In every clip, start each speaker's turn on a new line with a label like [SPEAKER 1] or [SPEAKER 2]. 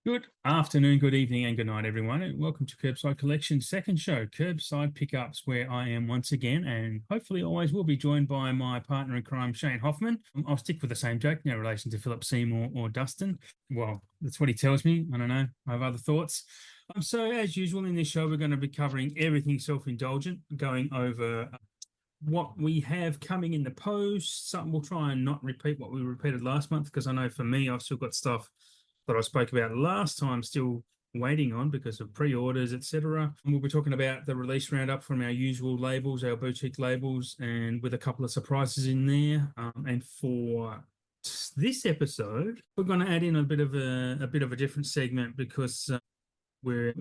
[SPEAKER 1] Good afternoon, good evening, and good night, everyone. And welcome to KerbSide Collection second show, KerbSide Pick-ups, where I am once again, and hopefully always will be joined by my partner in crime, Shane Hoffmann. I'll stick with the same joke, no relation to Philip Seymour or Dustin. Well, that's what he tells me. I don't know. I have other thoughts. So, as usual in this show, we're going to be covering everything self-indulgent, going over what we have coming in the post. Something we'll try and not repeat what we repeated last month, because I know for me, I've still got stuff that I spoke about last time still waiting on because of pre-orders, etc. We'll be talking about the release roundup from our usual labels, our boutique labels, and with a couple of surprises in there. And for this episode, we're going to add in a bit of a different segment because we're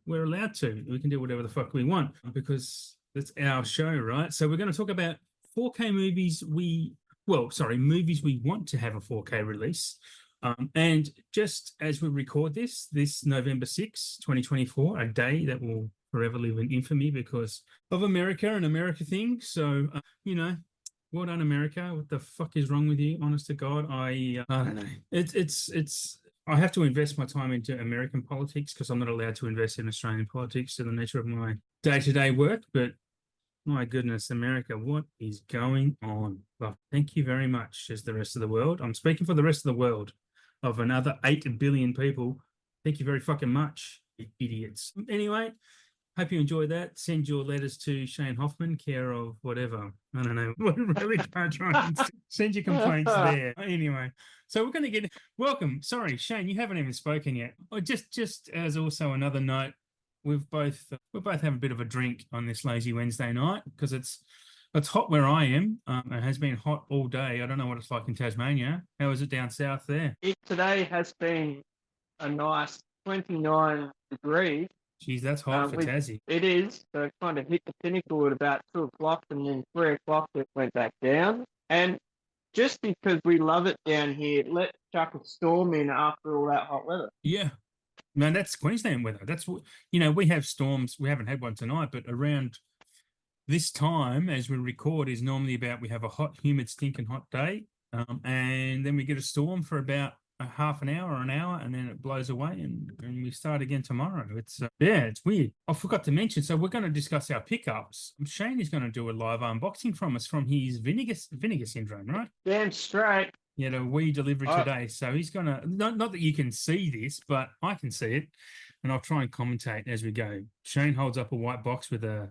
[SPEAKER 1] allowed to. We can do whatever the fuck we want because it's our show, right? So we're going to talk about 4K movies. Movies we want to have a 4K release. And just as we record this November 6, 2024, a day that will forever live in infamy because of America and America things. So, well done, America. What the fuck is wrong with you? Honest to God, I don't know. It's. I have to invest my time into American politics because I'm not allowed to invest in Australian politics to the nature of my day-to-day work. But my goodness, America, what is going on? Well, thank you very much, as the rest of the world. I'm speaking for the rest of the world of another 8 billion people. Thank you very fucking much, you idiots. Anyway, hope you enjoyed that. Send your letters to Shane Hoffmann, care of whatever. I don't know. We really can't try and send your complaints there. Anyway, so we're going to get... Welcome. Sorry, Shane, you haven't even spoken yet. Oh, just as also another note, we both have a bit of a drink on this lazy Wednesday night because it's hot where I am. It has been hot all day. I don't know what it's like in Tasmania. How is it down south there?
[SPEAKER 2] Today has been a nice 29 degrees.
[SPEAKER 1] Geez, that's hot for Tassie.
[SPEAKER 2] It is. So it kind of hit the pinnacle at about 2 o'clock, and then 3 o'clock it went back down. And just because we love it down here, let's chuck a storm in after all that hot weather.
[SPEAKER 1] Yeah. No, that's Queensland weather. That's what, we have storms. We haven't had one tonight, but around this time, as we record, is normally about we have a hot, humid, stinking hot day. And then we get a storm for about a half an hour or an hour, and then it blows away, and we start again tomorrow. It's it's weird. I forgot to mention. So we're going to discuss our pickups. Shane is going to do a live unboxing from us from his vinegar syndrome, right?
[SPEAKER 2] Damn straight.
[SPEAKER 1] Yeah, the wee delivery today. So he's going to not that you can see this, but I can see it, and I'll try and commentate as we go. Shane holds up a white box with a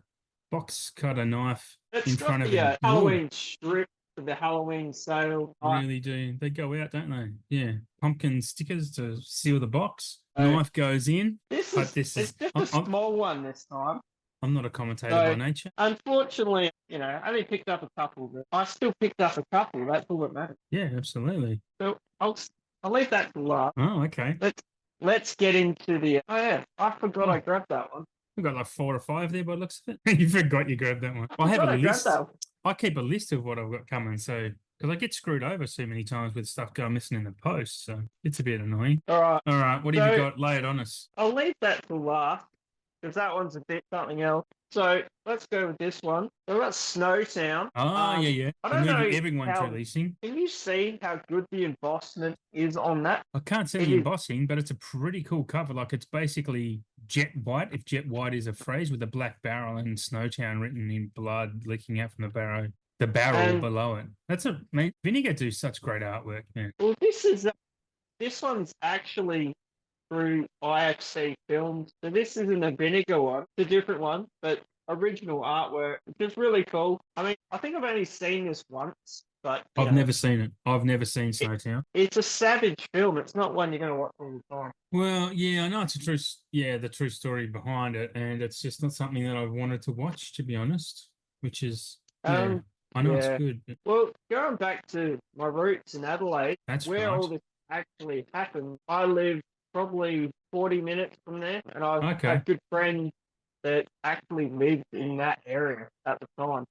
[SPEAKER 1] box cutter knife in front of him.
[SPEAKER 2] Halloween strip. The Halloween sale.
[SPEAKER 1] Really do. They go out, don't they? Yeah. Pumpkin stickers to seal the box. Knife goes in.
[SPEAKER 2] It's just a small one this time.
[SPEAKER 1] I'm not a commentator by nature.
[SPEAKER 2] Unfortunately, I only picked up a couple, but I still picked up a couple. That's all that matters.
[SPEAKER 1] Yeah, absolutely.
[SPEAKER 2] So I'll leave that to last.
[SPEAKER 1] Oh, okay.
[SPEAKER 2] Let's get into the... Oh, yeah. I forgot I grabbed that one.
[SPEAKER 1] We've got like 4 or 5 there by the looks of it. You forgot you grabbed that one. I have a list. I keep a list of what I've got coming, so because I get screwed over so many times with stuff going missing in the post, so it's a bit annoying.
[SPEAKER 2] All right.
[SPEAKER 1] What have you got? Lay it on us.
[SPEAKER 2] I'll leave that to last because that one's a bit something else. So let's go with this one. So that's Snowtown.
[SPEAKER 1] Oh, yeah.
[SPEAKER 2] I don't know
[SPEAKER 1] everyone's releasing.
[SPEAKER 2] Can you see how good the embossment is on that?
[SPEAKER 1] I can't see the embossing, but it's a pretty cool cover. Like it's basically jet white, if jet white is a phrase, with a black barrel and Snowtown written in blood leaking out from the barrel below it. Vinegar do such great artwork, man.
[SPEAKER 2] Well, this one's actually through IFC Films. So this isn't a Vinegar one. It's a different one, but original artwork, which is really cool. I mean, I think I've only seen this once, but...
[SPEAKER 1] I've never seen it. I've never seen Snowtown.
[SPEAKER 2] It's a savage film. It's not one you're going to watch all the time.
[SPEAKER 1] Well, yeah, I know it's the true story behind it, and it's just not something that I've wanted to watch, to be honest, which is... I know it's good. But...
[SPEAKER 2] Well, going back to my roots in Adelaide, all this actually happened, I live probably 40 minutes from there, and I have a good friend that actually lived in that area at the time.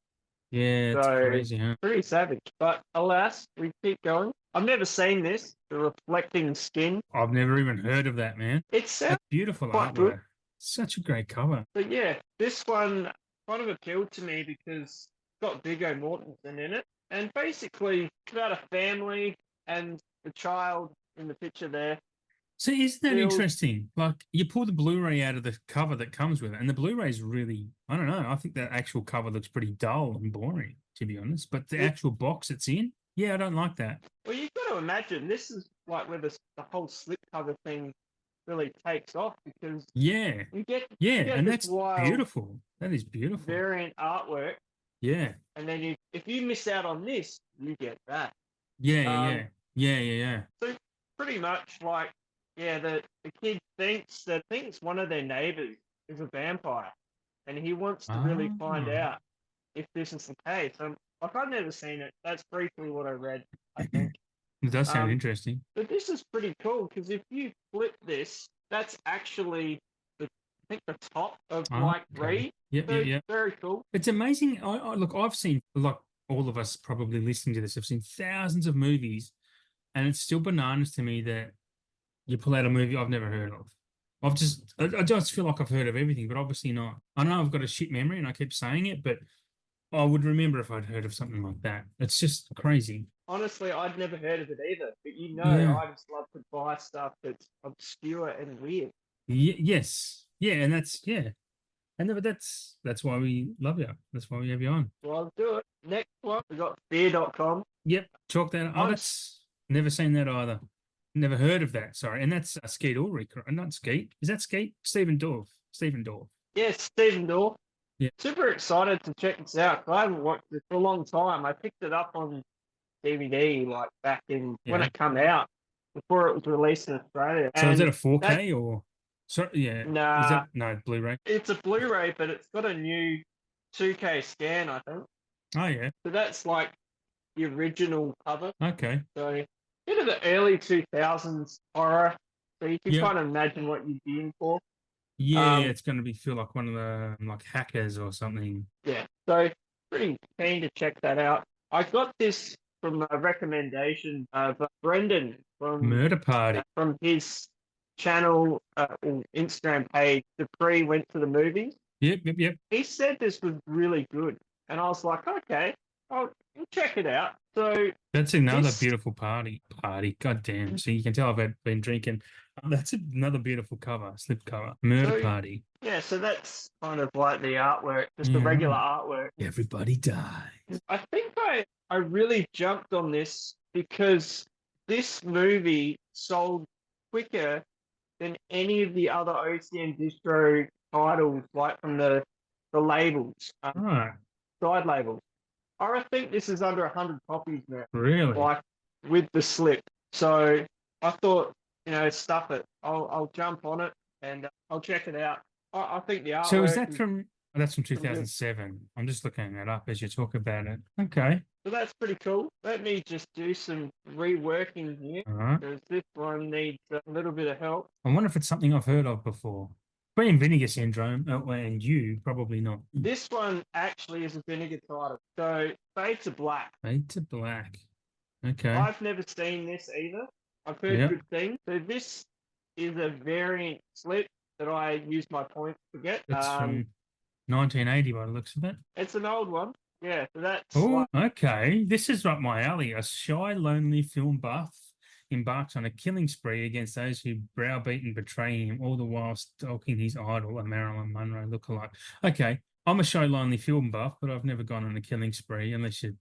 [SPEAKER 1] Yeah, it's crazy, huh?
[SPEAKER 2] Pretty savage. But alas, we keep going. I've never seen this, the reflecting skin.
[SPEAKER 1] I've never even heard of that, man.
[SPEAKER 2] It's
[SPEAKER 1] beautiful
[SPEAKER 2] artwork.
[SPEAKER 1] Good. Such a great cover.
[SPEAKER 2] But yeah, this one kind of appealed to me because got Viggo Mortensen in it, and basically it's about a family and the child in the picture there.
[SPEAKER 1] So isn't that
[SPEAKER 2] feels.
[SPEAKER 1] interesting? Like you pull the Blu-ray out of the cover that comes with it, and the Blu-ray's really, I don't know, I think that actual cover looks pretty dull and boring, to be honest. But the
[SPEAKER 2] It,
[SPEAKER 1] actual box it's in, yeah, I don't like that.
[SPEAKER 2] well, you've got to imagine this is like where the whole slipcover thing really takes off because
[SPEAKER 1] Yeah.
[SPEAKER 2] you get
[SPEAKER 1] Yeah,
[SPEAKER 2] you get
[SPEAKER 1] and
[SPEAKER 2] this
[SPEAKER 1] that's
[SPEAKER 2] wild
[SPEAKER 1] beautiful. That is beautiful.
[SPEAKER 2] variant artwork,
[SPEAKER 1] Yeah.
[SPEAKER 2] and then if you miss out on this, you get that.
[SPEAKER 1] Yeah, yeah,
[SPEAKER 2] Um,
[SPEAKER 1] yeah. Yeah, yeah, yeah.
[SPEAKER 2] so pretty much like yeah, the kid thinks one of their neighbors is a vampire, and he wants to really find
[SPEAKER 1] Ah.
[SPEAKER 2] out if this is the case. Like I've never seen it. That's briefly what I read, I think.
[SPEAKER 1] It does sound
[SPEAKER 2] Um,
[SPEAKER 1] interesting.
[SPEAKER 2] but this is pretty cool because if you flip this, that's actually I think the top of
[SPEAKER 1] Ah,
[SPEAKER 2] like
[SPEAKER 1] okay.
[SPEAKER 2] three.
[SPEAKER 1] Yep, yep,
[SPEAKER 2] So
[SPEAKER 1] yep.
[SPEAKER 2] very cool.
[SPEAKER 1] It's amazing. Look, I've seen, like all of us probably listening to this, I've seen thousands of movies, and it's still bananas to me that you pull out a movie I've never heard of. I just feel like I've heard of everything, but obviously not. I know I've got a shit memory and I keep saying it, but I would remember if I'd heard of something like that. It's just crazy.
[SPEAKER 2] Honestly, I'd never heard of it either. But
[SPEAKER 1] Yeah.
[SPEAKER 2] I just love to buy stuff that's obscure and weird.
[SPEAKER 1] Yes. Yeah, and yeah. And but that's why we love you. That's why we have you on.
[SPEAKER 2] So I'll do it. Next one, we got fear.com.
[SPEAKER 1] Yep. Chalk that. Oh,
[SPEAKER 2] I'm
[SPEAKER 1] that's never seen that either. Never heard of that. Sorry. And that's Skeet Ulrich, right? Not Skeet. Is that Skeet? Stephen Dorff. Stephen Dorff.
[SPEAKER 2] Yes, Stephen Dorff.
[SPEAKER 1] Yeah.
[SPEAKER 2] Super excited to check this out. I haven't watched it for a long time. I picked it up on DVD like back in when
[SPEAKER 1] Yeah.
[SPEAKER 2] it came out before it was released in Australia.
[SPEAKER 1] So is that
[SPEAKER 2] And
[SPEAKER 1] a 4K or so yeah. Is
[SPEAKER 2] nah,
[SPEAKER 1] that no Blu-ray?
[SPEAKER 2] it's a Blu-ray, but it's got a new 2K scan, I think.
[SPEAKER 1] Oh yeah.
[SPEAKER 2] So that's like the original cover.
[SPEAKER 1] Okay.
[SPEAKER 2] So bit of the early 2000s horror. So you can
[SPEAKER 1] Yep.
[SPEAKER 2] kind of imagine what you'd be in for.
[SPEAKER 1] Yeah, it's gonna be feel like one of the like hackers or something.
[SPEAKER 2] Yeah. So pretty keen to check that out. I got this from a recommendation of Brendan
[SPEAKER 1] Murder Party.
[SPEAKER 2] from his channel or Instagram page. Dupree went to the movies.
[SPEAKER 1] Yep, yep, yep.
[SPEAKER 2] He said this was really good, and I was like, okay, I'll check it out. So
[SPEAKER 1] That's another
[SPEAKER 2] this,
[SPEAKER 1] beautiful party. God damn. So you can tell been drinking. That's another beautiful cover, slip cover. Murder
[SPEAKER 2] so
[SPEAKER 1] Party.
[SPEAKER 2] yeah, so that's kind of like the artwork, just the
[SPEAKER 1] Yeah,
[SPEAKER 2] regular
[SPEAKER 1] right.
[SPEAKER 2] artwork.
[SPEAKER 1] Everybody dies.
[SPEAKER 2] I think I really jumped on this because this movie sold quicker than any of the other OCN distro titles, like from the labels,
[SPEAKER 1] Right.
[SPEAKER 2] side labels. I think this is under 100 copies now,
[SPEAKER 1] Really?
[SPEAKER 2] like with the slip. So I thought, stuff it. I'll jump on it and I'll check it out. I think the
[SPEAKER 1] So is
[SPEAKER 2] artwork
[SPEAKER 1] that
[SPEAKER 2] is
[SPEAKER 1] from that's from
[SPEAKER 2] pretty good.
[SPEAKER 1] 2007. I'm just looking it up as you talk about it. Okay.
[SPEAKER 2] So that's pretty cool. Let me just do some reworking here
[SPEAKER 1] All right.
[SPEAKER 2] because this one needs a little bit of help.
[SPEAKER 1] I wonder if it's something I've heard of before. Being Vinegar Syndrome, and you probably not.
[SPEAKER 2] This one actually is a vinegar title. So Fade to Black.
[SPEAKER 1] Fade to Black. Okay.
[SPEAKER 2] I've never seen this either. I've heard
[SPEAKER 1] Yep.
[SPEAKER 2] good things. So this is a variant slip that I use my points to get.
[SPEAKER 1] That's from 1980 by the looks of it.
[SPEAKER 2] It's an old one. Yeah, so that's
[SPEAKER 1] Oh, okay. This is up my alley. A shy, lonely film buff embarks on a killing spree against those who browbeat and betray him, all the while stalking his idol, a Marilyn Monroe lookalike. Okay, I'm a shy, lonely film buff, but I've never gone on a killing spree unless you're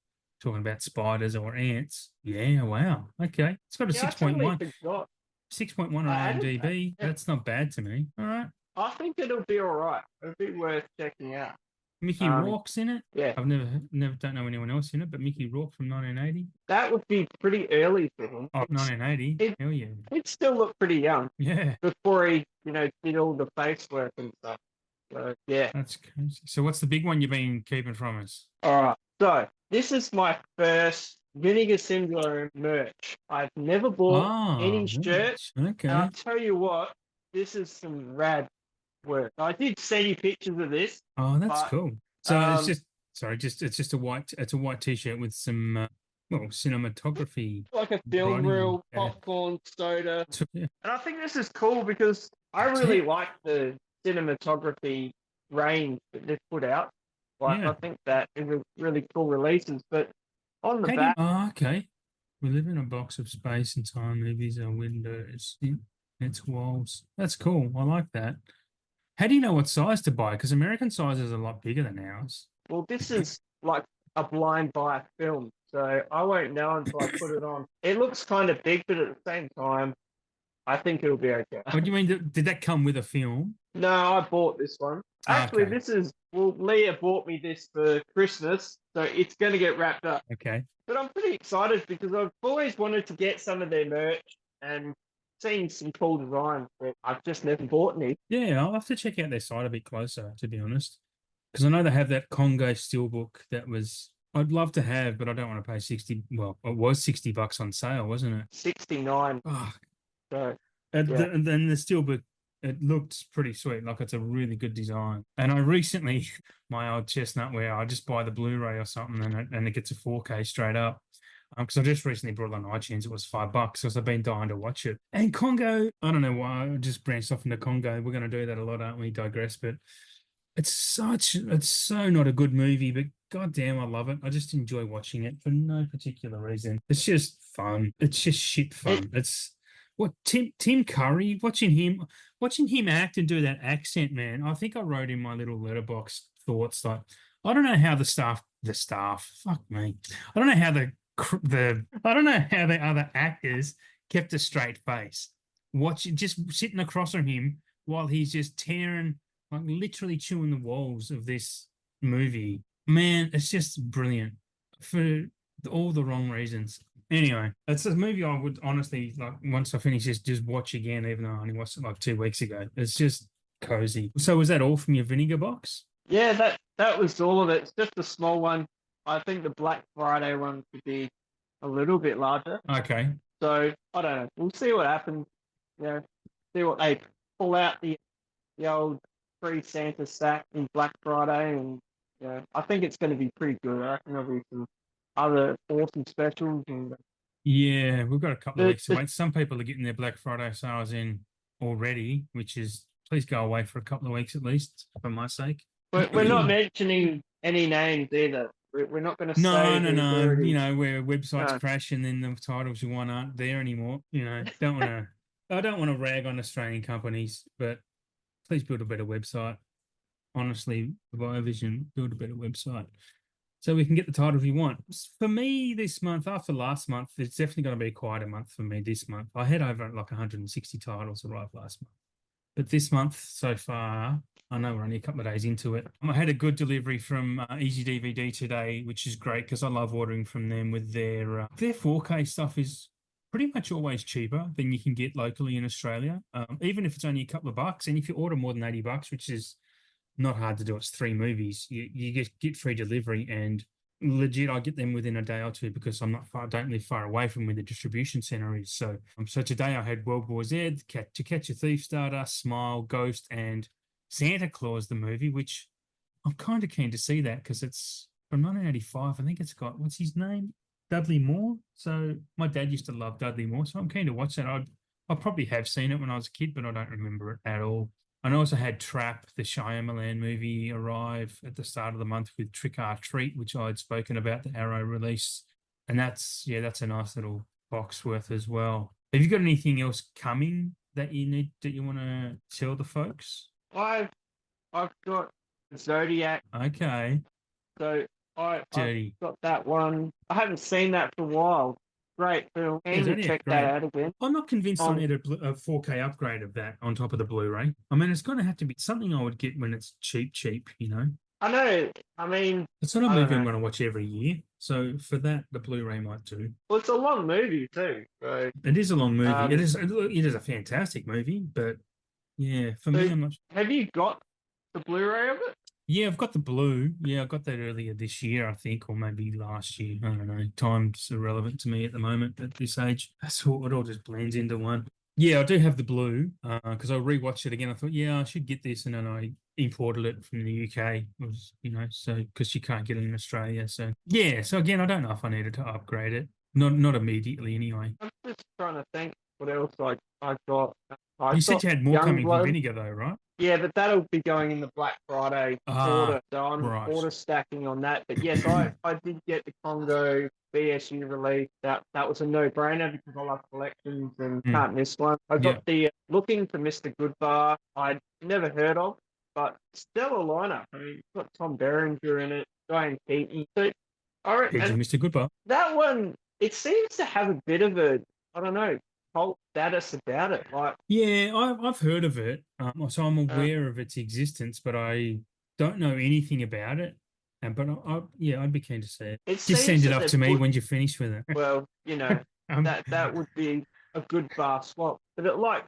[SPEAKER 1] talking about spiders or ants. Yeah, wow. Okay. It's got a
[SPEAKER 2] yeah, I totally
[SPEAKER 1] 6.1.
[SPEAKER 2] forgot.
[SPEAKER 1] 6.1 on
[SPEAKER 2] I hadn't-
[SPEAKER 1] IMDb.
[SPEAKER 2] yeah.
[SPEAKER 1] That's not bad to me. All right.
[SPEAKER 2] I think it'll be all right. It'll be worth checking out.
[SPEAKER 1] Mickey Rourke's in it.
[SPEAKER 2] Yeah,
[SPEAKER 1] I've never don't know anyone else in it, but Mickey Rourke from 1980.
[SPEAKER 2] that would be pretty early for him.
[SPEAKER 1] Oh, 1980. Hell yeah.
[SPEAKER 2] He'd still look pretty young
[SPEAKER 1] Yeah.
[SPEAKER 2] before he, did all the face work and stuff. So yeah.
[SPEAKER 1] That's crazy. So what's the big one you've been keeping from us?
[SPEAKER 2] All right. So this is my first Vinegar Syndrome merch. I've never bought any shirts.
[SPEAKER 1] Okay.
[SPEAKER 2] And I'll tell you what, this is some rad work. I did send you pictures of this.
[SPEAKER 1] Oh, that's cool. So it's just a white t-shirt with some cinematography.
[SPEAKER 2] Like a film reel, popcorn, soda.
[SPEAKER 1] Yeah.
[SPEAKER 2] And I think this is cool because I really like the cinematography range that they've put out. I think that is a really cool releases. But on the back.
[SPEAKER 1] Okay. We live in a box of space and time. Movies are windows. It's walls. That's cool. I like that. How do you know what size to buy? Because American sizes are a lot bigger than ours.
[SPEAKER 2] Well, this is like a blind buy film, so I won't know until I put it on. It looks kind of big, but at the same time, I think it'll be okay.
[SPEAKER 1] What do you mean? Did that come with a film?
[SPEAKER 2] No, I bought this one.
[SPEAKER 1] Ah,
[SPEAKER 2] Actually,
[SPEAKER 1] okay.
[SPEAKER 2] this is, well, Leah bought me this for Christmas, so it's going to get wrapped up.
[SPEAKER 1] Okay.
[SPEAKER 2] But I'm pretty excited because I've always wanted to get some of their merch and seen some cool designs, but I've just never bought any.
[SPEAKER 1] Yeah, I'll have to check out their site a bit closer, to be honest. Because I know they have that Congo steelbook that was I'd love to have, but I don't want to pay 60. Well, it was $60 on sale, wasn't it?
[SPEAKER 2] 69.
[SPEAKER 1] Oh,
[SPEAKER 2] So,
[SPEAKER 1] and
[SPEAKER 2] yeah.
[SPEAKER 1] then the steelbook, it looked pretty sweet. Like it's a really good design. And I recently, my old chestnut where I just buy the Blu-ray or something and it gets a 4K straight up. Because I just recently brought it on iTunes. It was $5 because I've been dying to watch it. And Congo, I don't know why I just branched off into Congo. We're going to do that a lot, aren't we? Digress, but it's so not a good movie, but goddamn, I love it. I just enjoy watching it for no particular reason. It's just fun. It's just shit
[SPEAKER 2] It,
[SPEAKER 1] fun. It's what Tim Curry, watching him act and do that accent, man. I think I wrote in my little letterbox thoughts like, I don't know how fuck me. I don't know how I don't know how the other actors kept a straight face. Watching just sitting across from him while he's just tearing like literally chewing the walls of this movie. Man, it's just brilliant for all the wrong reasons. Anyway, it's a movie I would honestly like once I finish this, just watch again, even though I only watched it like 2 weeks ago. It's just cozy. So was that all from your vinegar box?
[SPEAKER 2] yeah, that was all of it. It's just a small one. I think the Black Friday one could be a little bit larger.
[SPEAKER 1] Okay.
[SPEAKER 2] So I don't know. We'll see what happens. You know, see what they pull out the old free Santa sack in Black Friday, and yeah, I think it's going to be pretty good. I reckon there'll be some other awesome specials, and
[SPEAKER 1] Yeah, we've got a couple of
[SPEAKER 2] the,
[SPEAKER 1] weeks to
[SPEAKER 2] the,
[SPEAKER 1] wait. Some people are getting their Black Friday sales in already, which is please go away for a couple of weeks at least, for my sake.
[SPEAKER 2] we're not mentioning any names either. We're not going to
[SPEAKER 1] No,
[SPEAKER 2] say
[SPEAKER 1] no,
[SPEAKER 2] who
[SPEAKER 1] no.
[SPEAKER 2] it
[SPEAKER 1] You
[SPEAKER 2] is.
[SPEAKER 1] know, where websites
[SPEAKER 2] No.
[SPEAKER 1] crash and then the titles you want aren't there anymore. You know, don't want to. I don't want to rag on Australian companies, but please build a better website. Honestly, Biovision, build a better website so we can get the titles we want. For me, this month, after last month, it's definitely going to be a quieter month for me this month. I had over like 160 titles arrive last month. But this month so far, I know we're only a couple of days into it. I had a good delivery from Easy DVD today, which is great because I love ordering from them with their 4K stuff is pretty much always cheaper than you can get locally in Australia, even if it's only a couple of bucks. And if you order more than $80, which is not hard to do, it's 3 movies, you get free delivery and legit I get them within a day or two because I'm not far, don't live far away from where the distribution center is. So today I had World War Z, To Catch a Thief, Stardust, Smile, Ghost, and Santa Claus the movie, which I'm kind of keen to see that because it's from 1985. I think it's got what's his name, Dudley Moore. So my dad used to love Dudley Moore, so I'm keen to watch that. I probably have seen it when I was a kid, but I don't remember it at all. And I also had Trap, the Shyamalan movie, arrive at the start of the month with Trick or Treat, which I'd spoken about, the Arrow release. And that's a nice little box worth as well. Have you got anything else coming that you want to tell the folks?
[SPEAKER 2] I've got Zodiac,
[SPEAKER 1] Okay,
[SPEAKER 2] so I've
[SPEAKER 1] dirty.
[SPEAKER 2] got that one. I haven't seen that for a while. Great film. I
[SPEAKER 1] Yeah,
[SPEAKER 2] need to
[SPEAKER 1] Zodiac,
[SPEAKER 2] check that
[SPEAKER 1] great.
[SPEAKER 2] out again.
[SPEAKER 1] I'm not convinced I
[SPEAKER 2] Um,
[SPEAKER 1] need a 4K upgrade of that on top of the Blu-ray. I mean, it's going to have to be something I would get when it's cheap, you know?
[SPEAKER 2] I know. I mean,
[SPEAKER 1] It's not a
[SPEAKER 2] I don't
[SPEAKER 1] movie I'm
[SPEAKER 2] know.
[SPEAKER 1] going to watch every year. So for that, the Blu-ray might do.
[SPEAKER 2] Well, it's a long movie too. So,
[SPEAKER 1] It is a long movie.
[SPEAKER 2] um,
[SPEAKER 1] It is a fantastic movie, but yeah, for me,
[SPEAKER 2] so
[SPEAKER 1] I'm not.
[SPEAKER 2] have you got the Blu-ray of it?
[SPEAKER 1] Yeah, I've got the blue. Yeah, I got that earlier this year, I think, or maybe last year. I don't know. Time's irrelevant to me at the moment at this age. That's all, it all just blends into one. Yeah, I do have the blue because I rewatched it again. I thought, yeah, I should get this, and then I imported it from the UK. So because you can't get it in Australia. So yeah, so again, I don't know if I needed to upgrade it. Not immediately anyway.
[SPEAKER 2] I'm just trying to think what else I got. I
[SPEAKER 1] You said
[SPEAKER 2] got
[SPEAKER 1] you had more coming from
[SPEAKER 2] Youngblood.
[SPEAKER 1] Vinegar though, right?
[SPEAKER 2] Yeah, but that'll be going in the Black Friday
[SPEAKER 1] Ah,
[SPEAKER 2] order. So I'm
[SPEAKER 1] right.
[SPEAKER 2] order stacking on that. But yes, I did get the Congo BSU release. That was a no-brainer because I love collections and
[SPEAKER 1] Mm,
[SPEAKER 2] can't miss one. I
[SPEAKER 1] yeah.
[SPEAKER 2] got the Looking for Mr. Goodbar. I'd never heard of, but stellar lineup. I mean, it's got Tom Berenger in it, Diane Keaton. So, all right,
[SPEAKER 1] PG
[SPEAKER 2] and
[SPEAKER 1] Mr. Goodbar.
[SPEAKER 2] that one, it seems to have a bit of a, I don't know, cult status about it. Like,
[SPEAKER 1] Yeah, I've heard of it. So I'm
[SPEAKER 2] uh,
[SPEAKER 1] aware of its existence, but I don't know anything about it. And but yeah, I'd be keen to see it.
[SPEAKER 2] it
[SPEAKER 1] Just
[SPEAKER 2] seems
[SPEAKER 1] send it
[SPEAKER 2] that
[SPEAKER 1] up
[SPEAKER 2] they've
[SPEAKER 1] to me
[SPEAKER 2] put,
[SPEAKER 1] when you're finished with it.
[SPEAKER 2] well,
[SPEAKER 1] Um,
[SPEAKER 2] that would be a good bar swap. But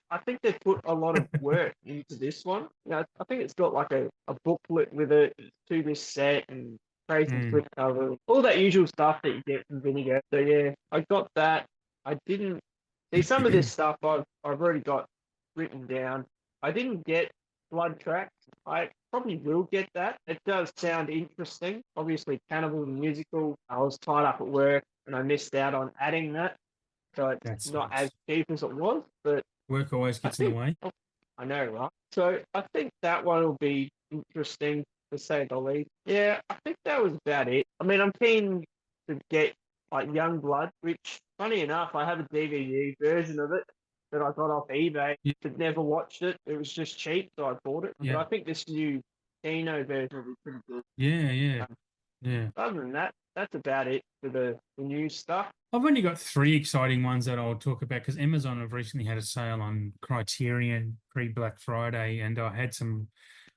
[SPEAKER 2] I think they've put a lot of work into this one. I think it's got like a booklet with it to this set and crazy
[SPEAKER 1] mm,
[SPEAKER 2] slipcover, all that usual stuff that you get from Vinegar. So yeah, I got that. I didn't see some of this stuff I've already got written down. I didn't get Blood Tracks. I probably will get that. It does sound interesting. Obviously, Cannibal the musical. I was tied up at work and I missed out on adding that, so it's
[SPEAKER 1] that
[SPEAKER 2] not as
[SPEAKER 1] sucks.
[SPEAKER 2] cheap as it was. But
[SPEAKER 1] Work always
[SPEAKER 2] I
[SPEAKER 1] gets in the
[SPEAKER 2] think
[SPEAKER 1] way.
[SPEAKER 2] I know, right? So I think that one will be interesting to say the least. Yeah, I think that was about it. I mean, I'm keen to get like Young Blood, which funny enough, I have a DVD version of it that I got off eBay.
[SPEAKER 1] Yeah,
[SPEAKER 2] But never watched it. It was just cheap, so I bought it. But
[SPEAKER 1] yeah,
[SPEAKER 2] I think this new Kino version will be pretty good.
[SPEAKER 1] yeah, yeah,
[SPEAKER 2] Um,
[SPEAKER 1] yeah.
[SPEAKER 2] Other than that, that's about it for the new stuff.
[SPEAKER 1] I've only got three exciting ones that I'll talk about because Amazon have recently had a sale on Criterion pre-Black Friday, and I had some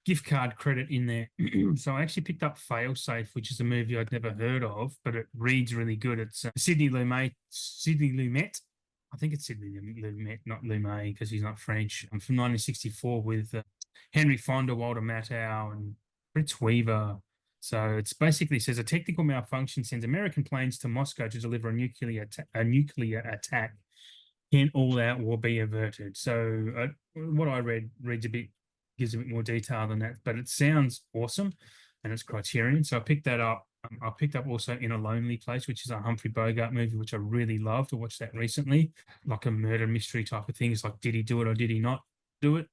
[SPEAKER 1] gift card credit in there. So I actually picked up Failsafe, which is a movie I'd never heard of, but it reads really good. It's Sidney Lumet. I think it's Sidney Lumet, not Lumet, because he's not French. I'm from 1964 with Henry Fonda, Walter Matthau, and Fritz Weaver. So it's basically says a technical malfunction sends American planes to Moscow to deliver a nuclear attack. Can all out war be averted? So what I reads a bit gives a bit more detail than that, but it sounds awesome, and it's Criterion. So I picked that up. I picked up also In a Lonely Place, which is a Humphrey Bogart movie, which I really loved. I watched that recently, like a murder mystery type of thing. It's like, did he do it or did he not do it?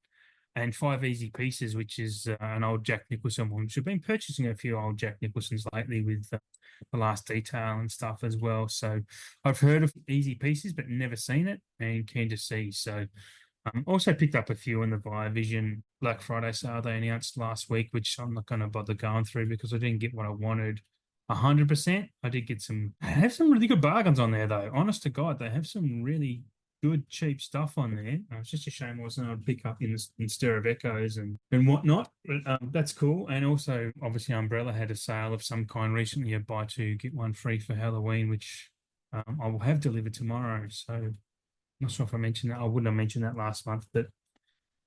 [SPEAKER 1] And Five Easy Pieces, which is an old Jack Nicholson one, which I've been purchasing a few old Jack Nicholsons lately with The Last Detail and stuff as well. So I've heard of Easy Pieces, but never seen it and keen to see. So also picked up a few in the Via Vision Black Friday sale they announced last week, which I'm not going to bother going through because I didn't get what I wanted 100%. I did get I have some really good bargains on there though. Honest to God, they have some really good cheap stuff on there. It's just a shame I wasn't able to pick up in Stir of Echoes and whatnot. But that's cool. And also, obviously, Umbrella had a sale of some kind recently, a buy two get one free for Halloween, which I will have delivered tomorrow. So not sure if I mentioned that. I wouldn't have mentioned that last month, but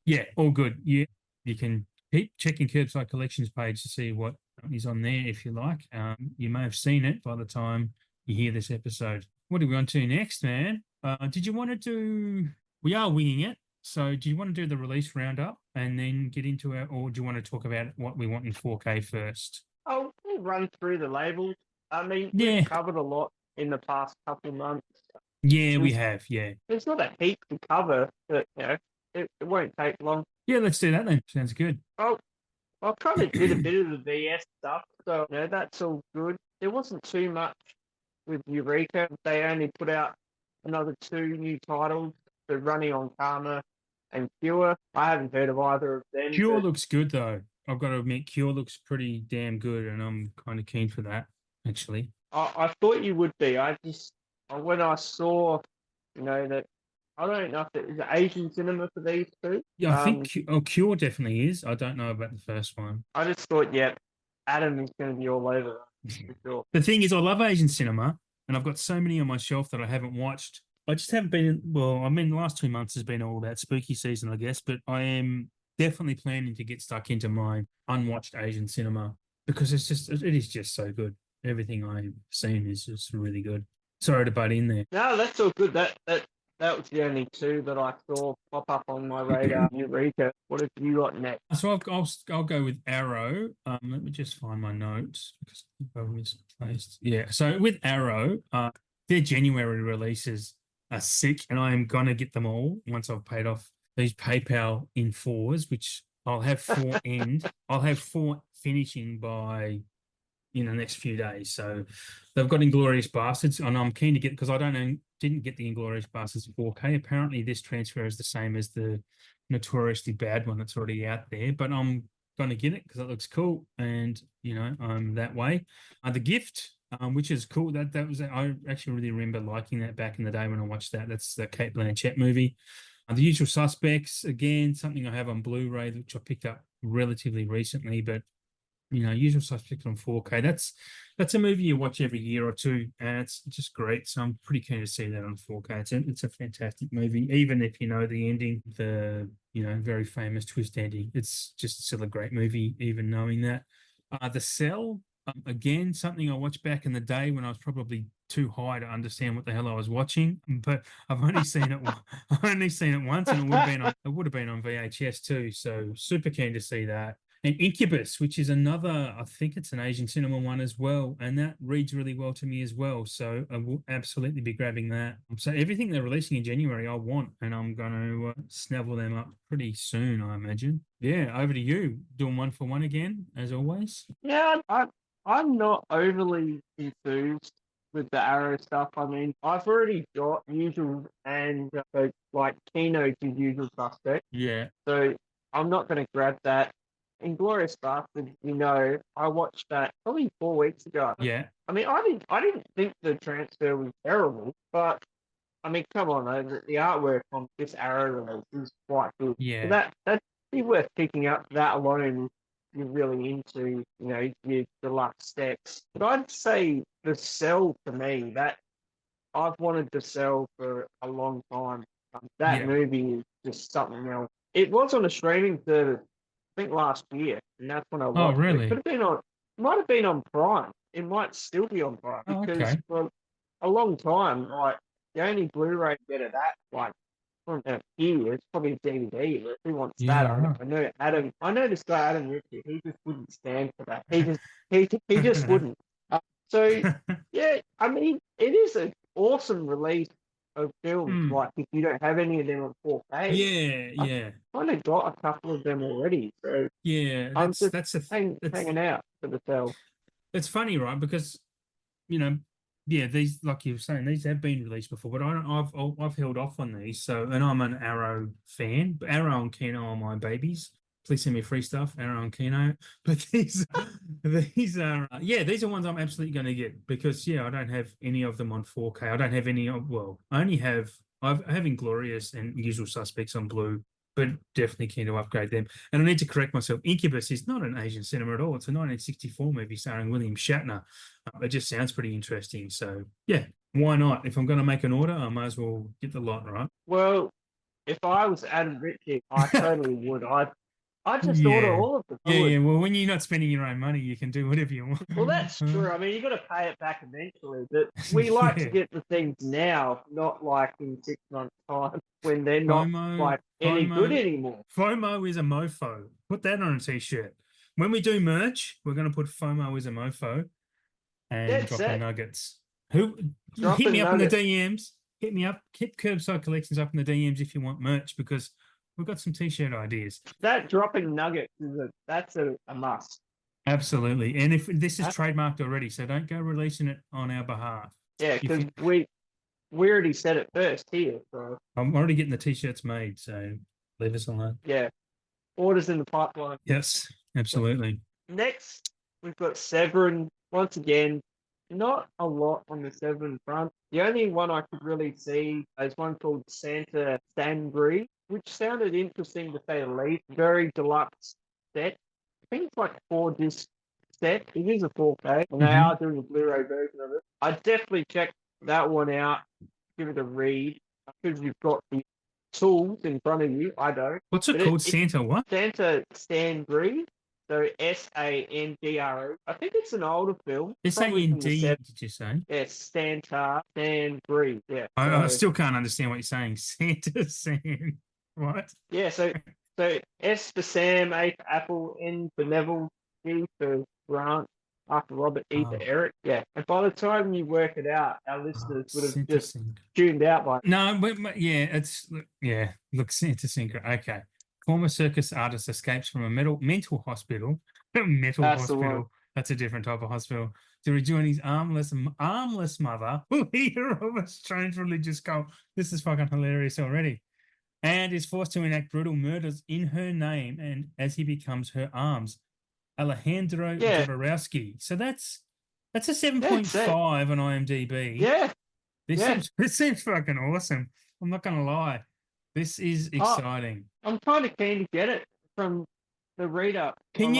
[SPEAKER 1] yeah, all good. Yeah, you can keep checking Kerbside Collections page to see what is on there if you like. You may have seen it by the time you hear this episode. What are we on to next, man? Did you want to do? We are winging it. So, do you want to do the release roundup and then get into it, or do you want to talk about what we want in 4K first?
[SPEAKER 2] We'll run through the labels. I mean, we've
[SPEAKER 1] Yeah,
[SPEAKER 2] covered a lot in the past couple of months.
[SPEAKER 1] yeah, we
[SPEAKER 2] There's
[SPEAKER 1] have. Yeah,
[SPEAKER 2] there's not a heap to cover, but it won't take long.
[SPEAKER 1] yeah. Let's do that then. Sounds good.
[SPEAKER 2] Oh, I kind of did a bit of the VS stuff, so that's all good. There wasn't too much with Eureka. They only put out another two new titles, so Running on Karma and Cure. I haven't heard of either of them,
[SPEAKER 1] Cure
[SPEAKER 2] but
[SPEAKER 1] looks good though. I've got to admit, Cure looks pretty damn good, and I'm kind of keen for that actually.
[SPEAKER 2] I thought you would be. When I saw, that I don't know if it is Asian cinema for these two.
[SPEAKER 1] Yeah, I think Cure definitely is. I don't know about the first one.
[SPEAKER 2] I just thought, yeah, Adam is going to be all over that for sure.
[SPEAKER 1] The thing is, I love Asian cinema, and I've got so many on my shelf that I haven't watched. I just haven't been. Well, I mean, the last 2 months has been all about spooky season, I guess, but I am definitely planning to get stuck into my unwatched Asian cinema because it is just so good. Everything I've seen is just really good. Sorry to butt in there.
[SPEAKER 2] No, that's all good. That was the only two that I saw pop up on my radar. Eureka. What have you got next?
[SPEAKER 1] So I'll go with Arrow. Let me just find my notes because I misplaced. Yeah. So with Arrow, their January releases are sick, and I am gonna get them all once I've paid off these PayPal in fours, which I'll have 4 end. I'll have 4 finishing by in the next few days. So they've got Inglorious Bastards, and I'm keen to get because I didn't get the Inglorious Bastards 4K. Apparently, this transfer is the same as the notoriously bad one that's already out there. But I'm going to get it because it looks cool, and I'm that way. The Gift, which is cool. That was I actually really remember liking that back in the day when I watched that. That's the Kate Blanchett movie. The Usual Suspects, again, something I have on Blu-ray, which I picked up relatively recently, but Usual Suspects on 4K. That's a movie you watch every year or two, and it's just great. So I'm pretty keen to see that on 4K. It's a fantastic movie, even if you know the ending, the very famous twist ending. It's just still a great movie, even knowing that. The Cell, again, something I watched back in the day when I was probably too high to understand what the hell I was watching, but I've only seen it. I've only seen it once, and it would have been on VHS too. So super keen to see that. And Incubus, which is another, I think it's an Asian cinema one as well, and that reads really well to me as well. So I will absolutely be grabbing that. So everything they're releasing in January, I want, and I'm going to snavel them up pretty soon, I imagine. Yeah, over to you, doing 1 for 1 again, as always.
[SPEAKER 2] Yeah, I'm not overly enthused with the Arrow stuff. I mean, I've already got Usual and like Kino's Usual Suspect.
[SPEAKER 1] Yeah.
[SPEAKER 2] So I'm not going to grab that. Inglorious Bastard, I watched that probably 4 weeks ago.
[SPEAKER 1] Yeah.
[SPEAKER 2] I mean, I didn't think the transfer was terrible, but I mean, come on, the artwork on this Arrow release is quite good.
[SPEAKER 1] Yeah.
[SPEAKER 2] So that'd be worth picking up. That alone, you're really into, your deluxe decks. But I'd say the Cell to me, that I've wanted to sell for a long time. That movie is just something else. It was on a streaming service, I think last year, and that's when I watched it.
[SPEAKER 1] Really?
[SPEAKER 2] It could have been on, might have been on Prime. It might still be on Prime because for a long time, like the only Blu-ray get of that, like from here, it's probably a DVD. But who wants that? I know Adam. I know this guy Adam Ritchie. He just wouldn't stand for that. He just wouldn't. So yeah, I mean, it is an awesome release of films. Like if you don't have any of them on 4K,
[SPEAKER 1] Yeah.
[SPEAKER 2] I've kind of got a couple of them already. So
[SPEAKER 1] Yeah,
[SPEAKER 2] I'm just
[SPEAKER 1] that's
[SPEAKER 2] hanging out for the sale.
[SPEAKER 1] It's funny, right? Because these, like you were saying, these have been released before, but I've held off on these. So, and I'm an Arrow fan. But Arrow and Kino are my babies. Please send me free stuff, Arrow and Kino. But these are these are ones I'm absolutely going to get because I don't have any of them on 4K. I don't have any. Well, I have Inglorious and Usual Suspects on Blue, but definitely keen to upgrade them. And I need to correct myself. Incubus is not an Asian cinema at all. It's a 1964 movie starring William Shatner. It just sounds pretty interesting. So, yeah, why not? If I'm going to make an order, I might as well get the lot, right?
[SPEAKER 2] Well, if I was Adam Ritchie, I totally would. I just order all of them.
[SPEAKER 1] Yeah. Well, when you're not spending your own money, you can do whatever you want.
[SPEAKER 2] Well, that's true. I mean, you've got to pay it back eventually. But we like to get the things now, not like in 6 months' time when they're not any good anymore.
[SPEAKER 1] FOMO is a mofo. Put that on a t-shirt. When we do merch, we're going to put FOMO is a mofo and dropping nuggets. Hit me up in the DMs. Hit me up. Hit Kerbside Collections up in the DMs if you want merch because we've got some t-shirt ideas.
[SPEAKER 2] That dropping nugget that's a must.
[SPEAKER 1] Absolutely. And if this is trademarked already, so don't go releasing it on our behalf.
[SPEAKER 2] Yeah, because we already said it first here. So
[SPEAKER 1] I'm already getting the t-shirts made, so leave us alone.
[SPEAKER 2] Yeah. Orders in the pipeline.
[SPEAKER 1] Yes, absolutely.
[SPEAKER 2] Next, we've got Severin. Once again, not a lot on the Severin front. The only one I could really see is one called Santa Stanbury, which sounded interesting to say the least. Very deluxe set. I think it's like 4-disc set. It is a 4K, and they are doing a Blu-ray version of it. I'd definitely check that one out, give it a read, because you've got the tools in front of you. I don't.
[SPEAKER 1] What's it called? Santa what?
[SPEAKER 2] Santa Stanbury. So Sandre. I think it's an older film.
[SPEAKER 1] Sand, did you say?
[SPEAKER 2] Yes, Santa Stanbury. Yeah.
[SPEAKER 1] I still can't understand what you're saying. Santa Sand. What?
[SPEAKER 2] Yeah, so S for Sam, A for Apple, N for Neville, G for Grant, R for Robert, E for Eric. Yeah. And by the time you work it out, our listeners would have just tuned out by.
[SPEAKER 1] No, but Santa Synchro. Okay. Former circus artist escapes from a mental hospital. Mental
[SPEAKER 2] That's the one.
[SPEAKER 1] hospital. That's a different type of hospital. To rejoin his armless mother, leader of a strange religious cult. This is fucking hilarious already. And is forced to enact brutal murders in her name and as he becomes her arms. Alejandro
[SPEAKER 2] Yeah,
[SPEAKER 1] Jodorowsky. So that's a
[SPEAKER 2] that's it.
[SPEAKER 1] 7.5 on IMDb.
[SPEAKER 2] Yeah, yeah.
[SPEAKER 1] This seems fucking awesome. I'm not gonna lie. This is
[SPEAKER 2] Oh,
[SPEAKER 1] exciting.
[SPEAKER 2] I'm kind of keen to get it from the read up alone.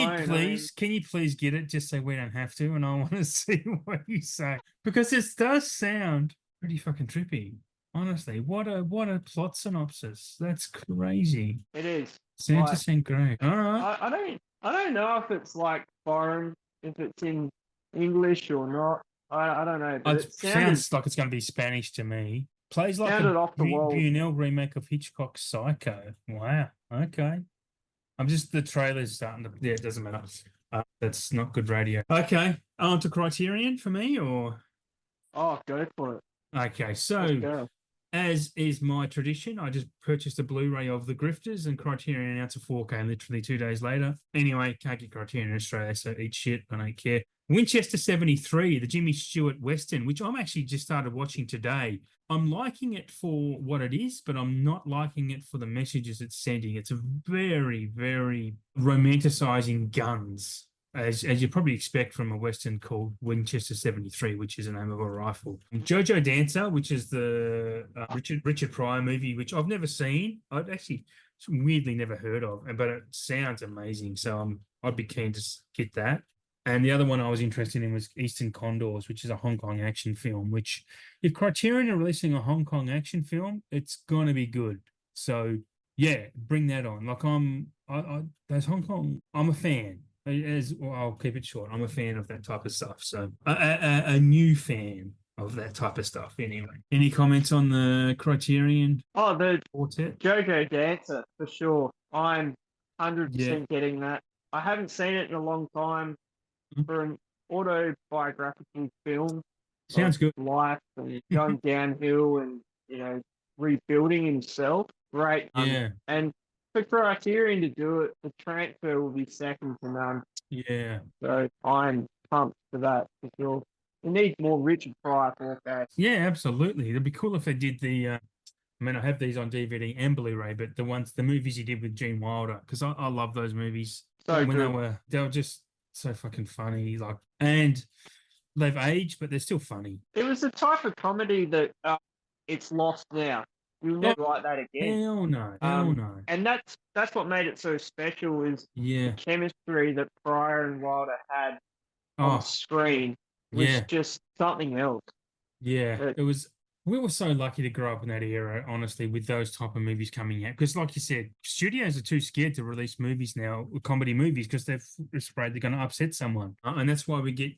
[SPEAKER 1] Can you please get it just so we don't have to? And I want to see what you say because this does sound pretty fucking trippy. Honestly, what a plot synopsis. That's crazy.
[SPEAKER 2] it is.
[SPEAKER 1] Santa
[SPEAKER 2] Like,
[SPEAKER 1] sent great. All right.
[SPEAKER 2] I don't know if it's like foreign, if it's in English or not. I don't know, but
[SPEAKER 1] It sounds like it's going to be Spanish to me. Plays like
[SPEAKER 2] sounded
[SPEAKER 1] a
[SPEAKER 2] off the wall.
[SPEAKER 1] Buñuel remake of Hitchcock's Psycho. Wow. Okay. I'm just the trailer's starting to. Yeah, it doesn't matter. That's not good radio. Okay, on to Criterion for me, or
[SPEAKER 2] Oh, go for it.
[SPEAKER 1] okay.
[SPEAKER 2] Let's
[SPEAKER 1] So,
[SPEAKER 2] go.
[SPEAKER 1] as is my tradition, I just purchased a Blu-ray of The Grifters, and Criterion announced a 4K literally 2 days later. Anyway, can't get Criterion in Australia, so eat shit. I don't care. Winchester 73, the Jimmy Stewart Western, which I'm actually just started watching today. I'm liking it for what it is, but I'm not liking it for the messages it's sending. It's a very, very romanticizing guns, as you probably expect from a Western called Winchester 73, which is the name of a rifle. Jojo Dancer, which is the Richard Pryor movie, which I've never seen. I've actually weirdly never heard of, but it sounds amazing. So I'd be keen to get that. And the other one I was interested in was Eastern Condors, which is a Hong Kong action film, which if Criterion are releasing a Hong Kong action film, it's going to be good. So, yeah, bring that on. Like there's Hong Kong, I'm a fan. I'll keep it short. I'm a fan of that type of stuff. So, a new fan of that type of stuff anyway. Any comments on the Criterion
[SPEAKER 2] Oh, the
[SPEAKER 1] quartet?
[SPEAKER 2] JoJo Dancer, for sure. I'm
[SPEAKER 1] Yeah.
[SPEAKER 2] 100% getting that. I haven't seen it in a long time. For an autobiographical film
[SPEAKER 1] Sounds
[SPEAKER 2] of
[SPEAKER 1] good.
[SPEAKER 2] life and going downhill and, rebuilding himself. Great.
[SPEAKER 1] Yeah.
[SPEAKER 2] And for Criterion to do it, the transfer will be second to none.
[SPEAKER 1] Yeah.
[SPEAKER 2] So I'm pumped for that for sure. We need more Richard Pryor 4K.
[SPEAKER 1] Yeah, absolutely. It'd be cool if they did I mean, I have these on DVD and Blu-ray, but the movies he did with Gene Wilder, because I love those movies.
[SPEAKER 2] So
[SPEAKER 1] when
[SPEAKER 2] good.
[SPEAKER 1] they were just so fucking funny, and they've aged, but they're still funny.
[SPEAKER 2] It was the type of comedy that it's lost now. You'll never like that again.
[SPEAKER 1] Hell no, hell no.
[SPEAKER 2] And that's what made it so special is
[SPEAKER 1] Yeah.
[SPEAKER 2] the chemistry that Pryor and Wilder had
[SPEAKER 1] Oh,
[SPEAKER 2] on screen was
[SPEAKER 1] yeah.
[SPEAKER 2] just something else.
[SPEAKER 1] Yeah. It was. We were so lucky to grow up in that era, honestly, with those type of movies coming out. Because, like you said, studios are too scared to release movies now, comedy movies, because they're afraid they're going to upset someone. And that's why we get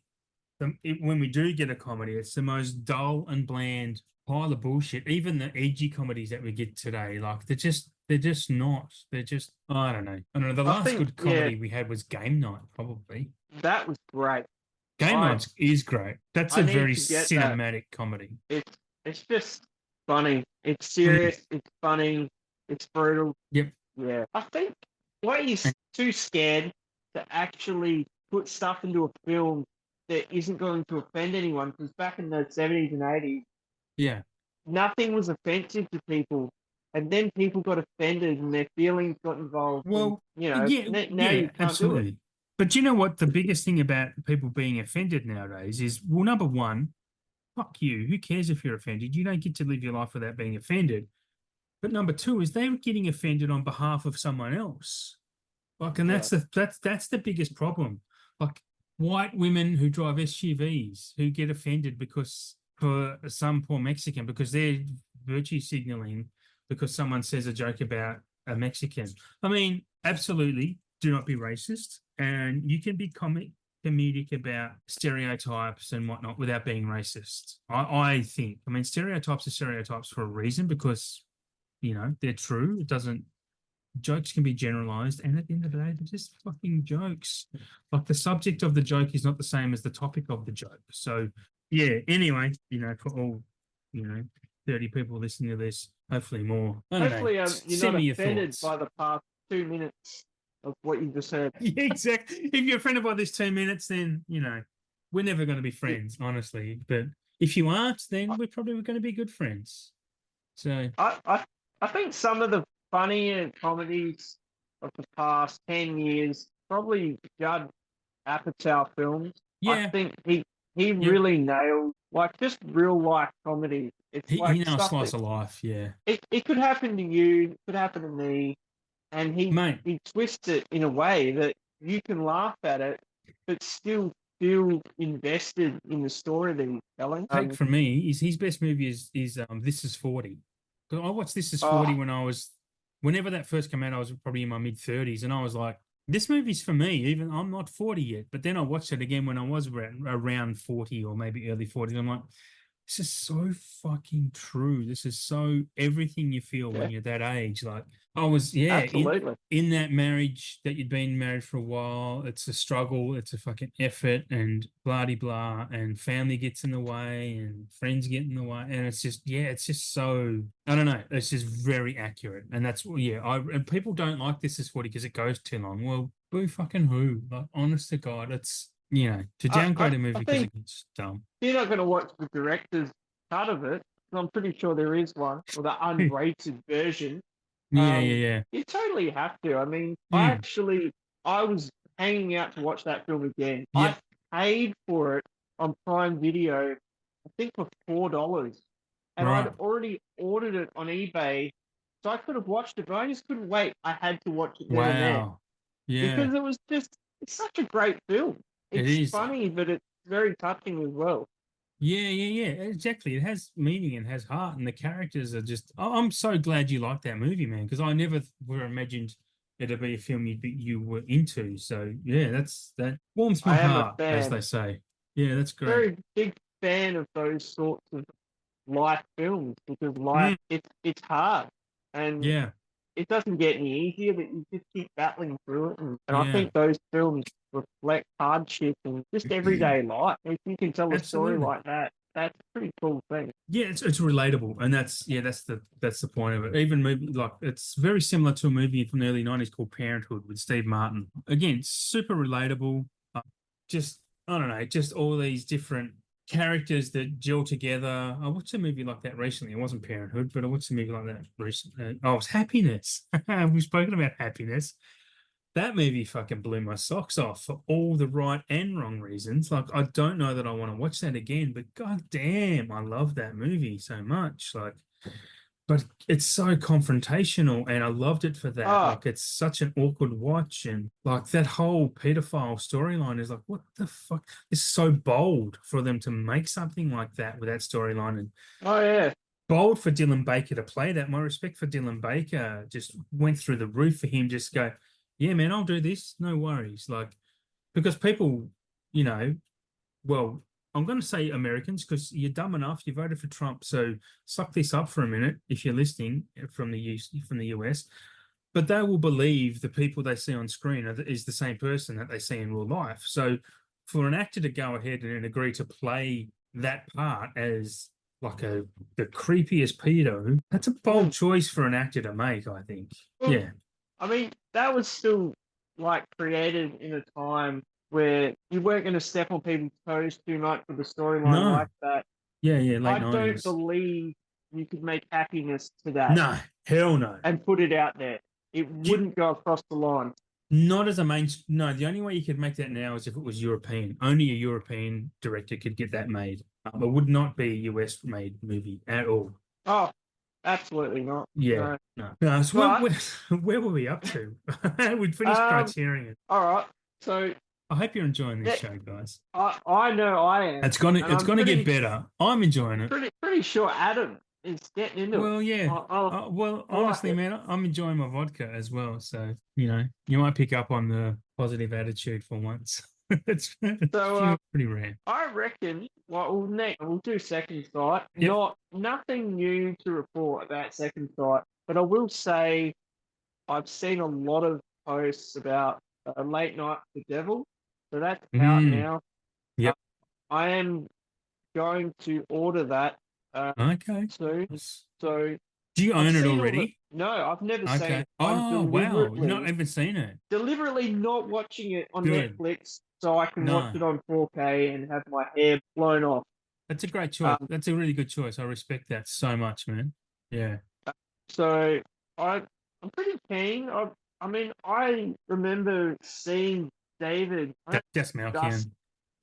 [SPEAKER 1] them. When we do get a comedy, it's the most dull and bland pile of bullshit. Even the edgy comedies that we get today, they're just not. They're just, I don't know. The last good comedy we had was Game Night, probably.
[SPEAKER 2] That was great.
[SPEAKER 1] Game Night is great. That's a very cinematic comedy.
[SPEAKER 2] It's just funny. It's serious. It's funny. It's brutal.
[SPEAKER 1] Yep.
[SPEAKER 2] Yeah. I think what he's too scared to actually put stuff into a film that isn't going to offend anyone. Because back in the 70s and 80s,
[SPEAKER 1] yeah,
[SPEAKER 2] nothing was offensive to people. And then people got offended and their feelings got involved.
[SPEAKER 1] Well,
[SPEAKER 2] and, now you can't
[SPEAKER 1] absolutely.
[SPEAKER 2] do it.
[SPEAKER 1] But you know what? The biggest thing about people being offended nowadays is, well, number one, fuck you. Who cares if you're offended? You don't get to live your life without being offended. But number two is they're getting offended on behalf of someone else. And that's the biggest problem. Like white women who drive SUVs who get offended because for some poor Mexican because they're virtue signaling because someone says a joke about a Mexican. I mean, absolutely, do not be racist, and you can be comedic about stereotypes and whatnot without being racist. I think. I mean, stereotypes are stereotypes for a reason because, they're true. Jokes can be generalized, and at the end of the day, they're just fucking jokes. Like the subject of the joke is not the same as the topic of the joke. So, yeah, anyway, for all, 30 people listening to this, hopefully more.
[SPEAKER 2] Hopefully, you're not offended by the past 2 minutes of what you just heard.
[SPEAKER 1] Yeah, exactly. If you're offended by this 2 minutes, then we're never going to be
[SPEAKER 2] Yeah,
[SPEAKER 1] friends, honestly. But if you aren't, then
[SPEAKER 2] I,
[SPEAKER 1] we're probably going to be good friends. So
[SPEAKER 2] I I think some of the funnier comedies of the past 10 years probably Judd Apatow films. I
[SPEAKER 1] yeah,
[SPEAKER 2] think he
[SPEAKER 1] yeah.
[SPEAKER 2] really nailed like just real life comedy. It's
[SPEAKER 1] He
[SPEAKER 2] like
[SPEAKER 1] knows
[SPEAKER 2] stuff
[SPEAKER 1] slice
[SPEAKER 2] that
[SPEAKER 1] of life. Yeah,
[SPEAKER 2] it could happen to you, it could happen to me, and
[SPEAKER 1] mate.
[SPEAKER 2] he twists it in a way that you can laugh at it, but still feel invested in the story that he's telling.
[SPEAKER 1] Take from me is his best movie is This Is 40. Because I watched This Is 40
[SPEAKER 2] Oh
[SPEAKER 1] when I was, whenever that first came out, I was probably in my mid 30s, and I was like, this movie's for me. Even I'm not 40 yet, but then I watched it again when I was around 40 or maybe early 40s. I'm like, this is so fucking true. This is so everything you feel when
[SPEAKER 2] yeah,
[SPEAKER 1] you're that age. Like I was, yeah,
[SPEAKER 2] absolutely.
[SPEAKER 1] in that marriage that you'd been married for a while. It's a struggle. It's a fucking effort and blah de blah, and family gets in the way and friends get in the way, and it's just, yeah, it's just so, I don't know. It's just very accurate, and that's, yeah. And people don't like This Is 40 because it goes too long. Well, boo fucking who? Like, honest to God, it's, to downgrade a
[SPEAKER 2] I
[SPEAKER 1] movie because
[SPEAKER 2] think
[SPEAKER 1] it's dumb.
[SPEAKER 2] you're not going to watch the director's cut of it. I'm pretty sure there is one, or the unrated version.
[SPEAKER 1] Yeah, yeah, yeah.
[SPEAKER 2] You totally have to. I mean,
[SPEAKER 1] Mm,
[SPEAKER 2] I was hanging out to watch that film again. I
[SPEAKER 1] yep.
[SPEAKER 2] paid for it on Prime Video, I think for $4, and I'd
[SPEAKER 1] Right.
[SPEAKER 2] already ordered it on eBay, so I could have watched it, but I just couldn't wait. I had to watch it then and there
[SPEAKER 1] Wow. Yeah,
[SPEAKER 2] because it's such a great film.
[SPEAKER 1] it
[SPEAKER 2] It's
[SPEAKER 1] is.
[SPEAKER 2] funny, but it's very touching as well.
[SPEAKER 1] Yeah, yeah, yeah. Exactly. It has meaning and has heart, and the characters are just. I'm so glad you liked that movie, man, because I never would have imagined it'd be a film you were into. So yeah, that warms my
[SPEAKER 2] I am a
[SPEAKER 1] heart, as
[SPEAKER 2] fan,
[SPEAKER 1] they say. Yeah, that's great.
[SPEAKER 2] very big fan of those sorts of life films because life
[SPEAKER 1] Mm,
[SPEAKER 2] it's hard and
[SPEAKER 1] yeah,
[SPEAKER 2] it doesn't get any easier, but you just keep battling through it. And I
[SPEAKER 1] yeah.
[SPEAKER 2] think those films reflect hardship and just everyday life. If you can tell a story
[SPEAKER 1] Absolutely.
[SPEAKER 2] like that, that's a pretty cool thing.
[SPEAKER 1] Yeah, it's relatable, and that's the point of it. Even movie like it's very similar to a movie from the early 90s called Parenthood with Steve Martin. Again, super relatable. Uh, just I don't know, just all these different characters that gel together. I watched a movie like that recently. It wasn't Parenthood, but I watched a movie like that recently. Oh, it was Happiness. We've spoken about Happiness. That movie fucking blew my socks off for all the right and wrong reasons. Like, I don't know that I want to watch that again, but god damn, I love that movie so much. Like, but it's so confrontational, and I loved it for that.
[SPEAKER 2] Oh,
[SPEAKER 1] Like, it's such an awkward watch, and like that whole pedophile storyline is like, what the fuck? It's so bold for them to make something like that with that storyline, and
[SPEAKER 2] oh yeah.
[SPEAKER 1] bold for Dylan Baker to play that. My respect for Dylan Baker just went through the roof for him. Just go, yeah, man, I'll do this. No worries. Like, because people, you know, well, I'm going to say Americans because you're dumb enough. You voted for Trump, so suck this up for a minute if you're listening from the US. But they will believe the people they see on screen is the same person that they see in real life. So, for an actor to go ahead and agree to play that part as like the creepiest pedo, that's a bold
[SPEAKER 2] Mm.
[SPEAKER 1] choice for an actor to make, I think.
[SPEAKER 2] Well,
[SPEAKER 1] Yeah.
[SPEAKER 2] I mean, that was still like created in a time where you weren't going to step on people's toes too much with a storyline
[SPEAKER 1] No.
[SPEAKER 2] like that.
[SPEAKER 1] Yeah, yeah, late
[SPEAKER 2] I don't
[SPEAKER 1] 90s.
[SPEAKER 2] believe you could make happiness today
[SPEAKER 1] No, hell no.
[SPEAKER 2] and put it out there. It
[SPEAKER 1] Do
[SPEAKER 2] wouldn't go across the line.
[SPEAKER 1] Not as a main. No, the only way you could make that now is if it was European. Only a European director could get that made. It would not be a US made movie at all.
[SPEAKER 2] Oh, absolutely not.
[SPEAKER 1] Yeah,
[SPEAKER 2] No.
[SPEAKER 1] no. No, so
[SPEAKER 2] But
[SPEAKER 1] where were we up to? We'd finished
[SPEAKER 2] um,
[SPEAKER 1] Criterion.
[SPEAKER 2] all right. So
[SPEAKER 1] I hope you're enjoying this
[SPEAKER 2] yeah,
[SPEAKER 1] show, guys.
[SPEAKER 2] I know I am, and
[SPEAKER 1] It's
[SPEAKER 2] I'm
[SPEAKER 1] gonna get better. I'm enjoying it.
[SPEAKER 2] pretty sure Adam is getting into it.
[SPEAKER 1] Well, yeah. Well,
[SPEAKER 2] I like
[SPEAKER 1] honestly,
[SPEAKER 2] it.
[SPEAKER 1] man, I'm enjoying my vodka as well. So, you might pick up on the positive attitude for once.
[SPEAKER 2] So
[SPEAKER 1] pretty rare.
[SPEAKER 2] I reckon what we'll next we'll do second sight.
[SPEAKER 1] Yep.
[SPEAKER 2] Nothing new to report about second sight, but I will say I've seen a lot of posts about Late Night with the Devil, so that's out
[SPEAKER 1] Mm,
[SPEAKER 2] now. Uh,
[SPEAKER 1] yep.
[SPEAKER 2] I am going to order that
[SPEAKER 1] Okay.
[SPEAKER 2] soon.
[SPEAKER 1] Nice.
[SPEAKER 2] So
[SPEAKER 1] Do you
[SPEAKER 2] I've
[SPEAKER 1] own it
[SPEAKER 2] seen all the
[SPEAKER 1] already?
[SPEAKER 2] No, I've never seen
[SPEAKER 1] Okay.
[SPEAKER 2] it. I'm
[SPEAKER 1] Oh, wow. You've not even seen it.
[SPEAKER 2] deliberately not watching it on
[SPEAKER 1] Good.
[SPEAKER 2] Netflix so I can watch
[SPEAKER 1] No,
[SPEAKER 2] it on 4K and have my hair blown off.
[SPEAKER 1] that's a great choice.
[SPEAKER 2] Um,
[SPEAKER 1] That's a really good choice. I respect that so much, man. Yeah.
[SPEAKER 2] so I'm pretty keen. I mean, I remember seeing David
[SPEAKER 1] That's
[SPEAKER 2] Das
[SPEAKER 1] Malkian.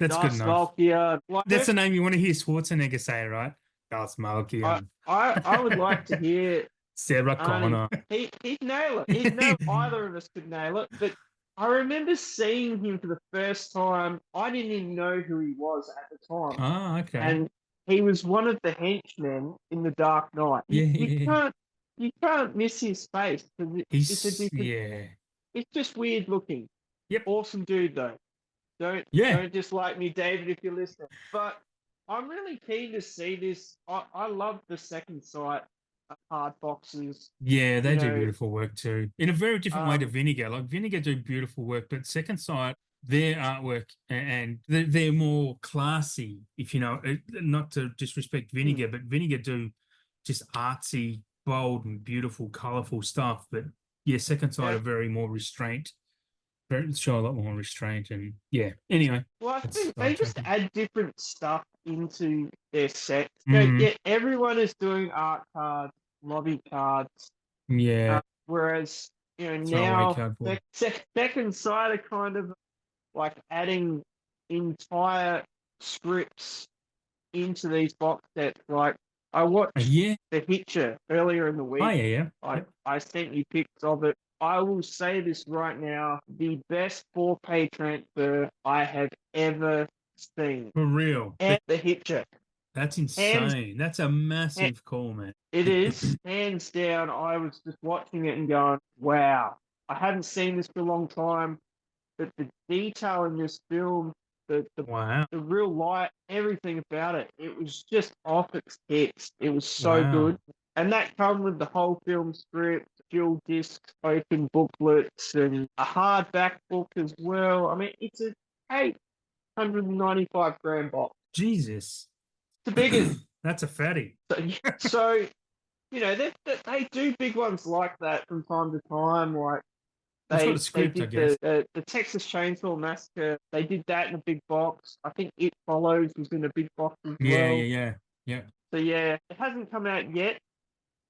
[SPEAKER 1] That's good
[SPEAKER 2] Das
[SPEAKER 1] enough.
[SPEAKER 2] Valkyrie.
[SPEAKER 1] That's the name you want to hear Schwarzenegger say, right? Das
[SPEAKER 2] I,
[SPEAKER 1] Malkian.
[SPEAKER 2] I would like to hear
[SPEAKER 1] Sarah
[SPEAKER 2] Arnie.
[SPEAKER 1] Connor.
[SPEAKER 2] He'd nail it. He'd know either of us could nail it. But I remember seeing him for the first time. I didn't even know who he was at the time,
[SPEAKER 1] Ah, okay.
[SPEAKER 2] and he was one of the henchmen in the Dark Knight.
[SPEAKER 1] Yeah,
[SPEAKER 2] You
[SPEAKER 1] yeah, yeah.
[SPEAKER 2] can't miss his face because it's a
[SPEAKER 1] He's
[SPEAKER 2] different.
[SPEAKER 1] yeah.
[SPEAKER 2] It's just weird looking.
[SPEAKER 1] Yep.
[SPEAKER 2] Awesome dude though.
[SPEAKER 1] Yeah.
[SPEAKER 2] Don't dislike me, David, if you're listening. But I'm really keen to see this. I love the second sight hard boxes.
[SPEAKER 1] Yeah,
[SPEAKER 2] You
[SPEAKER 1] they do
[SPEAKER 2] know,
[SPEAKER 1] beautiful work too. In a very different way to
[SPEAKER 2] um,
[SPEAKER 1] Vinegar. Like Vinegar do beautiful work, but Second Sight, their artwork and they're more classy, if you know, not to disrespect
[SPEAKER 2] hmm,
[SPEAKER 1] Vinegar, but Vinegar do just artsy, bold and beautiful, colorful stuff. But yeah, Second Sight are
[SPEAKER 2] yeah.
[SPEAKER 1] very more restraint, show a lot more restraint. And yeah, anyway,
[SPEAKER 2] Well, I
[SPEAKER 1] that's
[SPEAKER 2] think they just
[SPEAKER 1] sidetracking.
[SPEAKER 2] add different stuff into their sets.
[SPEAKER 1] Mm,
[SPEAKER 2] Yeah, everyone is doing art cards, lobby cards,
[SPEAKER 1] yeah,
[SPEAKER 2] whereas
[SPEAKER 1] throwaway
[SPEAKER 2] now
[SPEAKER 1] cardboard.
[SPEAKER 2] second side are kind of like adding entire scripts into these box sets. Like I watched
[SPEAKER 1] Yeah.
[SPEAKER 2] The Hitcher earlier in the
[SPEAKER 1] Oh,
[SPEAKER 2] week.
[SPEAKER 1] yeah, yeah.
[SPEAKER 2] I
[SPEAKER 1] Yep.
[SPEAKER 2] I sent you pics of it. I will say this right now: the best 4K transfer I have ever seen.
[SPEAKER 1] For real.
[SPEAKER 2] And The Hitcher,
[SPEAKER 1] That's
[SPEAKER 2] hands.
[SPEAKER 1] insane. That's a
[SPEAKER 2] ha-
[SPEAKER 1] massive call, man.
[SPEAKER 2] It is hands down. I was just watching it and going, "Wow!" I hadn't seen this for a long time, but the detail in this film, the the
[SPEAKER 1] Wow.
[SPEAKER 2] the real light, everything about it, it was just off its tits. It was so good.
[SPEAKER 1] Wow.
[SPEAKER 2] And that come with the whole film script, dual discs, open booklets, and a hardback book as well. I mean, it's a 895 gram box.
[SPEAKER 1] Jesus.
[SPEAKER 2] It's a big one.
[SPEAKER 1] That's a fatty.
[SPEAKER 2] So they do big ones like that from time to time. Like
[SPEAKER 1] It's got a
[SPEAKER 2] they
[SPEAKER 1] script, I
[SPEAKER 2] did
[SPEAKER 1] guess.
[SPEAKER 2] the Texas Chainsaw Massacre. They did that in a big box. I think It Follows was in a big box as
[SPEAKER 1] Yeah,
[SPEAKER 2] well.
[SPEAKER 1] yeah, yeah. Yeah.
[SPEAKER 2] So yeah, it hasn't come out yet,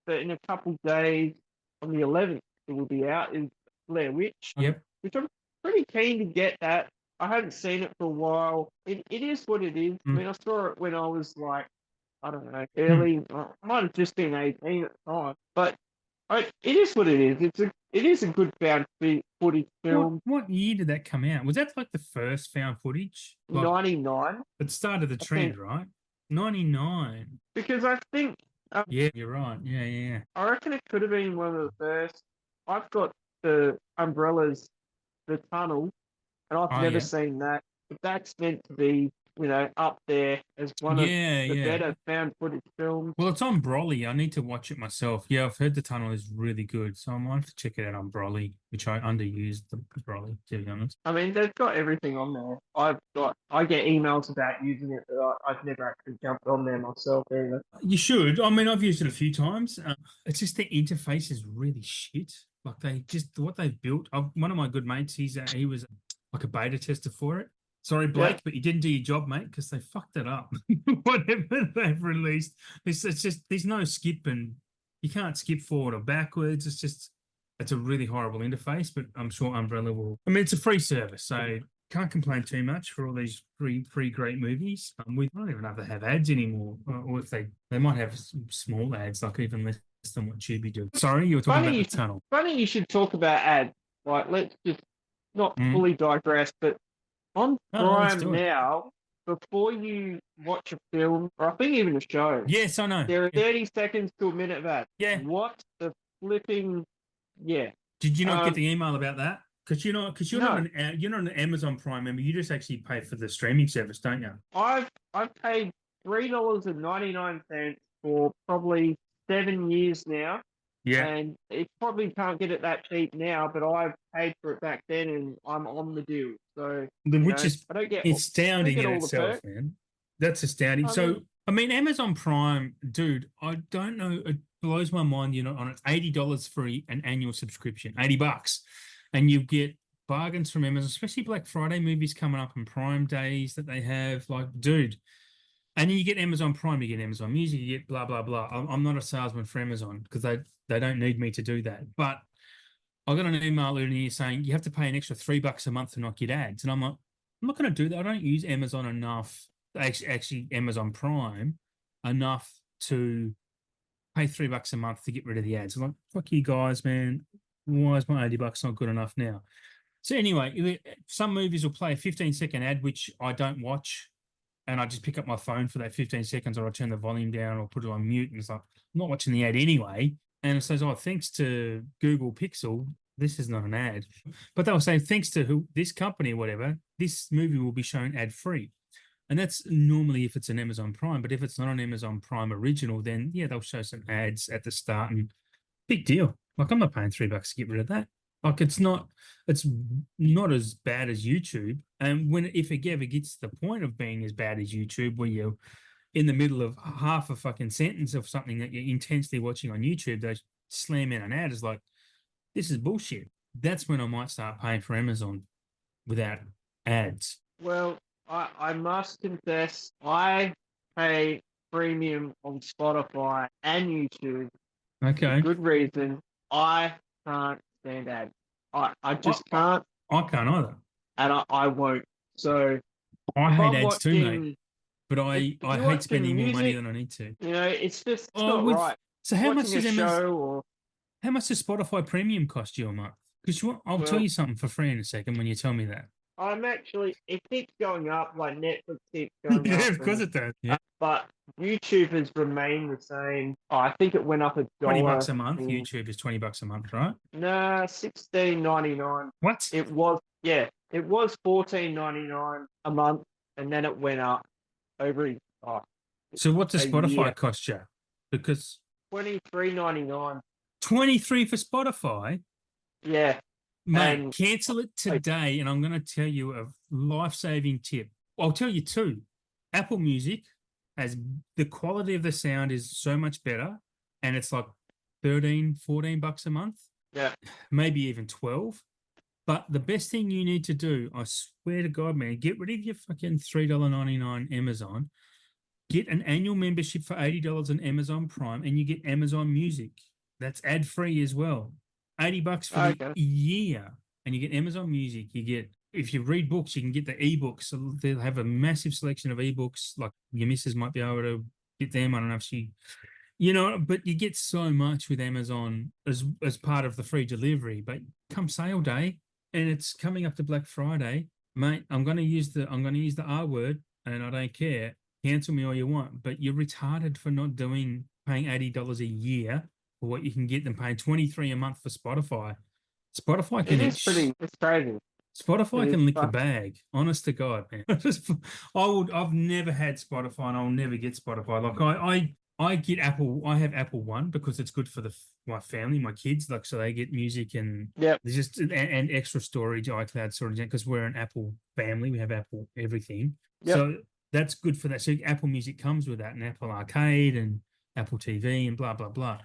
[SPEAKER 2] but in a couple of days, on the 11th, it will be out. Is Blair Witch,
[SPEAKER 1] Yep.
[SPEAKER 2] which I'm pretty keen to get that. I haven't seen it for a while. It is what it is. I
[SPEAKER 1] Mm.
[SPEAKER 2] mean, I saw it when I was like, I don't know,
[SPEAKER 1] Mm.
[SPEAKER 2] early. I might have just been 18 at the time, but it is what it is. It is a good found footage film.
[SPEAKER 1] What year did that come out? Was that like the first found footage? Like
[SPEAKER 2] 99,
[SPEAKER 1] it started the
[SPEAKER 2] I think,
[SPEAKER 1] trend, right? 99.
[SPEAKER 2] because I think
[SPEAKER 1] Yeah, you're right. Yeah, yeah, yeah.
[SPEAKER 2] I reckon it could have been one of the first. I've got the umbrellas, the tunnel, and I've
[SPEAKER 1] Oh,
[SPEAKER 2] never
[SPEAKER 1] yeah.
[SPEAKER 2] seen that. But that's meant to be, up there as one of
[SPEAKER 1] Yeah,
[SPEAKER 2] the
[SPEAKER 1] yeah.
[SPEAKER 2] better found footage films.
[SPEAKER 1] Well, it's on Broly. I need to watch it myself. Yeah, I've heard the tunnel is really good, so I might have to check it out on Broly, which I underused the Broly, to be honest.
[SPEAKER 2] I mean, they've got everything on there. I get emails about using it, but I've never actually jumped on there myself either.
[SPEAKER 1] You should. I mean, I've used it a few times. It's just the interface is really shit. Like they just what they've built. One of my good mates, he was like a beta tester for it. Sorry,
[SPEAKER 2] Yeah.
[SPEAKER 1] Blake, but you didn't do your job, mate, because they fucked it up. Whatever they've released, it's just there's no skip and you can't skip forward or backwards. It's a really horrible interface. But I'm sure Umbrella will. I mean, it's a free service, so can't complain too much for all these free great movies. We don't even have to have ads anymore, or if they might have small ads, like even less than what Tubi do. Sorry, you were talking about the tunnel.
[SPEAKER 2] Funny you should talk about ads. Like, let's just not
[SPEAKER 1] Mm.
[SPEAKER 2] fully digress, but on
[SPEAKER 1] Oh, let's
[SPEAKER 2] Prime
[SPEAKER 1] do it.
[SPEAKER 2] now, before you watch a film, or I think even a show,
[SPEAKER 1] Yes, I know.
[SPEAKER 2] there are
[SPEAKER 1] Yeah.
[SPEAKER 2] 30 seconds to a minute of ads.
[SPEAKER 1] Yeah.
[SPEAKER 2] What the flipping, yeah.
[SPEAKER 1] Did you not get the email about that? Because you're not
[SPEAKER 2] No,
[SPEAKER 1] you're not an Amazon Prime member. You just actually pay for the streaming service, don't you?
[SPEAKER 2] I've paid $3.99 for probably 7 years now.
[SPEAKER 1] Yeah.
[SPEAKER 2] And it probably can't get it that cheap now, but I've paid for it back then, and I'm on the deal. So
[SPEAKER 1] Which is
[SPEAKER 2] I don't get
[SPEAKER 1] astounding in
[SPEAKER 2] all the
[SPEAKER 1] itself,
[SPEAKER 2] perks.
[SPEAKER 1] man. That's astounding.
[SPEAKER 2] I mean,
[SPEAKER 1] So, I mean, Amazon Prime, dude, I don't know. blows my mind. You're not on it. $80 for an annual subscription, $80, and you get bargains from Amazon, especially Black Friday movies coming up and Prime days that they have. Like, dude. And then you get Amazon Prime, you get Amazon Music, you get blah blah blah. I'm not a salesman for Amazon because they don't need me to do that. But I got an email earlier saying you have to pay an extra $3 a month to not get ads, and I'm like, I'm not going to do that. I don't use Amazon enough, actually Amazon Prime enough to pay $3 a month to get rid of the ads. I'm like, fuck you guys, man. Why is my $80 not good enough now? So anyway, some movies will play a 15-second ad, which I don't watch, and I just pick up my phone for that 15 seconds, or I turn the volume down or put it on mute, and it's like, I'm not watching the ad anyway. And it says, oh, thanks to Google Pixel, this is not an ad. But they'll say, thanks to this company or whatever, this movie will be shown ad-free. And that's normally if it's an Amazon Prime. But if it's not an Amazon Prime original, then, yeah, they'll show some ads at the start, and big deal. Like, I'm not paying $3 to get rid of that. Like, it's not as bad as YouTube. And if it ever gets to the point of being as bad as YouTube, where you're in the middle of half a fucking sentence of something that you're intensely watching on YouTube, they slam in an ad, is like, this is bullshit. That's when I might start paying for Amazon without ads.
[SPEAKER 2] Well, I must confess, I pay premium on Spotify and YouTube.
[SPEAKER 1] Okay.
[SPEAKER 2] Good reason. I can't stand ads. I just can't.
[SPEAKER 1] I can't either.
[SPEAKER 2] And I won't. So
[SPEAKER 1] I hate ads too, mate. But I hate spending
[SPEAKER 2] music,
[SPEAKER 1] more money than I need to.
[SPEAKER 2] You know, it's not right.
[SPEAKER 1] So how much does
[SPEAKER 2] how
[SPEAKER 1] much does Spotify Premium cost you a month? Because I'll tell you something for free in a second when you tell me that.
[SPEAKER 2] It keeps going up, like Netflix keeps going up.
[SPEAKER 1] Yeah, of course it does. Yeah.
[SPEAKER 2] But YouTube has remained the same. I think it went up $1.
[SPEAKER 1] $20 a month. YouTube is $20 a month, right?
[SPEAKER 2] Nah, $16.99.
[SPEAKER 1] What?
[SPEAKER 2] It was $14.99 a month, and then it went up over.
[SPEAKER 1] So what does Spotify cost you? Because
[SPEAKER 2] $23.99.
[SPEAKER 1] 23 for Spotify.
[SPEAKER 2] Yeah.
[SPEAKER 1] Mate, cancel it today, and I'm going to tell you a life-saving tip. I'll tell you two. Apple Music has the quality of the sound is so much better, and it's like $13-14 a month.
[SPEAKER 2] Yeah.
[SPEAKER 1] Maybe even 12. But the best thing you need to do, I swear to God, man, get rid of your fucking $3.99 Amazon. Get an annual membership for $80 on Amazon Prime, and you get Amazon Music. That's ad-free as well. $80 for the year, and you get Amazon Music. You get, if you read books, you can get the ebooks. So they'll have a massive selection of ebooks. Like your missus might be able to get them. I don't know if she, but you get so much with Amazon as part of the free delivery. But come sale day, and it's coming up to Black Friday, mate. I'm going to use the R word, and I don't care. Cancel me all you want, but you're retarded for not paying $80 a year for what you can get them paying $23 a month for Spotify. Spotify can.
[SPEAKER 2] It's crazy.
[SPEAKER 1] Spotify can lick the bag. Honest to God, man. I've never had Spotify, and I'll never get Spotify. Like I get Apple. I have Apple One because it's good for my family, my kids. Like, so they get music and there's just and extra storage, iCloud storage, because we're an Apple family. We have Apple everything. Yep. So that's good for that. So Apple Music comes with that, and Apple Arcade and Apple TV and blah blah blah.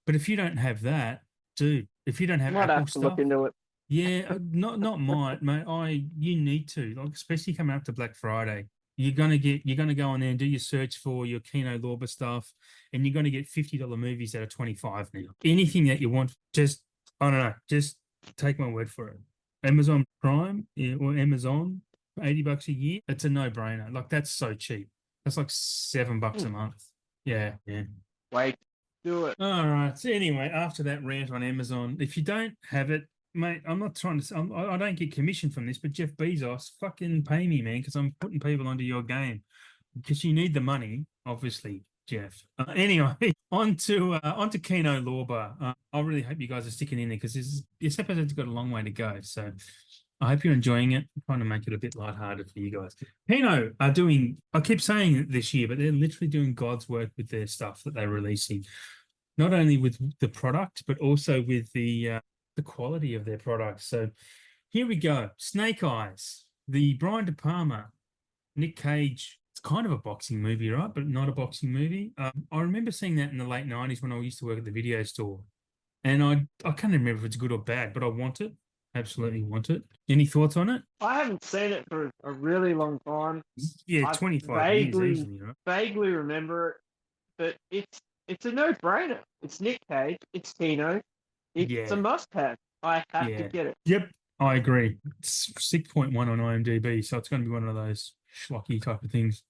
[SPEAKER 1] But if you don't have that, dude, if you don't have Apple stuff,
[SPEAKER 2] look into it.
[SPEAKER 1] Yeah, not mine, mate. You need to, like, especially coming up to Black Friday. You're gonna go on there and do your search for your Kino Lorber stuff, and you're gonna get $50 movies that are 25 now. Anything that you want, just I don't know, just take my word for it. Amazon Prime or Amazon for $80 a year, it's a no-brainer. Like, that's so cheap. That's like $7 a month. Yeah.
[SPEAKER 2] Wait. Do it.
[SPEAKER 1] All right. So anyway, after that rant on Amazon, if you don't have it, mate, I'm not trying to. I don't get commission from this, but Jeff Bezos, fucking pay me, man, because I'm putting people onto your game. Because you need the money, obviously, Jeff. Anyway, on to Kino Lorber. I really hope you guys are sticking in there, because this episode's got a long way to go. So I hope you're enjoying it. I'm trying to make it a bit lighthearted for you guys. Kino are doing. I keep saying it this year, but they're literally doing God's work with their stuff that they're releasing. Not only with the product, but also with the quality of their products. So here we go. Snake Eyes, the Brian De Palma, Nick Cage It's kind of a boxing movie, right? But not a boxing movie. I remember seeing that in the late 90s when I used to work at the video store. And I can't remember if it's good or bad, but I want it. Absolutely want it. Any thoughts on it?
[SPEAKER 2] I haven't seen it for a really long time.
[SPEAKER 1] Yeah,
[SPEAKER 2] I
[SPEAKER 1] 25 years
[SPEAKER 2] vaguely
[SPEAKER 1] easily, right?
[SPEAKER 2] vaguely remember it, but it's a no-brainer. It's Nick Cage. It's Tino. It's a
[SPEAKER 1] Yeah,
[SPEAKER 2] must-have. I have to
[SPEAKER 1] yeah.
[SPEAKER 2] get it.
[SPEAKER 1] Yep, I agree. It's 6.1 on IMDb, so it's going to be one of those schlocky type of things.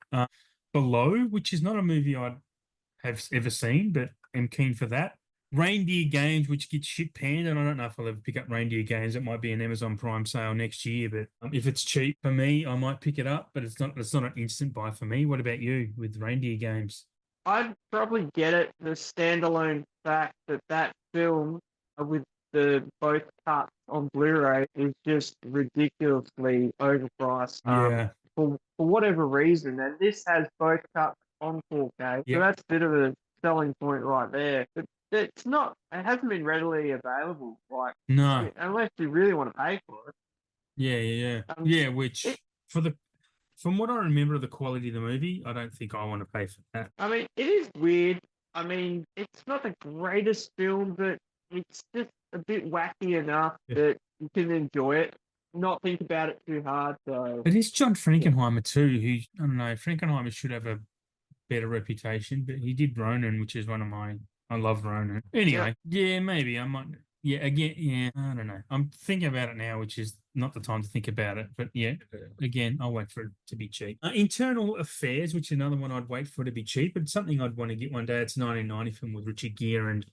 [SPEAKER 1] Below, which is not a movie I have ever seen, but am keen for that. Reindeer Games, which gets shit panned, and I don't know if I'll ever pick up Reindeer Games. It might be an Amazon Prime sale next year, but if it's cheap for me, I might pick it up. But it's not. It's not an instant buy for me. What about you with Reindeer Games?
[SPEAKER 2] I'd probably get it. The standalone fact that that film with the both cuts on Blu-ray is just ridiculously overpriced.
[SPEAKER 1] Yeah.
[SPEAKER 2] For whatever reason, and this has both cuts on 4K, so
[SPEAKER 1] Yep.
[SPEAKER 2] that's a bit of a selling point right there. But it's not. It hasn't been readily available, like
[SPEAKER 1] No.
[SPEAKER 2] unless you really want to pay for it.
[SPEAKER 1] Yeah. Yeah. Yeah.
[SPEAKER 2] Um,
[SPEAKER 1] Yeah.
[SPEAKER 2] it.
[SPEAKER 1] Which for the from what I remember of the quality of the movie, I don't think I want to pay for that.
[SPEAKER 2] I mean, it is weird. I mean, it's not the greatest film, but it's just a bit wacky enough
[SPEAKER 1] Yeah.
[SPEAKER 2] that you can enjoy it, not think about it too hard. So,
[SPEAKER 1] It is John
[SPEAKER 2] yeah.
[SPEAKER 1] Frankenheimer too, who I don't know. Frankenheimer should have a better reputation, but he did Ronin, which is one of my. I love Ronin.
[SPEAKER 2] Yeah.
[SPEAKER 1] Anyway, yeah, maybe I might. Yeah, again, yeah, I don't know. I'm thinking about it now, which is not the time to think about it. But yeah, again, I'll wait for it to be cheap. Internal Affairs, which is another one I'd wait for to be cheap. It's something I'd want to get one day. It's a 1990 film with Richard Gere and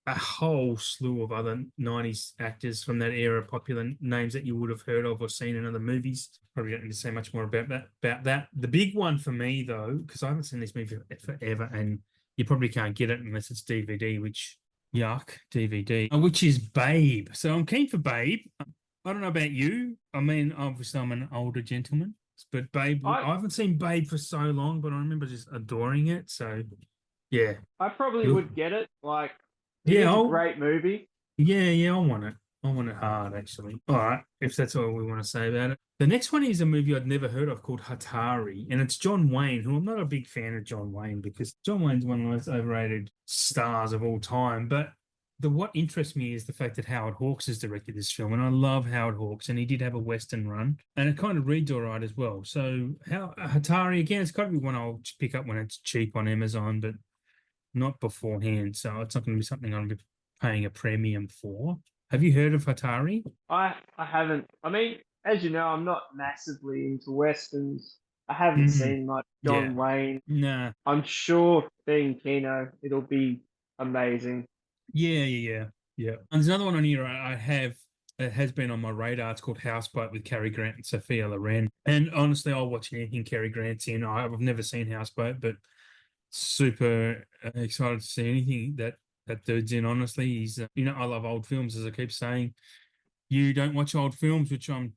[SPEAKER 1] a whole slew of other 90s actors from that era, popular names that you would have heard of or seen in other movies. Probably don't need to say much more about that. The big one for me, though, because I haven't seen this movie forever, and you probably can't get it unless it's DVD, which, yuck, DVD, which is Babe. So I'm keen for Babe. I don't know about you. I mean, obviously, I'm an older gentleman, but Babe,
[SPEAKER 2] I
[SPEAKER 1] I haven't seen Babe for so long, but I remember just adoring it. So, yeah.
[SPEAKER 2] I probably
[SPEAKER 1] You-
[SPEAKER 2] would get it. Like, it
[SPEAKER 1] Yeah,
[SPEAKER 2] is a
[SPEAKER 1] I'll,
[SPEAKER 2] great movie.
[SPEAKER 1] yeah, I want it. I want it hard, actually. All right, if that's all we want to say about it. The next one is a movie I'd never heard of called Hatari, and it's John Wayne, who I'm not a big fan of John Wayne because John Wayne's one of the most overrated stars of all time. But what interests me is the fact that Howard Hawks has directed this film, and I love Howard Hawks, and he did have a Western run, and it kind of reads all right as well. So Hatari again, it's got to be one I'll pick up when it's cheap on Amazon, but not beforehand. So it's not going to be something I'm going to be paying a premium for. Have you heard of Hatari?
[SPEAKER 2] I haven't. I mean, as you know, I'm not massively into westerns. I haven't
[SPEAKER 1] Mm,
[SPEAKER 2] seen much
[SPEAKER 1] yeah.
[SPEAKER 2] John Wayne.
[SPEAKER 1] Nah.
[SPEAKER 2] I'm sure being Kino, it'll be amazing.
[SPEAKER 1] Yeah. And there's another one on here I have. It has been on my radar. It's called Houseboat with Cary Grant and Sophia Loren. And honestly, I'll watch anything Cary Grant's in. I've never seen Houseboat, but super excited to see anything that dude's in. Honestly, he's I love old films, as I keep saying. You don't watch old films, which I'm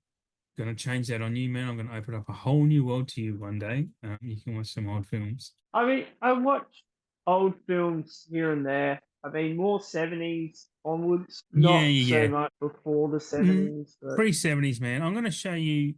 [SPEAKER 1] going to change that on you, man. I'm going to open up a whole new world to you one day. You can watch some old films.
[SPEAKER 2] I mean, I watch old films here and there. I mean, more 70s onwards,
[SPEAKER 1] Yeah,
[SPEAKER 2] not so
[SPEAKER 1] yeah.
[SPEAKER 2] much before the
[SPEAKER 1] Mm,
[SPEAKER 2] 70s, but
[SPEAKER 1] Pre-70s, man. I'm going to show you,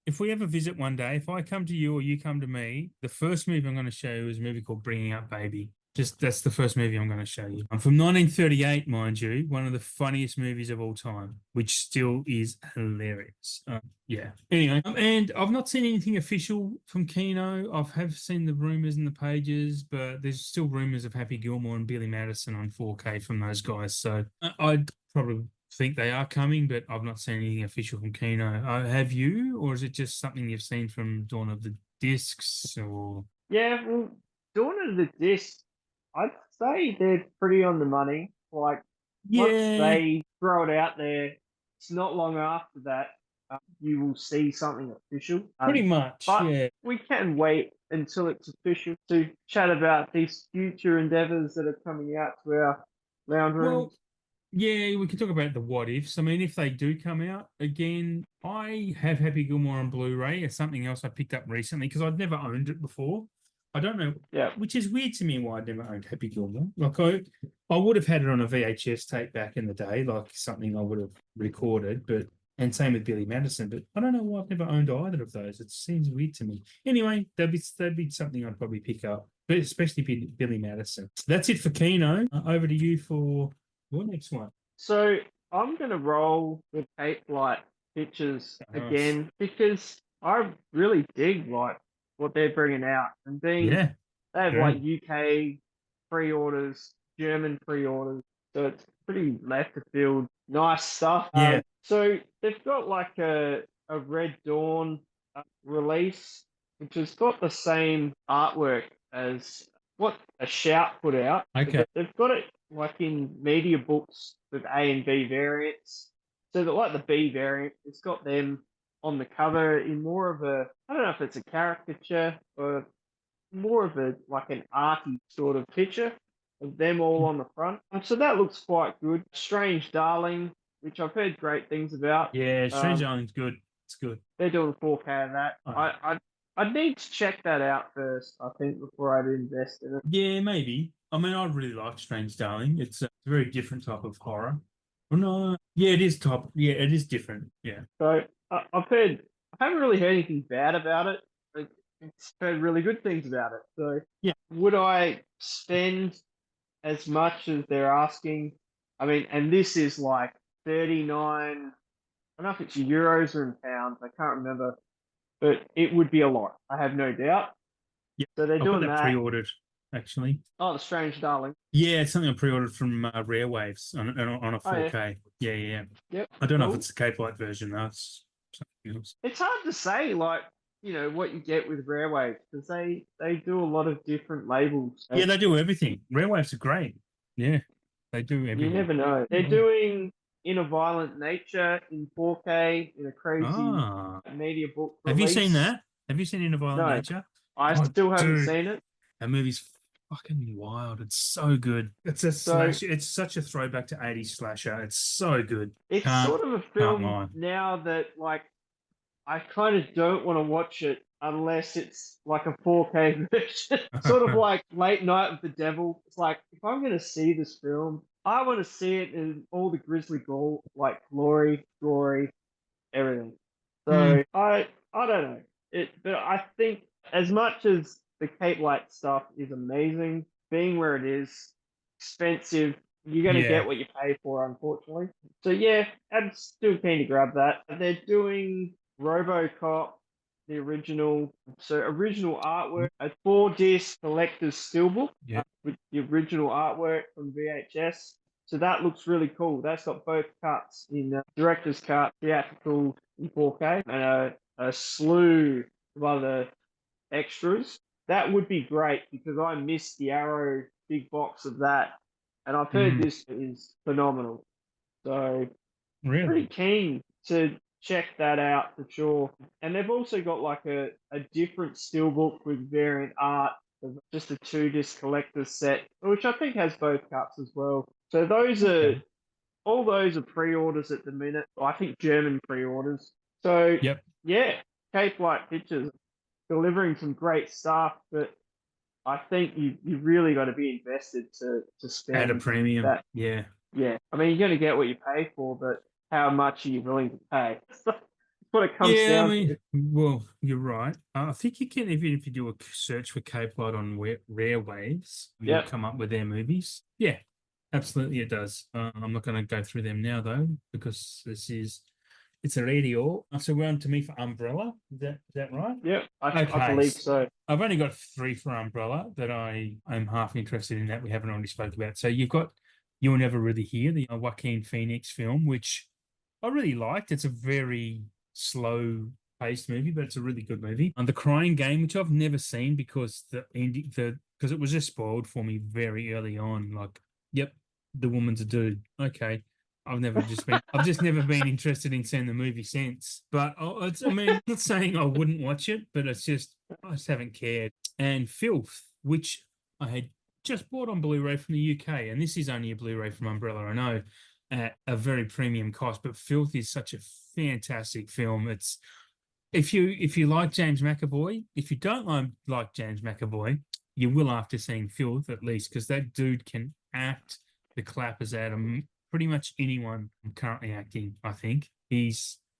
[SPEAKER 1] if we ever visit one day, if I come to you or you come to me, the first movie I'm going to show you is a movie called Bringing Up Baby. Just that's the first movie I'm going to show you. I'm from 1938, mind you, one of the funniest movies of all time, which still is hilarious. Yeah. Anyway, and I've not seen anything official from Kino. Have seen the rumors in the pages, but there's still rumors of Happy Gilmore and Billy Madison on 4K from those guys. So I'd probably think they are coming, but I've not seen anything official from Kino. Have you, or is it just something you've seen from Dawn of the Discs, or?
[SPEAKER 2] yeah, well, Dawn of the Disc, I'd say they're pretty on the money. Like, once
[SPEAKER 1] Yeah,
[SPEAKER 2] they throw it out there, it's not long after that you will see something official.
[SPEAKER 1] pretty much.
[SPEAKER 2] But
[SPEAKER 1] Yeah.
[SPEAKER 2] we can wait until it's official to chat about these future endeavors that are coming out to our lounge
[SPEAKER 1] Well,
[SPEAKER 2] rooms.
[SPEAKER 1] yeah, we can talk about the what ifs. I mean, if they do come out again, I have Happy Gilmore on Blu-ray. It's something else I picked up recently because I'd never owned it before. I don't know,
[SPEAKER 2] Yeah.
[SPEAKER 1] which is weird to me why I'd never owned Happy Gilmore. Like I would have had it on a VHS tape back in the day, like something I would have recorded, but And same with Billy Madison, but I don't know why I've never owned either of those. It seems weird to me. Anyway, that'd be something I'd probably pick up, but especially Billy Madison. That's it for Keno. Over to you for your next one.
[SPEAKER 2] So I'm going to roll with Cape Light Pictures
[SPEAKER 1] Nice.
[SPEAKER 2] again because I really dig like what they're bringing out and being
[SPEAKER 1] Yeah,
[SPEAKER 2] they have like
[SPEAKER 1] great.
[SPEAKER 2] UK pre-orders, German pre-orders, so it's pretty left of field, nice stuff.
[SPEAKER 1] Yeah,
[SPEAKER 2] So they've got like a Red Dawn release, which has got the same artwork as what a Shout put out. But
[SPEAKER 1] okay.
[SPEAKER 2] they've got it like in media books with A and B variants. So that like the B variant, it's got them on the cover in more of a I don't know if it's a caricature or more of a like an arty sort of picture of them all on the front. So that looks quite good. Strange Darling, which I've heard great things about.
[SPEAKER 1] Yeah, Strange Island's good. It's good.
[SPEAKER 2] They're doing 4K of that.
[SPEAKER 1] Oh,
[SPEAKER 2] I'd need to check that out first, I think, before I'd invest in it.
[SPEAKER 1] yeah, maybe. I mean, I really like Strange Darling. It's a very different type of horror. Well, no, yeah, it is top. Yeah, it is different. Yeah.
[SPEAKER 2] So I haven't really heard anything bad about it. Like, it's heard really good things about it. So
[SPEAKER 1] Yeah.
[SPEAKER 2] would I spend as much as they're asking? I mean, and this is like 39. I don't know if it's euros or in pounds. I can't remember, but it would be a lot. I have no doubt.
[SPEAKER 1] Yeah.
[SPEAKER 2] So they're
[SPEAKER 1] I've got
[SPEAKER 2] doing
[SPEAKER 1] that
[SPEAKER 2] that.
[SPEAKER 1] pre-ordered, actually.
[SPEAKER 2] Oh, the Strange Darling.
[SPEAKER 1] Yeah, it's something I pre-ordered from Rare Waves on a
[SPEAKER 2] Oh yeah.
[SPEAKER 1] 4K. Yeah, yeah, yeah.
[SPEAKER 2] Yep.
[SPEAKER 1] I don't know if
[SPEAKER 2] Cool.
[SPEAKER 1] it's the Cape Light version, though. It's something else.
[SPEAKER 2] It's hard to say, like, what you get with Rare Waves, because they do a lot of different labels.
[SPEAKER 1] Yeah, they do everything. Rare Waves are great. Yeah, they do
[SPEAKER 2] You
[SPEAKER 1] everything.
[SPEAKER 2] never know. They're doing In a Violent Nature in 4K in a crazy
[SPEAKER 1] Ah,
[SPEAKER 2] media book
[SPEAKER 1] have you seen
[SPEAKER 2] release.
[SPEAKER 1] that? Have you seen In a Violent
[SPEAKER 2] No,
[SPEAKER 1] Nature?
[SPEAKER 2] I
[SPEAKER 1] Oh,
[SPEAKER 2] still haven't
[SPEAKER 1] dude,
[SPEAKER 2] seen it.
[SPEAKER 1] that movie's fucking wild. It's so good. It's a
[SPEAKER 2] So
[SPEAKER 1] slash. It's such a throwback to 80s slasher. It's so good.
[SPEAKER 2] it's
[SPEAKER 1] Can't
[SPEAKER 2] sort of a
[SPEAKER 1] can't
[SPEAKER 2] film
[SPEAKER 1] lie.
[SPEAKER 2] now that, like, I kind of don't want to watch it unless it's like a 4K version. Sort of like Late Night with the Devil. It's like, if I'm going to see this film, I want to see it in all the grisly gore, like glory, gory, everything.
[SPEAKER 1] Hmm,
[SPEAKER 2] So I don't know it, but I think as much as the Cape Light stuff is amazing, being where it is expensive, you're gonna
[SPEAKER 1] yeah.
[SPEAKER 2] get what you pay for, unfortunately. So yeah, I'm still keen to grab that. They're doing RoboCop, the original, so original artwork, a 4 disc collector's steelbook
[SPEAKER 1] Yeah.
[SPEAKER 2] with the original artwork from VHS. So that looks really cool. That's got both cuts in director's cut, theatrical in 4K, and a slew of other extras. That would be great because I missed the Arrow big box of that, and I've heard
[SPEAKER 1] Mm,
[SPEAKER 2] this is phenomenal. So pretty
[SPEAKER 1] really?
[SPEAKER 2] keen to check that out for sure. And they've also got like a different steelbook with variant art of just a 2 disc collector's set, which I think has both cuts as well. So those are
[SPEAKER 1] Okay.
[SPEAKER 2] all those are pre-orders at the minute. I think German pre-orders. So
[SPEAKER 1] Yep.
[SPEAKER 2] yeah, Cape Light Pictures delivering some great stuff, but I think you really got to be invested to
[SPEAKER 1] At a
[SPEAKER 2] spend
[SPEAKER 1] premium.
[SPEAKER 2] that.
[SPEAKER 1] Yeah.
[SPEAKER 2] Yeah, I mean, you're going to get what you pay for, but how much are you willing to pay? That's what it comes
[SPEAKER 1] Yeah, I
[SPEAKER 2] down
[SPEAKER 1] mean,
[SPEAKER 2] to.
[SPEAKER 1] well, you're right. I think you can, even if you do a search for Cape Light on Rare Waves, you'll
[SPEAKER 2] Yep.
[SPEAKER 1] come up with their movies. Yeah, absolutely, it does. I'm not going to go through them now, though, because it's a radio. So we're on to me for Umbrella. Is that right?
[SPEAKER 2] Yep. I
[SPEAKER 1] Okay.
[SPEAKER 2] believe so.
[SPEAKER 1] I've only got 3 for Umbrella that I'm half interested in that we haven't already spoke about. So you've got You'll Never Really Hear, the Joaquin Phoenix film, which I really liked. It's a very slow paced movie, but it's a really good movie. And The Crying Game, which I've never seen because because it was just spoiled for me very early on. Like, yep, the woman's a dude. Okay. I've just never been interested in seeing the movie since. But I mean, I'm not saying I wouldn't watch it, but I just haven't cared. And Filth, which I had just bought on Blu-ray from the UK, and this is only a Blu-ray from Umbrella, I know, at a very premium cost. But Filth is such a fantastic film. It's if you like James McAvoy, if you don't like James McAvoy, you will after seeing Filth at least, because that dude can act the clappers out of pretty much anyone currently acting. I think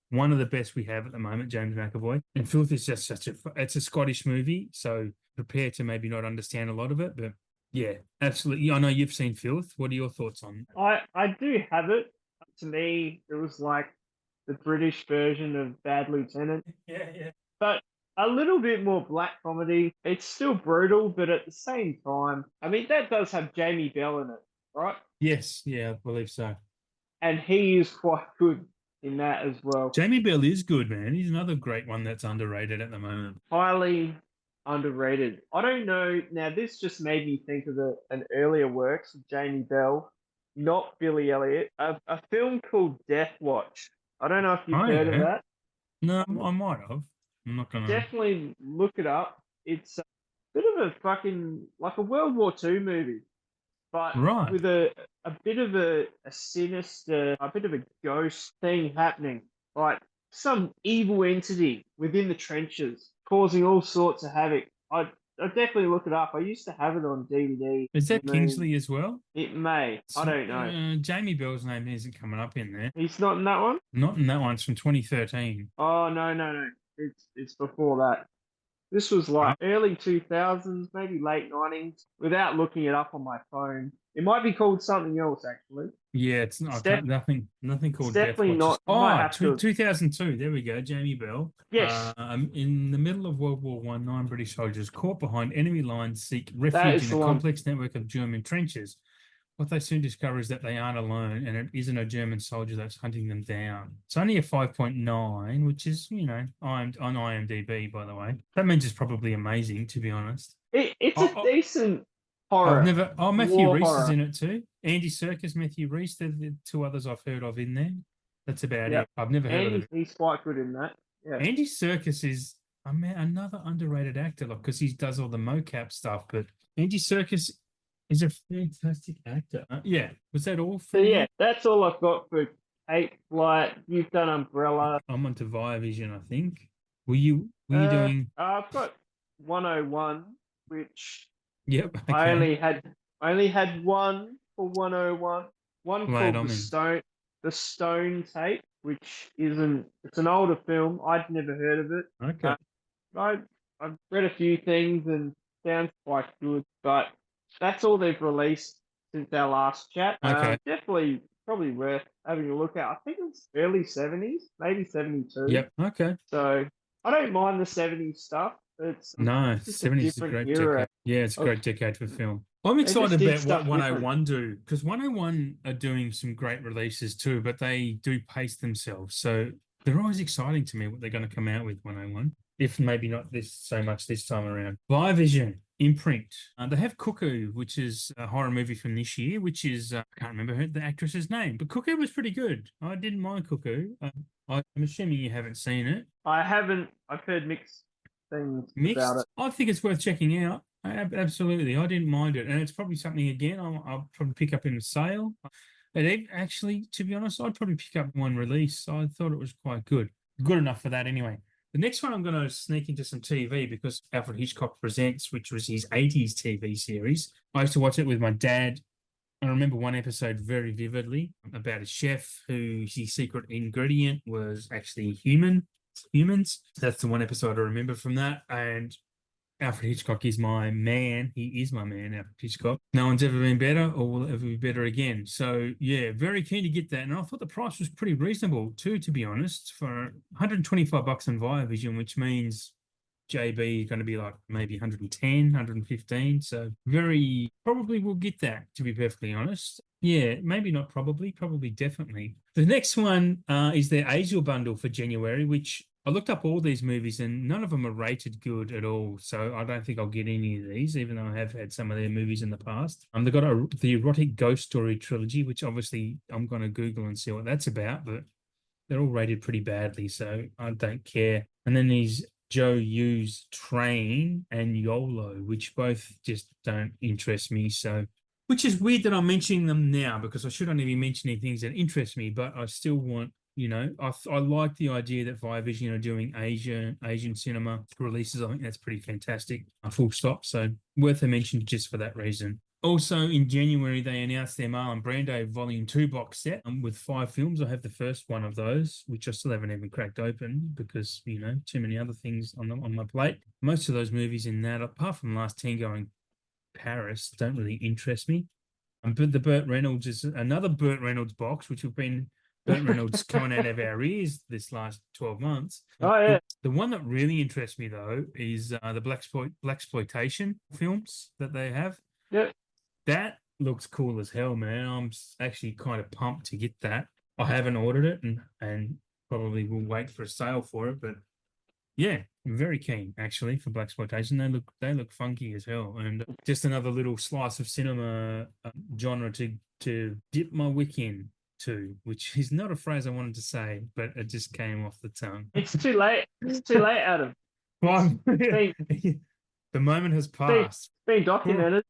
[SPEAKER 1] one of the best we have at the moment, James McAvoy. And Filth is just it's a Scottish movie, so prepare to maybe not understand a lot of it, but yeah, absolutely. I know you've seen Filth. What are your thoughts on it?
[SPEAKER 2] I do have it. To me, it was like the British version of Bad Lieutenant,
[SPEAKER 1] Yeah.
[SPEAKER 2] but a little bit more black comedy. It's still brutal, but at the same time, I mean, that does have Jamie Bell in it, right?
[SPEAKER 1] Yes, yeah, I believe so.
[SPEAKER 2] And he is quite good in that as well.
[SPEAKER 1] Jamie Bell is good, man. He's another great one that's underrated at the moment.
[SPEAKER 2] Highly underrated. I don't know. Now, this just made me think of an earlier works of Jamie Bell, not Billy Elliot, a film called Death Watch. I don't know if you've
[SPEAKER 1] Oh,
[SPEAKER 2] heard of
[SPEAKER 1] yeah.
[SPEAKER 2] that.
[SPEAKER 1] No, I might have. I'm not gonna.
[SPEAKER 2] Definitely look it up. It's a bit of a fucking like a World War II movie, but
[SPEAKER 1] Right.
[SPEAKER 2] with a bit of a sinister, a bit of a ghost thing happening, like some evil entity within the trenches, causing all sorts of havoc. I definitely look it up. I used to have it on DVD.
[SPEAKER 1] Is that
[SPEAKER 2] I mean,
[SPEAKER 1] Kingsley as well?
[SPEAKER 2] it may. I don't know.
[SPEAKER 1] Jamie Bell's name isn't coming up in there.
[SPEAKER 2] He's not in that one.
[SPEAKER 1] Not in that one. It's from 2013.
[SPEAKER 2] Oh no no no! It's before that. This was like
[SPEAKER 1] Right?
[SPEAKER 2] early 2000s, maybe late 90s, without looking it up on my phone. It might be called something else, actually.
[SPEAKER 1] Yeah, it's not.
[SPEAKER 2] It's,
[SPEAKER 1] I
[SPEAKER 2] def-
[SPEAKER 1] can't, nothing
[SPEAKER 2] it's
[SPEAKER 1] called Death
[SPEAKER 2] definitely
[SPEAKER 1] Watch.
[SPEAKER 2] not. I might have to.
[SPEAKER 1] 2002. There we go. Jamie Bell.
[SPEAKER 2] Yes,
[SPEAKER 1] In the middle of World War One, nine British soldiers caught behind enemy lines seek
[SPEAKER 2] that
[SPEAKER 1] refuge
[SPEAKER 2] is
[SPEAKER 1] in
[SPEAKER 2] the
[SPEAKER 1] a
[SPEAKER 2] one.
[SPEAKER 1] complex network of German trenches. What they soon discover is that they aren't alone, and it isn't a German soldier that's hunting them down. It's only a 5.9, which is, on IMDb, by the way. That means it's probably amazing, to be honest.
[SPEAKER 2] It's a
[SPEAKER 1] I,
[SPEAKER 2] decent
[SPEAKER 1] I've
[SPEAKER 2] horror,
[SPEAKER 1] never. Oh, Matthew
[SPEAKER 2] war
[SPEAKER 1] Reese is
[SPEAKER 2] horror.
[SPEAKER 1] in it too. Andy Serkis, Matthew Reese. They're the two others I've heard of in there. That's about
[SPEAKER 2] Yeah,
[SPEAKER 1] it. I've never heard of
[SPEAKER 2] and
[SPEAKER 1] them.
[SPEAKER 2] he's quite good in that. Yeah,
[SPEAKER 1] Andy Serkis is another underrated actor, like because he does all the mocap stuff. But Andy Serkis is a fantastic actor. Yeah, was that all
[SPEAKER 2] so
[SPEAKER 1] from
[SPEAKER 2] yeah,
[SPEAKER 1] you?
[SPEAKER 2] that's all I've got for Kate Flight. You've done Umbrella.
[SPEAKER 1] I'm onto Vision, I think. Were you doing?
[SPEAKER 2] I've got 101, which
[SPEAKER 1] Yep.
[SPEAKER 2] I
[SPEAKER 1] Okay.
[SPEAKER 2] only had one for 101. One
[SPEAKER 1] Glad
[SPEAKER 2] called
[SPEAKER 1] I'm in.
[SPEAKER 2] The Stone Tape, which isn't it's an older film. I'd never heard of it.
[SPEAKER 1] Okay.
[SPEAKER 2] Uh, I've read a few things and sounds quite good, but that's all they've released since our last chat.
[SPEAKER 1] Okay.
[SPEAKER 2] Definitely probably worth having a look at. I think it's early 70s, maybe 72.
[SPEAKER 1] Yep. Okay.
[SPEAKER 2] So I don't mind the 70s stuff.
[SPEAKER 1] No,
[SPEAKER 2] It's just a
[SPEAKER 1] 70s is a
[SPEAKER 2] different
[SPEAKER 1] great
[SPEAKER 2] era
[SPEAKER 1] decade. Yeah, it's a
[SPEAKER 2] of
[SPEAKER 1] great decade for film. I'm
[SPEAKER 2] they just
[SPEAKER 1] excited
[SPEAKER 2] did
[SPEAKER 1] about what
[SPEAKER 2] stuff different.
[SPEAKER 1] 101 do because 101 are doing some great releases too, but they do pace themselves. So they're always exciting to me what they're going to come out with 101, if maybe not this so much this time around. Vision, Imprint. They have Cuckoo, which is a horror movie from this year, which is, I can't remember the actress's name, but Cuckoo was pretty good. I didn't mind Cuckoo. I'm assuming you haven't seen it.
[SPEAKER 2] I haven't. I've heard mixed things about it.
[SPEAKER 1] Mixed. I think it's worth checking out. Absolutely, I didn't mind it, and it's probably something again I'll probably pick up in a sale. Actually, to be honest, I'd probably pick up one release. I thought it was quite good, good enough for that anyway. The next one I'm going to sneak into some TV because Alfred Hitchcock Presents, which was his 80s TV series. I used to watch it with my dad. I remember one episode very vividly about a chef whose secret ingredient was actually humans. That's the one episode I remember from that. And Alfred Hitchcock is my man. He is my man, Alfred Hitchcock. No one's ever been better or will ever be better again. So, yeah, very keen to get that. And I thought the price was pretty reasonable too, to be honest, for $125 on Vision, which means JB is going to be like maybe 110, 115. So very probably will get that, to be perfectly honest. Yeah, maybe not probably definitely. The next one is their Asia bundle for January, which I looked up all these movies and none of them are rated good at all. So I don't think I'll get any of these, even though I have had some of their movies in the past. They've got the Erotic Ghost Story trilogy, which obviously I'm going to Google and see what that's about, but they're all rated pretty badly, so I don't care. And then these Joe Yu's Train and YOLO, which both just don't interest me. So, which is weird that I'm mentioning them now because I should only be mentioning things that interest me, but I still want, I like the idea that Vision are doing Asian cinema releases. I think that's pretty fantastic. Full stop. So worth a mention just for that reason. Also, in January, they announced their Marlon Brando Volume 2 box set with 5 films. I have the first one of those, which I still haven't even cracked open because, too many other things on my plate. Most of those movies in that, apart from Last Tango and Paris, don't really interest me. But the Burt Reynolds is another Burt Reynolds box, which have been Burt Reynolds coming out of our ears this last 12 months.
[SPEAKER 2] Oh, yeah.
[SPEAKER 1] The one that really interests me, though, is the blaxploitation films that they have.
[SPEAKER 2] Yep.
[SPEAKER 1] That looks cool as hell, man. I'm actually kind of pumped to get that. I haven't ordered it and probably will wait for a sale for it, but yeah, I'm very keen actually for blaxploitation. They look funky as hell, and just another little slice of cinema genre to dip my wick in to, which is not a phrase I wanted to say, but it just came off the tongue.
[SPEAKER 2] It's too late. It's too late, Adam.
[SPEAKER 1] Well, the moment has passed.
[SPEAKER 2] Been documented.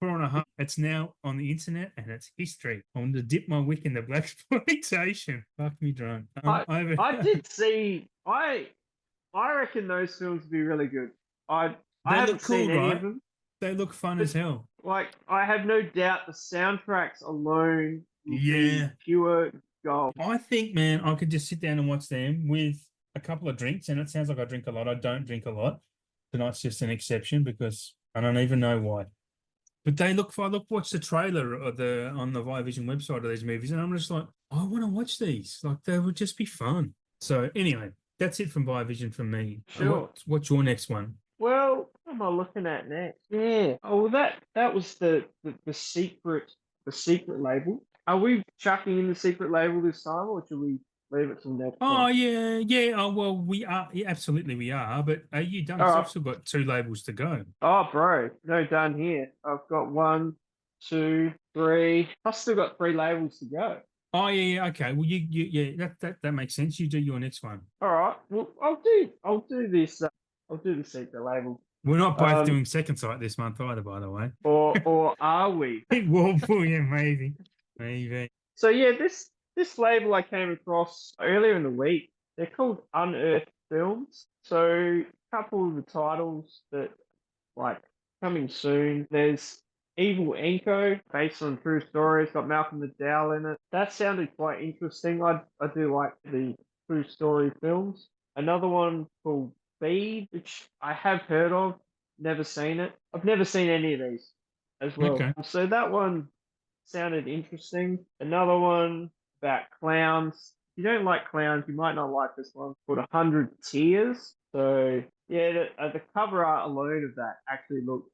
[SPEAKER 1] It's now on the internet and it's history. I wanted to dip my wick in the blaxploitation. Fuck me drunk.
[SPEAKER 2] I did see. I reckon those films would be really good. I haven't seen any of them.
[SPEAKER 1] They look fun as hell.
[SPEAKER 2] Like, I have no doubt the soundtracks alone will be pure gold.
[SPEAKER 1] I think, man, I could just sit down and watch them with a couple of drinks, and it sounds like I drink a lot. I don't drink a lot. Tonight's just an exception because I don't even know why. But they look fun. Watch the trailer on the Viavision website of these movies, and I'm just like, I want to watch these. Like, they would just be fun. So anyway, that's it from Viavision from me.
[SPEAKER 2] Sure.
[SPEAKER 1] What's your next one?
[SPEAKER 2] Well, what am I looking at next? Yeah. Oh, well, that was the secret label. Are we chucking in the secret label this time, or should we leave it till next time?
[SPEAKER 1] Oh yeah. Oh well, we are. Yeah, absolutely, we are. But are you done? I've still got 2 labels to go.
[SPEAKER 2] Oh, bro, no, done here. I've got 1, 2, 3. I've still got 3 labels to go.
[SPEAKER 1] Oh yeah. Okay. Well, that makes sense. You do your next one.
[SPEAKER 2] All right. Well, I'll do this. I'll do the secret label.
[SPEAKER 1] We're not both doing Second Sight this month either, by the way.
[SPEAKER 2] Or are we?
[SPEAKER 1] Well, yeah, maybe.
[SPEAKER 2] So yeah, this label I came across earlier in the week. They're called Unearthed Films. So a couple of the titles that like coming soon. There's Evil Enco, based on true story. It's got Malcolm McDowell in it. That sounded quite interesting. I do like the true story films. Another one called Feed, which I have heard of, never seen it. I've never seen any of these as well.
[SPEAKER 1] Okay.
[SPEAKER 2] So that one sounded interesting. Another one about clowns. If you don't like clowns, you might not like this one. Called 100 Tears. So yeah, the cover art alone of that actually looked,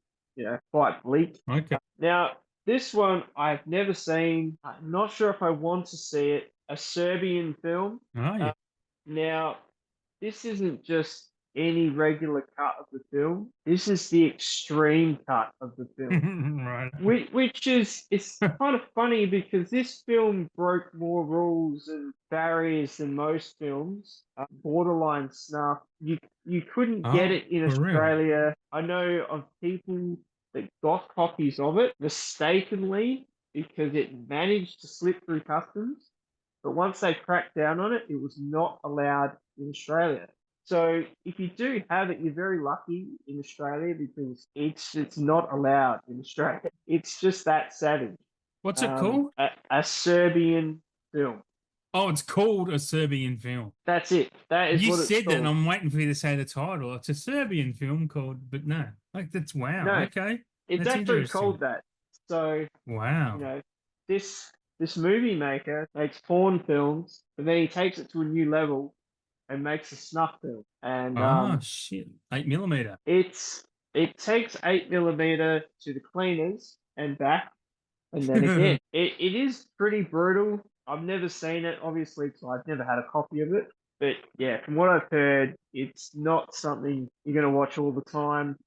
[SPEAKER 2] quite bleak.
[SPEAKER 1] Okay.
[SPEAKER 2] Now, this one I've never seen. I'm not sure if I want to see it. A Serbian film.
[SPEAKER 1] Oh, yeah.
[SPEAKER 2] Now, this isn't just any regular cut of the film. This is the extreme cut of the film.
[SPEAKER 1] Right.
[SPEAKER 2] Which is, it's kind of funny because this film broke more rules and barriers than most films. Borderline snuff. You couldn't get it in Australia.
[SPEAKER 1] Real?
[SPEAKER 2] I know of people that got copies of it mistakenly because it managed to slip through customs. But once they cracked down on it, it was not allowed in Australia. So if you do have it, you're very lucky in Australia because it's not allowed in Australia. It's just that savage.
[SPEAKER 1] What's it called?
[SPEAKER 2] A Serbian film.
[SPEAKER 1] Oh, it's called A Serbian Film.
[SPEAKER 2] That's it. That is what it's called.
[SPEAKER 1] You said that, and I'm waiting for you to say the title. It's a Serbian film called, but no. Like, that's wow. No, okay.
[SPEAKER 2] It's actually called that. So,
[SPEAKER 1] wow.
[SPEAKER 2] This movie maker makes porn films, but then he takes it to a new level and makes a snuff film. And
[SPEAKER 1] shit, 8mm.
[SPEAKER 2] It takes 8mm to the cleaners and back, and then again. It is pretty brutal. I've never seen it, obviously, because I've never had a copy of it. But yeah, from what I've heard, it's not something you're going to watch all the time,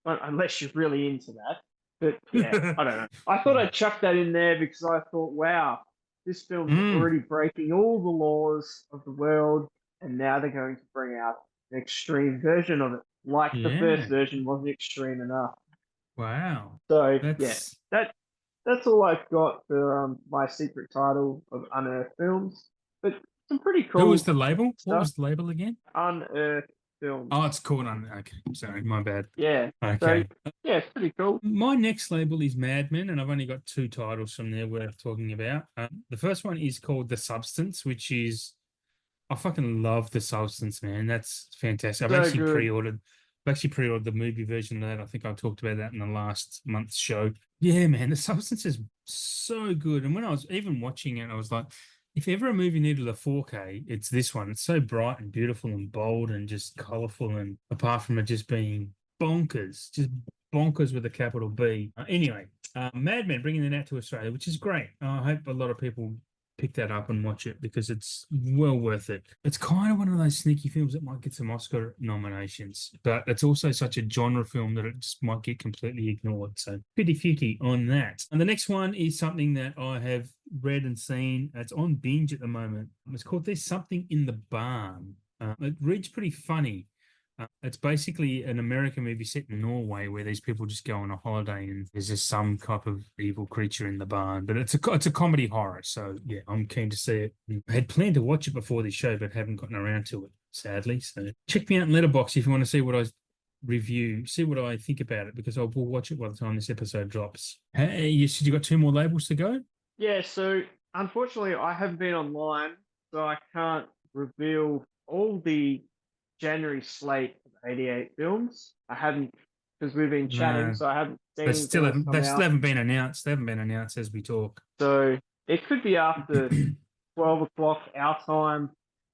[SPEAKER 2] unless you're really into that. But yeah, I don't know. I thought I'd chuck that in there because I thought, wow, this film's already breaking all the laws of the world, and now they're going to bring out an extreme version of it, like the first version wasn't extreme enough.
[SPEAKER 1] Wow.
[SPEAKER 2] So that's all I've got for my secret title of Unearthed Films. But some pretty cool.
[SPEAKER 1] Who was the label?
[SPEAKER 2] stuff.
[SPEAKER 1] What was the label again?
[SPEAKER 2] Unearthed Films.
[SPEAKER 1] Oh, it's called on. Okay, sorry, my bad.
[SPEAKER 2] Yeah.
[SPEAKER 1] Okay.
[SPEAKER 2] So yeah, it's pretty cool.
[SPEAKER 1] My next label is Mad Men, and I've only got two titles from there worth talking about. The first one is called The Substance, which is I fucking love The Substance, man. That's fantastic.
[SPEAKER 2] So good.
[SPEAKER 1] I've actually pre-ordered the movie version of that. I think I talked about that in the last month's show. Yeah, man, The Substance is so good. And when I was even watching it, I was like, if ever a movie needed a 4K, it's this one. It's so bright and beautiful and bold and just colorful. And apart from it just being just bonkers with a capital B. Anyway, Mad Men bringing it out to Australia, which is great. I hope a lot of people pick that up and watch it because it's well worth it. It's kind of one of those sneaky films that might get some Oscar nominations, but it's also such a genre film that it just might get completely ignored. So 50-50 on that. And the next one is something that I have read and seen. It's on binge at the moment. It's called There's Something in the Barn. It reads pretty funny. It's basically an American movie set in Norway where these people just go on a holiday and there's just some type of evil creature in the barn. But it's a comedy horror, so yeah, I'm keen to see it. I had planned to watch it before this show, but haven't gotten around to it, sadly. So check me out in Letterboxd if you want to see what I review, see what I think about it, because I will watch it by the time this episode drops. Hey, you said you got two more labels to go?
[SPEAKER 2] Yeah. So unfortunately, I haven't been online, so I can't reveal all the January slate of 88 films. I haven't, because we've been chatting,
[SPEAKER 1] No,
[SPEAKER 2] so I haven't seen
[SPEAKER 1] they
[SPEAKER 2] anything
[SPEAKER 1] still
[SPEAKER 2] that's
[SPEAKER 1] haven't.
[SPEAKER 2] come
[SPEAKER 1] They still
[SPEAKER 2] out.
[SPEAKER 1] haven't been announced. They haven't been announced as we talk.
[SPEAKER 2] So it could be after 12 o'clock our time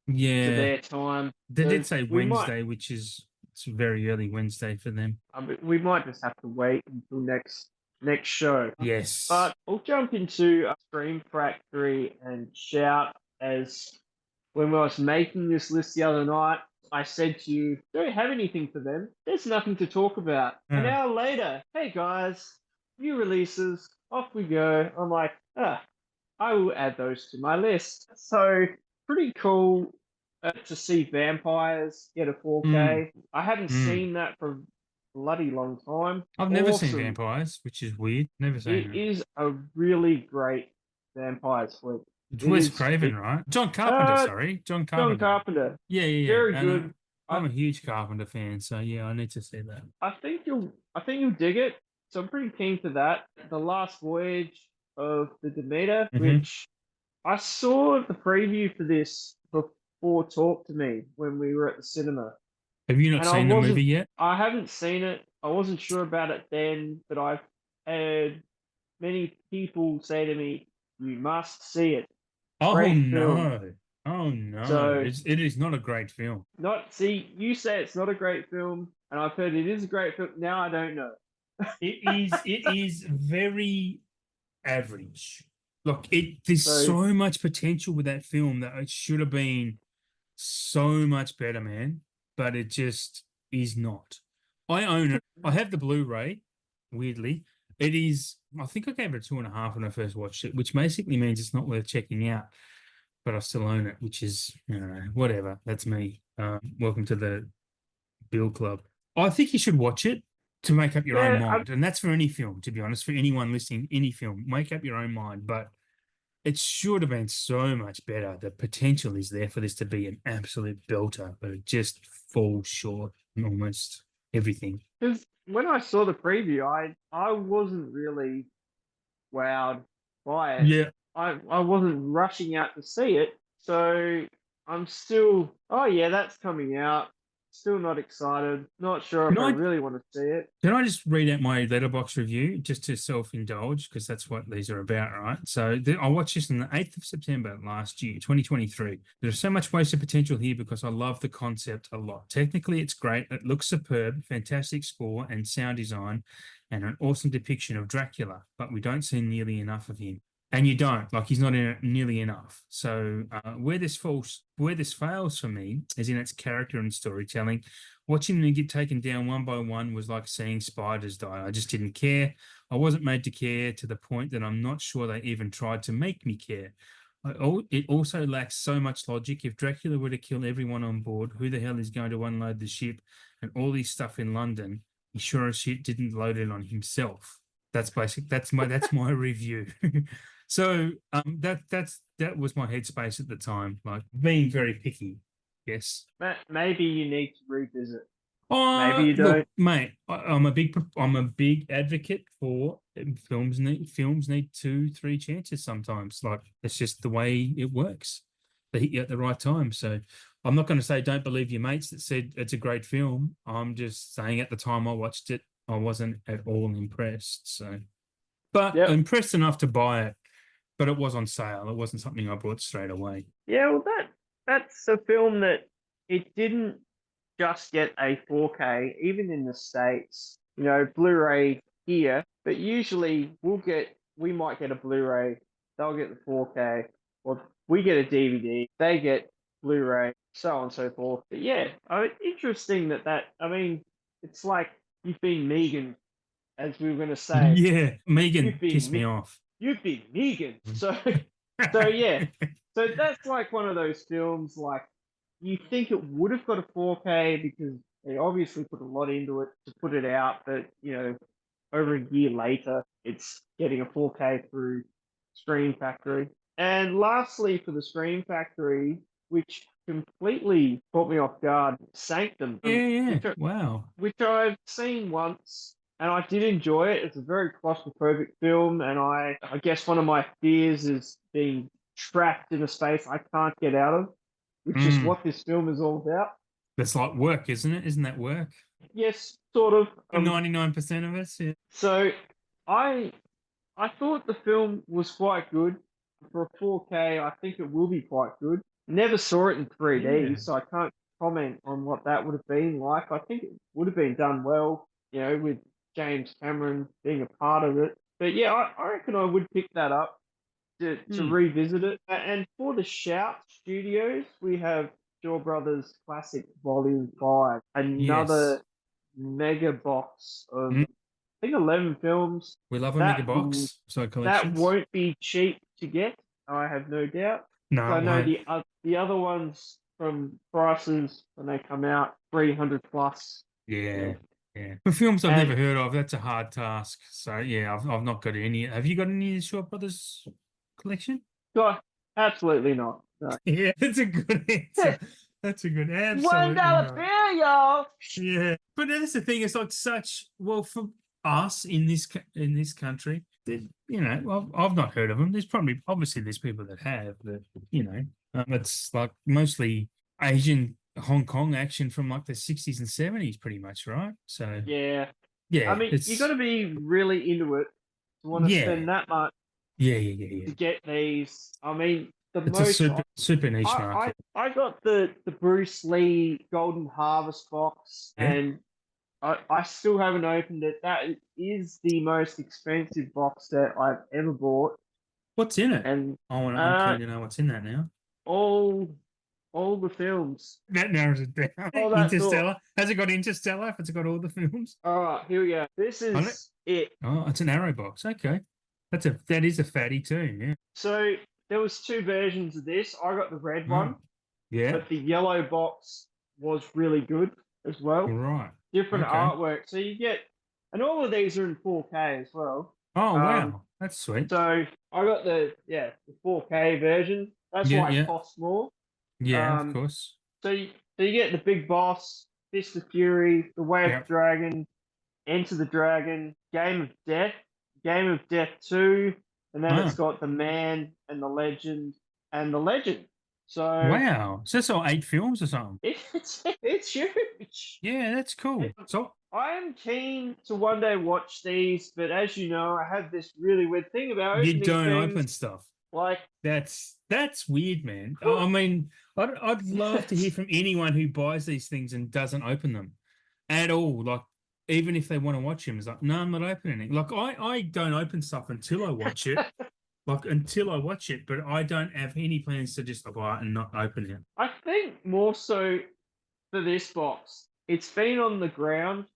[SPEAKER 2] to
[SPEAKER 1] Yeah,
[SPEAKER 2] their time.
[SPEAKER 1] they
[SPEAKER 2] So
[SPEAKER 1] did say
[SPEAKER 2] we might,
[SPEAKER 1] Wednesday, which is it's very early Wednesday for them.
[SPEAKER 2] we might just have to wait until next show.
[SPEAKER 1] Yes.
[SPEAKER 2] But we'll jump into Scream Factory and Shout. As when I was making this list the other night, I said to you, don't have anything for them. There's nothing to talk about. An
[SPEAKER 1] Yeah.
[SPEAKER 2] hour later, hey guys, new releases, off we go. I'm like, I will add those to my list. So pretty cool to see vampires get a
[SPEAKER 1] Mm,
[SPEAKER 2] 4K. I haven't
[SPEAKER 1] mm.
[SPEAKER 2] seen that for a bloody long time.
[SPEAKER 1] I've never seen
[SPEAKER 2] Awesome.
[SPEAKER 1] vampires, which is weird. Never seen
[SPEAKER 2] It
[SPEAKER 1] it.
[SPEAKER 2] is a really great vampires flick.
[SPEAKER 1] It's
[SPEAKER 2] It
[SPEAKER 1] Wes
[SPEAKER 2] is
[SPEAKER 1] Craven,
[SPEAKER 2] it
[SPEAKER 1] right? John Carpenter,
[SPEAKER 2] uh
[SPEAKER 1] sorry. John
[SPEAKER 2] John
[SPEAKER 1] Carpenter.
[SPEAKER 2] Carpenter.
[SPEAKER 1] Yeah, yeah, yeah.
[SPEAKER 2] Very
[SPEAKER 1] And
[SPEAKER 2] good.
[SPEAKER 1] I'm a huge Carpenter fan, so yeah, I need to see that.
[SPEAKER 2] I think you'll dig it. So I'm pretty keen for that. The Last Voyage of the Demeter,
[SPEAKER 1] Hmm.
[SPEAKER 2] which I saw the preview for this before Talk to Me when we were at the cinema.
[SPEAKER 1] Have you not
[SPEAKER 2] And I
[SPEAKER 1] seen the movie
[SPEAKER 2] wasn't
[SPEAKER 1] yet?
[SPEAKER 2] I haven't seen it. I wasn't sure about it then, but I've heard many people say to me, you must see it.
[SPEAKER 1] Oh
[SPEAKER 2] Great film.
[SPEAKER 1] no. Oh no.
[SPEAKER 2] So
[SPEAKER 1] It is not a great film.
[SPEAKER 2] not see you say it's not a great film, and I've heard it is a great film. Now I don't know.
[SPEAKER 1] It is very average. Look, there's
[SPEAKER 2] So
[SPEAKER 1] so much potential with that film that it should have been so much better, man. But it just is not. I own it. I have the Blu-ray, weirdly. It is, I think I gave it a 2.5 when I first watched it, which basically means it's not worth checking out. But I still own it, which is, I don't know, whatever. That's me. Welcome to the Bill Club. I think you should watch it to make up your own
[SPEAKER 2] yeah,
[SPEAKER 1] mind. And that's for any film, to be honest, for anyone listening, any film, make up your own mind. But it should have been so much better. The potential is there for this to be an absolute belter, but it just falls short in almost everything.
[SPEAKER 2] because when I saw the preview, I wasn't really wowed by it.
[SPEAKER 1] Yeah.
[SPEAKER 2] I wasn't rushing out to see it, so I'm still. Oh yeah, that's coming out. Still not excited. Not sure
[SPEAKER 1] Can
[SPEAKER 2] if I
[SPEAKER 1] I
[SPEAKER 2] really want to see it.
[SPEAKER 1] can I just read out my letterbox review just to self-indulge because that's what these are about, right? So I watched this on the 8th of September last year, 2023. There's so much wasted potential here because I love the concept a lot. Technically, it's great. It looks superb, fantastic score and sound design, and an awesome depiction of Dracula, but we don't see nearly enough of him. And you don't, like he's not in it nearly enough. So where this fails for me is in its character and storytelling. Watching them get taken down one by one was like seeing spiders die. I just didn't care. I wasn't made to care to the point that I'm not sure they even tried to make me care. It also lacks so much logic. If Dracula were to kill everyone on board, who the hell is going to unload the ship and all this stuff in London? He sure as shit didn't load it on himself. That's basic. That's my review. So that was my headspace at the time, like being very picky, guess.
[SPEAKER 2] Maybe you need to revisit. Maybe
[SPEAKER 1] Oh,
[SPEAKER 2] you
[SPEAKER 1] look,
[SPEAKER 2] don't.
[SPEAKER 1] mate, I'm a big advocate for films need 2, 3 chances sometimes. Like it's just the way it works. They hit you at the right time. So I'm not going to say don't believe your mates that said it's a great film. I'm just saying at the time I watched it, I wasn't at all impressed. So, but
[SPEAKER 2] Yep.
[SPEAKER 1] impressed enough to buy it. But it was on sale. It wasn't something I bought straight away.
[SPEAKER 2] Yeah, well, that's a film that it didn't just get a 4K, even in the States, Blu-ray here, but usually we might get a Blu-ray, they'll get the 4K, or we get a DVD, they get Blu-ray, so on and so forth. But yeah, interesting I mean, it's like you've been Megan, as we were going to say.
[SPEAKER 1] Yeah, Megan pissed me off.
[SPEAKER 2] You've been Megan. So yeah, so that's like one of those films, like, you think it would have got a 4K because they obviously put a lot into it to put it out, but over a year later, it's getting a 4K through Screen Factory. And lastly, for the Screen Factory, which completely caught me off guard, Sanctum.
[SPEAKER 1] Yeah. Wow.
[SPEAKER 2] Which I've seen once, and I did enjoy it. It's a very claustrophobic film, and I guess one of my fears is being trapped in a space I can't get out of, which is what this film is all about.
[SPEAKER 1] That's like work, isn't it? Isn't that work?
[SPEAKER 2] Yes, sort of.
[SPEAKER 1] 99% of us, yeah.
[SPEAKER 2] So I thought the film was quite good. For a 4K, I think it will be quite good. Never saw it in 3D, so I can't comment on what that would have been like. I think it would have been done well, with James Cameron being a part of it. But yeah, I reckon I would pick that up to revisit it. And for the Shout Studios, we have Shaw Brothers Classic Volume 5, another mega box of, I think, 11 films.
[SPEAKER 1] We love a mega box, so collections.
[SPEAKER 2] That won't be cheap to get, I have no doubt.
[SPEAKER 1] No,
[SPEAKER 2] I know the other ones from prices when they come out, 300 plus.
[SPEAKER 1] Yeah. For films I've never heard of, that's a hard task. So yeah, I've not got any. Have you got any of the Shaw Brothers collection?
[SPEAKER 2] God, absolutely not. No.
[SPEAKER 1] Yeah, that's a good answer. That's a good answer.
[SPEAKER 2] $1 bill, y'all.
[SPEAKER 1] Yeah, but that's the thing. It's like for us in this country, that I've not heard of them. There's obviously there's people that have, but it's like mostly Asian Hong Kong action from like the 60s and 70s, pretty much, right? So
[SPEAKER 2] yeah.
[SPEAKER 1] I
[SPEAKER 2] mean, you got to be really into it to want to spend that much.
[SPEAKER 1] Yeah.
[SPEAKER 2] To get these, I mean,
[SPEAKER 1] it's a super niche market.
[SPEAKER 2] I got the Bruce Lee Golden Harvest box, and I still haven't opened it. That is the most expensive box set I've ever bought.
[SPEAKER 1] What's in it?
[SPEAKER 2] And
[SPEAKER 1] I'm keen to know what's in that now.
[SPEAKER 2] All the films.
[SPEAKER 1] That narrows it down. Interstellar. Has it got Interstellar? If it's got all the films.
[SPEAKER 2] All right, here we go. This is it.
[SPEAKER 1] Oh, it's an arrow box. Okay. That is a fatty too, yeah.
[SPEAKER 2] So there was 2 versions of this. I got the red one.
[SPEAKER 1] Yeah.
[SPEAKER 2] But the yellow box was really good as well.
[SPEAKER 1] Right.
[SPEAKER 2] Different artwork. So you get, and all of these are in 4K as well.
[SPEAKER 1] Oh, wow. That's sweet.
[SPEAKER 2] So I got the 4K version. That's why it costs more.
[SPEAKER 1] Yeah, of course.
[SPEAKER 2] So you get the Big Boss, Fist of Fury, The Way of the Dragon, Enter the Dragon, Game of Death 2, and then it's got The Man and the Legend and the Legend. So
[SPEAKER 1] wow, so that's all 8 films or something.
[SPEAKER 2] It's huge.
[SPEAKER 1] Yeah, that's cool. So
[SPEAKER 2] I am keen to one day watch these, but as you know, I have this really weird thing about opening
[SPEAKER 1] you don't
[SPEAKER 2] things.
[SPEAKER 1] open stuff.
[SPEAKER 2] Like
[SPEAKER 1] that's weird, man. I mean, I'd love to hear from anyone who buys these things and doesn't open them at all. Like, even if they want to watch them, it's like, no, I'm not opening it. Like, I don't open stuff until I watch it. But I don't have any plans to just buy it and not open it.
[SPEAKER 2] I think more so for this box, it's been on the ground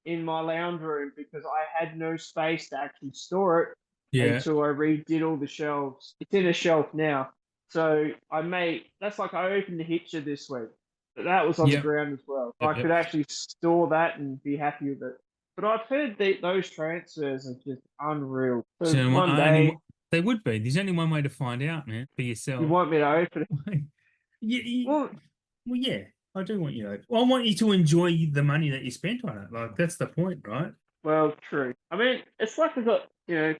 [SPEAKER 2] in my lounge room because I had no space to actually store it until I redid all the shelves. It's in a shelf now. So that's like I opened the Hitcher this week. But that was on the ground as well. I could actually store that and be happy with it. But I've heard those transfers are just unreal. So one day...
[SPEAKER 1] They would be. There's only one way to find out, man, for yourself.
[SPEAKER 2] You want me to open it?
[SPEAKER 1] Well, Well, yeah, I do want you to. Well, I want you to enjoy the money that you spent on it. Like that's the point, right?
[SPEAKER 2] Well, true. I mean, it's like I've got, the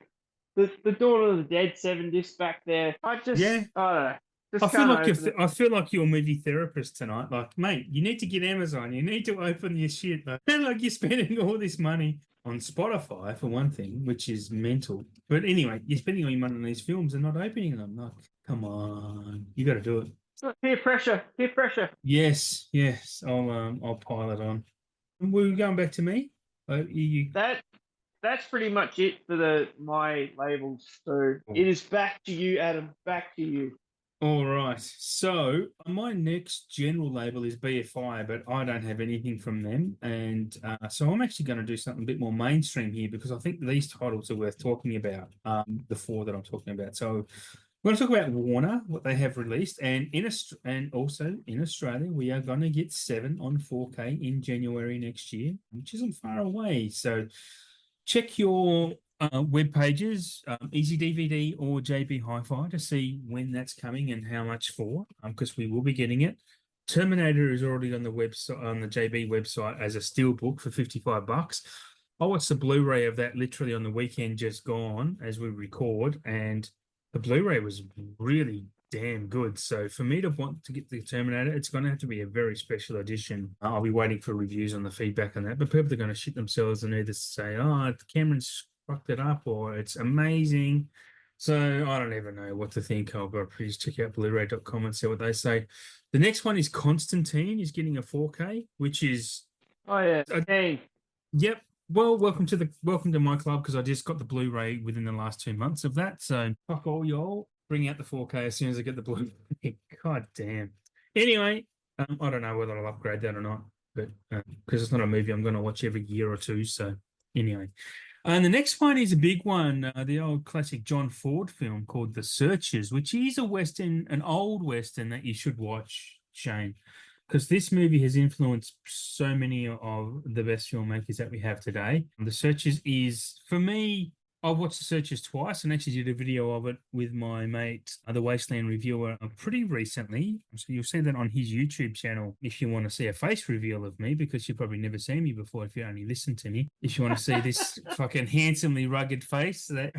[SPEAKER 2] Dawn of the Dead 7 disc back there.
[SPEAKER 1] Yeah.
[SPEAKER 2] I don't know,
[SPEAKER 1] I
[SPEAKER 2] just
[SPEAKER 1] feel
[SPEAKER 2] can't
[SPEAKER 1] like
[SPEAKER 2] open it.
[SPEAKER 1] I feel like your movie therapist tonight. Like, mate, you need to get Amazon. You need to open your shit. Like you're spending all this money on Spotify for one thing, which is mental. But anyway, you're spending all your money on these films and not opening them. Like, come on, you got to do it.
[SPEAKER 2] Peer pressure, peer pressure.
[SPEAKER 1] Yes, yes. I'll pile it on. And we're going back to me. You.
[SPEAKER 2] That that's pretty much it for my labels. So it is back to you, Adam. Back to you.
[SPEAKER 1] All right. So my next general label is BFI, but I don't have anything from them. And so I'm actually going to do something a bit more mainstream here because I think these titles are worth talking about, the four that I'm talking about. So we're going to talk about Warner, what they have released. And and also in Australia, we are going to get 7 on 4K in January next year, which isn't far away. So check your web pages, Easy DVD or JB Hi-Fi to see when that's coming and how much for, because we will be getting it. Terminator is already on the website, on the JB website as a steelbook for $55. I watched the Blu-ray of that literally on the weekend just gone as we record, and the Blu-ray was really damn good. So for me to want to get the Terminator, it's going to have to be a very special edition. I'll be waiting for reviews on the feedback on that, but people are going to shit themselves and either say, oh, Cameron's fucked it up or it's amazing. So I don't even know what to think of, but please check out blu-ray.com and see what they say. The next one is Constantine is getting a 4K, which is...
[SPEAKER 2] Oh yeah. Hey.
[SPEAKER 1] Yep. Well, welcome to my club because I just got the Blu-ray within the last 2 months of that. So fuck all y'all. Bring out the 4K as soon as I get the Blu-ray. God damn. Anyway, I don't know whether I'll upgrade that or not, but because it's not a movie I'm going to watch every year or two. So anyway, and the next one is a big one, the old classic John Ford film called The Searchers, which is a Western, an old Western that you should watch, Shane, because this movie has influenced so many of the best filmmakers that we have today. The Searchers is, for me, I've watched The Searchers twice and actually did a video of it with my mate, the Wasteland reviewer, pretty recently. So you'll see that on his YouTube channel if you want to see a face reveal of me, because you've probably never seen me before if you only listen to me. If you want to see this fucking handsomely rugged face that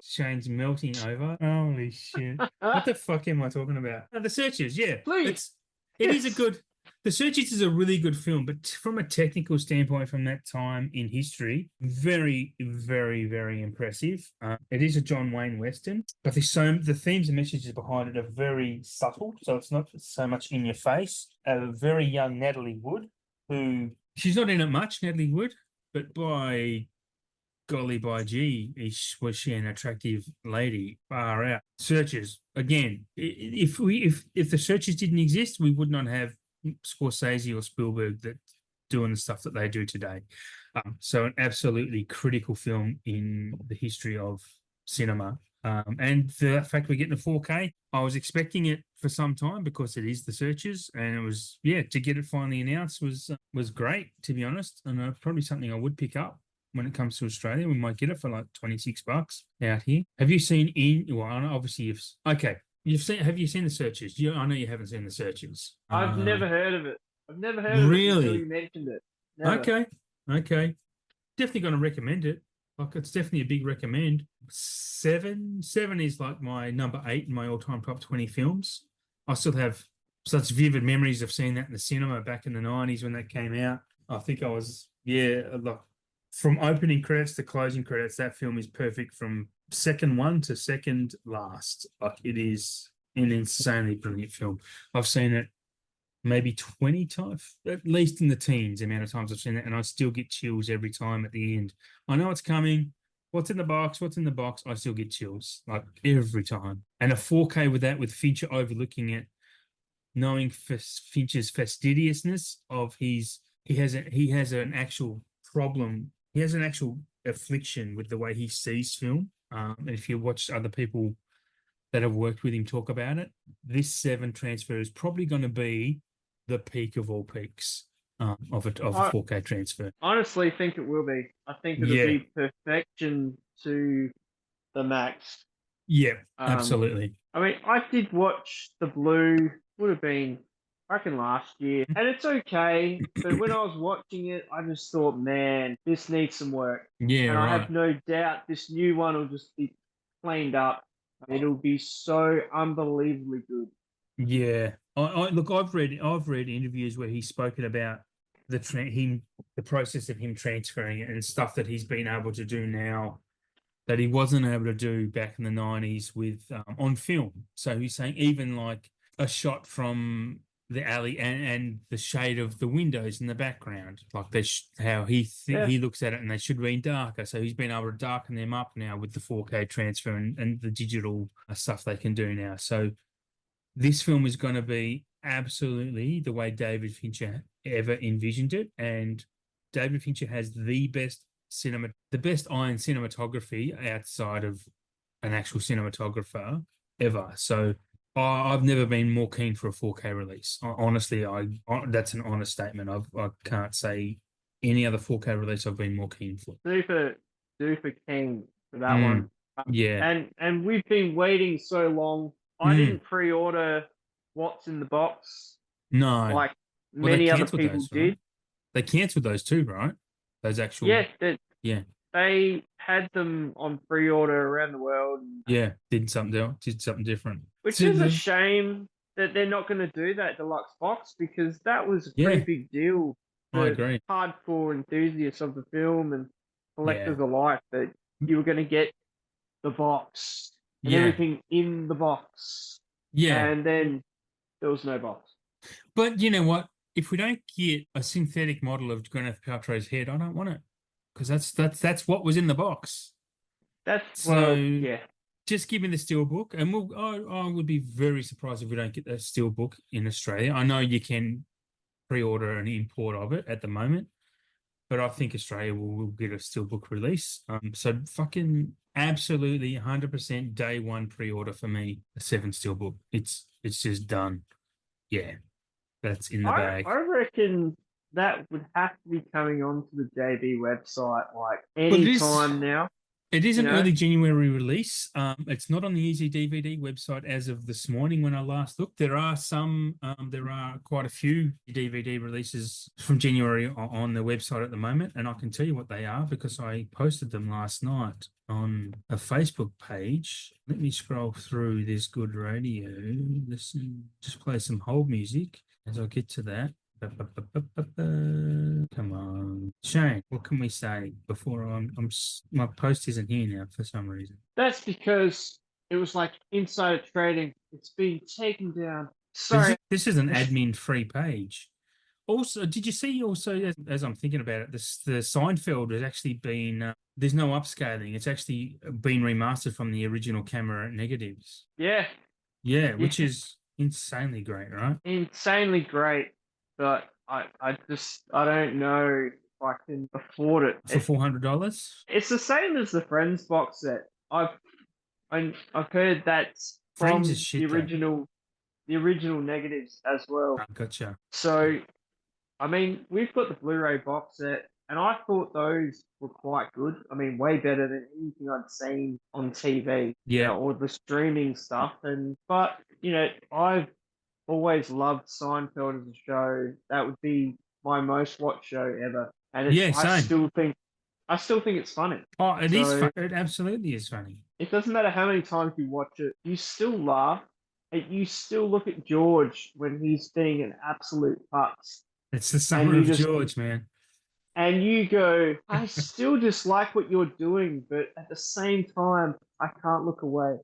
[SPEAKER 1] Shane's melting over. Holy shit. What the fuck am I talking about? The Searchers, yeah.
[SPEAKER 2] Please.
[SPEAKER 1] It is a good... The Searchers is a really good film, but from a technical standpoint from that time in history, very, very, very impressive. It is a John Wayne Western, but the themes and messages behind it are very subtle, so it's not so much in your face. A very young Natalie Wood, who... She's not in it much, Natalie Wood, but by gee, was she an attractive lady? Far out. Searchers, again, if the Searchers didn't exist, we would not have Scorsese or Spielberg that doing the stuff that they do today. So an absolutely critical film in the history of cinema. And the fact we're getting a 4K, I was expecting it for some time because it is The Searchers, and it was, to get it finally announced was great, to be honest, and probably something I would pick up when it comes to Australia. We might get it for like $26 out here. Have you seen obviously have you seen The Searchers? I know you haven't seen The Searchers.
[SPEAKER 2] I've never heard of it. I've never heard of it until you mentioned it. Never.
[SPEAKER 1] Okay. Definitely going to recommend it. Like, it's definitely a big recommend. Seven is like my number 8 in my all-time top 20 films. I still have such vivid memories of seeing that in the cinema back in the 90s when that came out. I think I was, like, from opening credits to closing credits, that film is perfect from second one to second last. Like, it is an insanely brilliant film. I've seen it maybe 20 times, at least in the teens, the amount of times I've seen it, and I still get chills every time at the end. I know it's coming. What's in the box? I still get chills, like, every time. And a 4K with that, with Fincher overlooking it, knowing Fincher's fastidiousness of he has an actual problem. He has an actual affliction with the way he sees film. And if you watch other people that have worked with him talk about it, this 7 transfer is probably going to be the peak of all peaks of a 4K transfer.
[SPEAKER 2] Honestly, think it will be. I think it'll be perfection to the max.
[SPEAKER 1] Yeah, absolutely.
[SPEAKER 2] I mean, I did watch the Blue. Would have been I reckon last year, and it's okay. But when I was watching it, I just thought, man, this needs some work,
[SPEAKER 1] Yeah,
[SPEAKER 2] and I
[SPEAKER 1] right.
[SPEAKER 2] have no doubt this new one will just be cleaned up. It'll be so unbelievably good.
[SPEAKER 1] Yeah. I look, I've read interviews where he's spoken about the process of him transferring it and stuff that he's been able to do now that he wasn't able to do back in the 90s with on film. So he's saying even like a shot from the alley and the shade of the windows in the background, like how
[SPEAKER 2] Yeah,
[SPEAKER 1] he looks at it and they should be darker. So he's been able to darken them up now with the 4K transfer and the digital stuff they can do now. So this film is going to be absolutely the way David Fincher ever envisioned it, and David Fincher has the best eye in cinematography outside of an actual cinematographer ever. So I've never been more keen for a 4K release. Honestly, that's an honest statement. I can't say any other 4K release I've been more keen for.
[SPEAKER 2] super, super keen for that
[SPEAKER 1] Mm,
[SPEAKER 2] one.
[SPEAKER 1] yeah.
[SPEAKER 2] And we've been waiting so long. I
[SPEAKER 1] Mm,
[SPEAKER 2] didn't pre-order what's in the box
[SPEAKER 1] no.
[SPEAKER 2] like
[SPEAKER 1] Well, they
[SPEAKER 2] many other
[SPEAKER 1] cancelled
[SPEAKER 2] people
[SPEAKER 1] those, right?
[SPEAKER 2] did.
[SPEAKER 1] They cancelled those too, right? Those actual,
[SPEAKER 2] Yeah, that
[SPEAKER 1] yeah,
[SPEAKER 2] they had them on pre-order around the world,
[SPEAKER 1] yeah, did something different.
[SPEAKER 2] which
[SPEAKER 1] So
[SPEAKER 2] is a shame that they're not going to do that deluxe box because that was a pretty
[SPEAKER 1] yeah,
[SPEAKER 2] big deal
[SPEAKER 1] I
[SPEAKER 2] for
[SPEAKER 1] agree.
[SPEAKER 2] hardcore enthusiasts of the film and
[SPEAKER 1] Yeah,
[SPEAKER 2] collectors alike. That you were going to get the box and
[SPEAKER 1] yeah,
[SPEAKER 2] everything in the box,
[SPEAKER 1] yeah.
[SPEAKER 2] and then there was no box.
[SPEAKER 1] But you know what? If we don't get a synthetic model of Gwyneth Paltrow's head, I don't want it because that's what was in the box.
[SPEAKER 2] That's well,
[SPEAKER 1] So
[SPEAKER 2] yeah,
[SPEAKER 1] just give me the steelbook, and I would be very surprised if we don't get the steelbook in Australia. I know you can pre-order an import of it at the moment, but I think Australia will get a steelbook release. So fucking absolutely 100% day one pre-order for me. A 7 steelbook. It's just done. Yeah, that's in the
[SPEAKER 2] I
[SPEAKER 1] bag.
[SPEAKER 2] reckon that would have to be coming onto the JB website like
[SPEAKER 1] But
[SPEAKER 2] any time now.
[SPEAKER 1] it is
[SPEAKER 2] You
[SPEAKER 1] an
[SPEAKER 2] know,
[SPEAKER 1] early January release. It's not on the Easy DVD website as of this morning when I last looked. There are quite a few DVD releases from January on the website at the moment, and I can tell you what they are because I posted them last night on a Facebook page. Let me scroll through this good radio. Listen, just play some hold music as I get to that. Come on, Shane. What can we say before my post isn't here now for some reason?
[SPEAKER 2] that's because it was like insider trading. It's being taken down.
[SPEAKER 1] This
[SPEAKER 2] Sorry.
[SPEAKER 1] is this is an admin-free page. Also, did you see also as I'm thinking about it, the Seinfeld has actually been there's no upscaling. It's actually been remastered from the original camera negatives.
[SPEAKER 2] Yeah,
[SPEAKER 1] Yeah,
[SPEAKER 2] yeah,
[SPEAKER 1] which is insanely great, right?
[SPEAKER 2] insanely great. But I don't know if I can afford it.
[SPEAKER 1] For $400.
[SPEAKER 2] It's the same as the Friends box set. I've heard that's
[SPEAKER 1] Friends is
[SPEAKER 2] from
[SPEAKER 1] shit though.
[SPEAKER 2] the original negatives as well.
[SPEAKER 1] Gotcha.
[SPEAKER 2] So I mean, we've got the Blu-ray box set, and I thought those were quite good. I mean, way better than anything I'd seen on TV,
[SPEAKER 1] Yeah.
[SPEAKER 2] or the streaming stuff. But I've always loved Seinfeld as a show. That would be my most watched show ever, and
[SPEAKER 1] Yeah, same.
[SPEAKER 2] I still think it's funny.
[SPEAKER 1] Oh, it is
[SPEAKER 2] So
[SPEAKER 1] fun. It absolutely is funny.
[SPEAKER 2] it doesn't matter how many times you watch it, you still laugh. And you still look at George when he's being an absolute putz,
[SPEAKER 1] It's the
[SPEAKER 2] and
[SPEAKER 1] summer
[SPEAKER 2] you
[SPEAKER 1] of
[SPEAKER 2] just
[SPEAKER 1] George, man.
[SPEAKER 2] and you go, I still dislike what you're doing, but at the same time, I can't look away.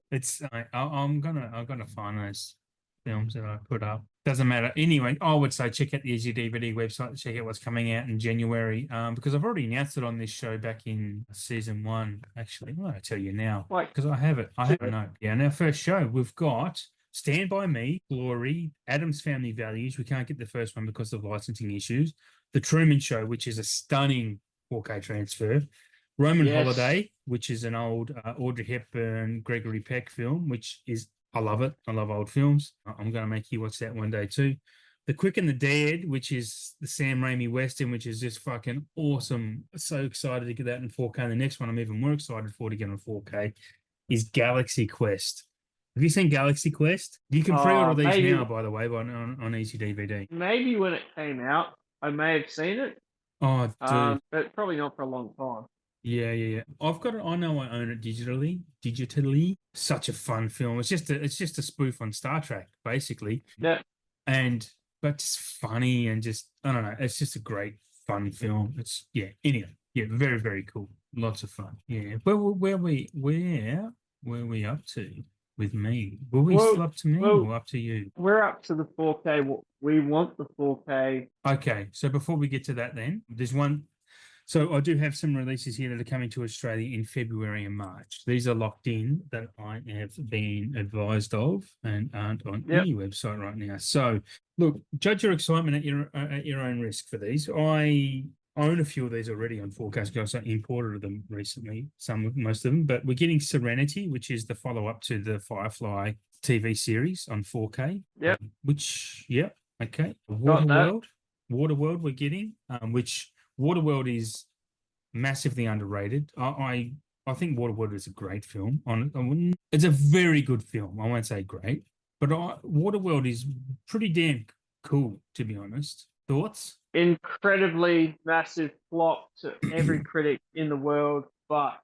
[SPEAKER 1] I'm gonna find those films that I put up. Doesn't matter. Anyway, I would say check out the Easy DVD website to check out what's coming out in January. Because I've already announced it on this show back in season one. Actually, I'm gonna tell you now
[SPEAKER 2] Like,
[SPEAKER 1] because I have it. I have a note. Yeah, in our first show, we've got Stand By Me, Glory, Adam's Family Values. We can't get the first one because of licensing issues. The Truman Show, which is a stunning 4K transfer. Roman
[SPEAKER 2] yes,
[SPEAKER 1] Holiday, which is an old Audrey Hepburn, Gregory Peck film, which is, I love it. I love old films. I'm going to make you watch that one day too. The Quick and the Dead, which is the Sam Raimi Western, which is just fucking awesome. So excited to get that in 4K. And the next one I'm even more excited for to get on 4K is Galaxy Quest. Have you seen Galaxy Quest? You can pre-order these
[SPEAKER 2] Maybe
[SPEAKER 1] now, by the way, on Easy DVD.
[SPEAKER 2] maybe when it came out, I may have seen it.
[SPEAKER 1] Oh, dude.
[SPEAKER 2] But probably not for a long time.
[SPEAKER 1] Yeah. I've got it. I know I own it digitally. Digitally, such a fun film. It's just a spoof on Star Trek, basically.
[SPEAKER 2] Yeah.
[SPEAKER 1] And but just funny and just I don't know. It's just a great fun film. It's Anyway, very very cool. Lots of fun. Yeah. Where we up to with me? Were we still up to me or up to you?
[SPEAKER 2] We're up to the 4K. We want the 4K.
[SPEAKER 1] Okay. So before we get to that, then there's one. So I do have some releases here that are coming to Australia in February and March. These are locked in that I have been advised of and aren't on any website right now. So look, judge your excitement at your own risk for these. I own a few of these already on 4K because I imported them recently, most of them. But we're getting Serenity, which is the follow-up to the Firefly TV series on 4K.
[SPEAKER 2] Yep.
[SPEAKER 1] Okay.
[SPEAKER 2] Waterworld
[SPEAKER 1] we're getting, which Waterworld is massively underrated. I think Waterworld is a great film. It's a very good film. I won't say great, but Waterworld is pretty damn cool, to be honest. Thoughts?
[SPEAKER 2] Incredibly massive flop to every critic in the world, but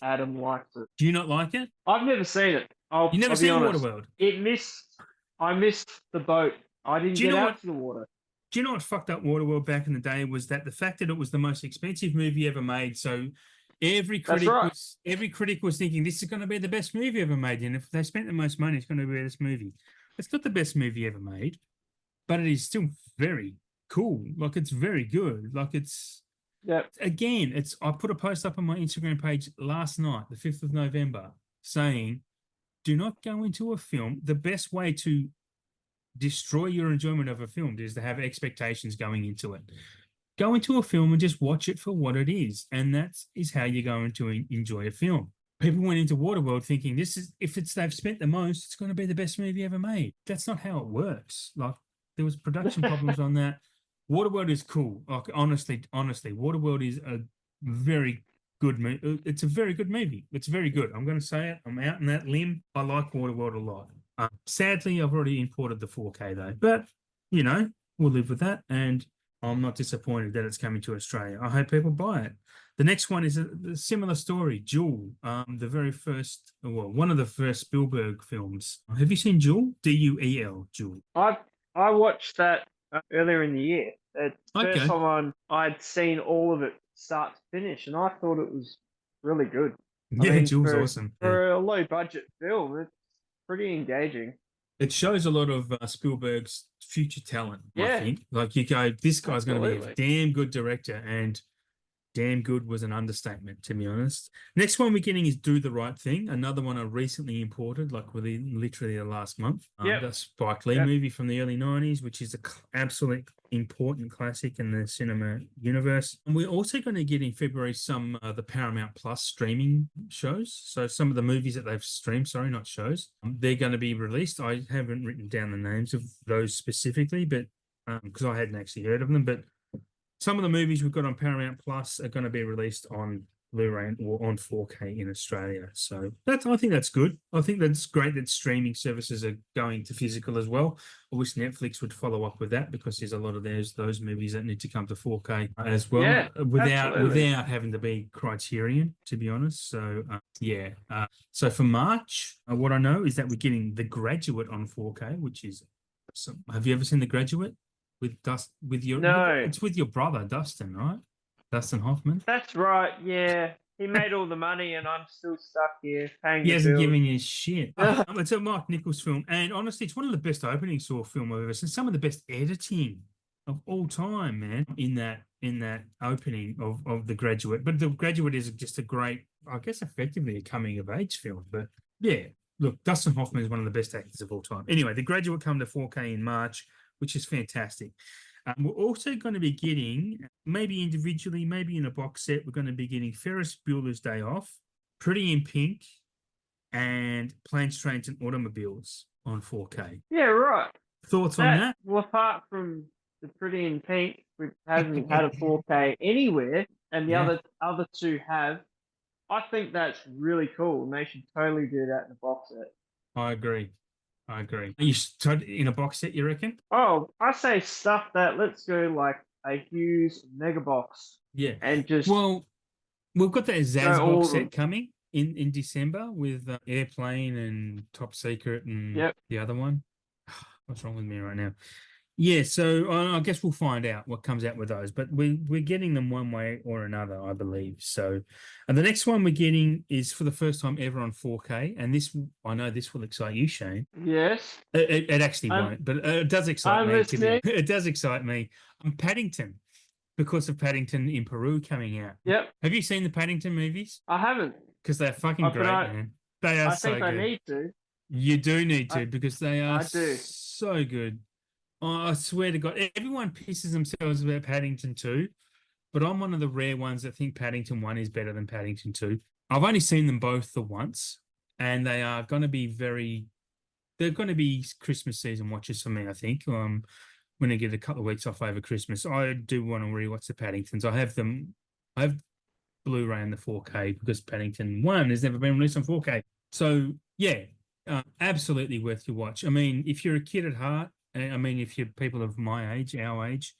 [SPEAKER 2] Adam likes it.
[SPEAKER 1] Do you not like it?
[SPEAKER 2] I've never seen it. I'll
[SPEAKER 1] You never
[SPEAKER 2] be
[SPEAKER 1] seen
[SPEAKER 2] honest.
[SPEAKER 1] Waterworld?
[SPEAKER 2] I missed the boat. I didn't get out to the water.
[SPEAKER 1] Do you know what fucked up Waterworld back in the day was that the fact that it was the most expensive movie ever made. So every critic was thinking this is going to be the best movie ever made. And if they spent the most money, it's going to be this movie. It's not the best movie ever made, but it is still very cool. Like it's very good. Like it's again, I put a post up on my Instagram page last night, the 5th of November, saying, do not go into a film. The best way to destroy your enjoyment of a film is to have expectations going into it. Go into a film and just watch it for what it is, and that is how you're going to enjoy a film. People went into Waterworld thinking they've spent the most, it's going to be the best movie ever made. That's not how it works. Like there was production problems on that. Waterworld is cool. Like honestly, Waterworld is a very good movie. It's a very good movie. It's very good. I'm going to say it. I'm out in that limb. I like Waterworld a lot. Sadly, I've already imported the 4K though, but we'll live with that. And I'm not disappointed that it's coming to Australia. I hope people buy it. The next one is a similar story, Jewel, one of the first Spielberg films. Have you seen Jewel? Duel, Jewel.
[SPEAKER 2] I watched that earlier in the year. It's the first time I'd seen all of it start to finish, and I thought it was really good.
[SPEAKER 1] Jewel's awesome.
[SPEAKER 2] For a low budget film, it's pretty engaging.
[SPEAKER 1] It shows a lot of Spielberg's future talent, I think. Like you go, this guy's going to be a damn good director, and damn good was an understatement, to be honest. Next one we're getting is Do the Right Thing, another one I recently imported, like within literally the last month. That's Spike Lee movie from the early 90s, which is an absolute important classic in the cinema universe. And we're also going to get in February some the Paramount Plus streaming shows. So some of the movies that they've streamed, not shows, they're going to be released. I haven't written down the names of those specifically, but because I hadn't actually heard of them, but some of the movies we've got on Paramount Plus are going to be released on Blu-ray or on 4K in Australia. So I think that's good. I think that's great that streaming services are going to physical as well. I wish Netflix would follow up with that because there's a lot of those movies that need to come to 4K as well, without having to be Criterion, to be honest. So so for March, what I know is that we're getting The Graduate on 4K, which is awesome. Have you ever seen The Graduate? It's with your brother Dustin, right? Dustin Hoffman.
[SPEAKER 2] That's right. Yeah, he made all the money, and I'm still stuck here paying.
[SPEAKER 1] He hasn't given you shit. It's a Mike Nichols film, and honestly, it's one of the best opening Saw film I've ever seen. Some of the best editing of all time, man. In that opening of The Graduate, but The Graduate is just a great, I guess, effectively a coming of age film. But yeah, look, Dustin Hoffman is one of the best actors of all time. Anyway, The Graduate come to 4K in March, which is fantastic. We're also going to be getting, maybe individually, maybe in a box set, we're going to be getting Ferris Bueller's Day Off, Pretty in Pink, and Planes, Trains, and Automobiles on 4K.
[SPEAKER 2] Yeah, right.
[SPEAKER 1] Thoughts on that?
[SPEAKER 2] Well, apart from the Pretty in Pink, which hasn't had a 4K anywhere, and the other two have, I think that's really cool, and they should totally do that in the box set.
[SPEAKER 1] I agree. I agree. You tried in a box set, you reckon?
[SPEAKER 2] Oh, I say stuff that. Let's go like a Hughes mega box
[SPEAKER 1] Yeah.
[SPEAKER 2] and just
[SPEAKER 1] Well, we've got that
[SPEAKER 2] go
[SPEAKER 1] Zaz
[SPEAKER 2] all
[SPEAKER 1] box
[SPEAKER 2] of them.
[SPEAKER 1] set coming in December with Airplane and Top Secret and
[SPEAKER 2] Yep.
[SPEAKER 1] the other one. What's wrong with me right now? Yeah, so I guess we'll find out what comes out with those, but we're getting them one way or another, I believe. So, and the next one we're getting is for the first time ever on 4K, and this I know this will excite you, Shane.
[SPEAKER 2] Yes.
[SPEAKER 1] It actually
[SPEAKER 2] I'm
[SPEAKER 1] won't, but it does excite
[SPEAKER 2] I'm
[SPEAKER 1] me. To be
[SPEAKER 2] listening.
[SPEAKER 1] honest, it does excite me. Paddington, because of Paddington in Peru coming out.
[SPEAKER 2] Yep.
[SPEAKER 1] Have you seen the Paddington movies?
[SPEAKER 2] I haven't.
[SPEAKER 1] Because they're fucking
[SPEAKER 2] But
[SPEAKER 1] great, man. They are
[SPEAKER 2] I
[SPEAKER 1] so
[SPEAKER 2] think I
[SPEAKER 1] good.
[SPEAKER 2] need to.
[SPEAKER 1] You do need
[SPEAKER 2] I
[SPEAKER 1] to because they are
[SPEAKER 2] I do.
[SPEAKER 1] so good. Oh, I swear to God, everyone pisses themselves about Paddington 2, but I'm one of the rare ones that think Paddington 1 is better than Paddington 2. I've only seen them both the once, and they are going to be they're going to be Christmas season watches for me, I think. When I get a couple of weeks off over Christmas, I do want to rewatch the Paddingtons. I have Blu-ray in the 4K because Paddington 1 has never been released on 4K. So, yeah, absolutely worth your watch. I mean, if you're a kid at heart, I mean, if you're people of my age, our age,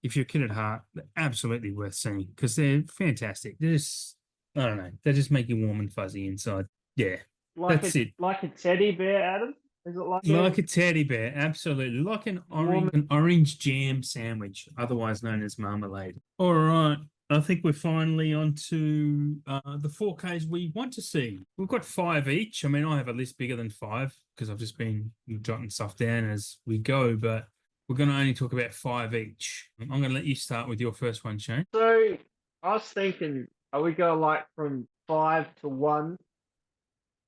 [SPEAKER 1] if you're a kid at heart, they're absolutely worth seeing because they're fantastic. They're just, I don't know, they just make you warm and fuzzy inside. Yeah, that's it.
[SPEAKER 2] Like a teddy bear, Adam. Is it like
[SPEAKER 1] Like a teddy bear, absolutely. Like
[SPEAKER 2] warm?
[SPEAKER 1] an orange jam sandwich, otherwise known as marmalade. All right. I think we're finally on to the 4Ks we want to see. We've got five each. I mean, I have a list bigger than five because I've just been jotting stuff down as we go, but we're going to only talk about five each. I'm going to let you start with your first one, Shane.
[SPEAKER 2] So I was thinking, are we go like from 5 to 1?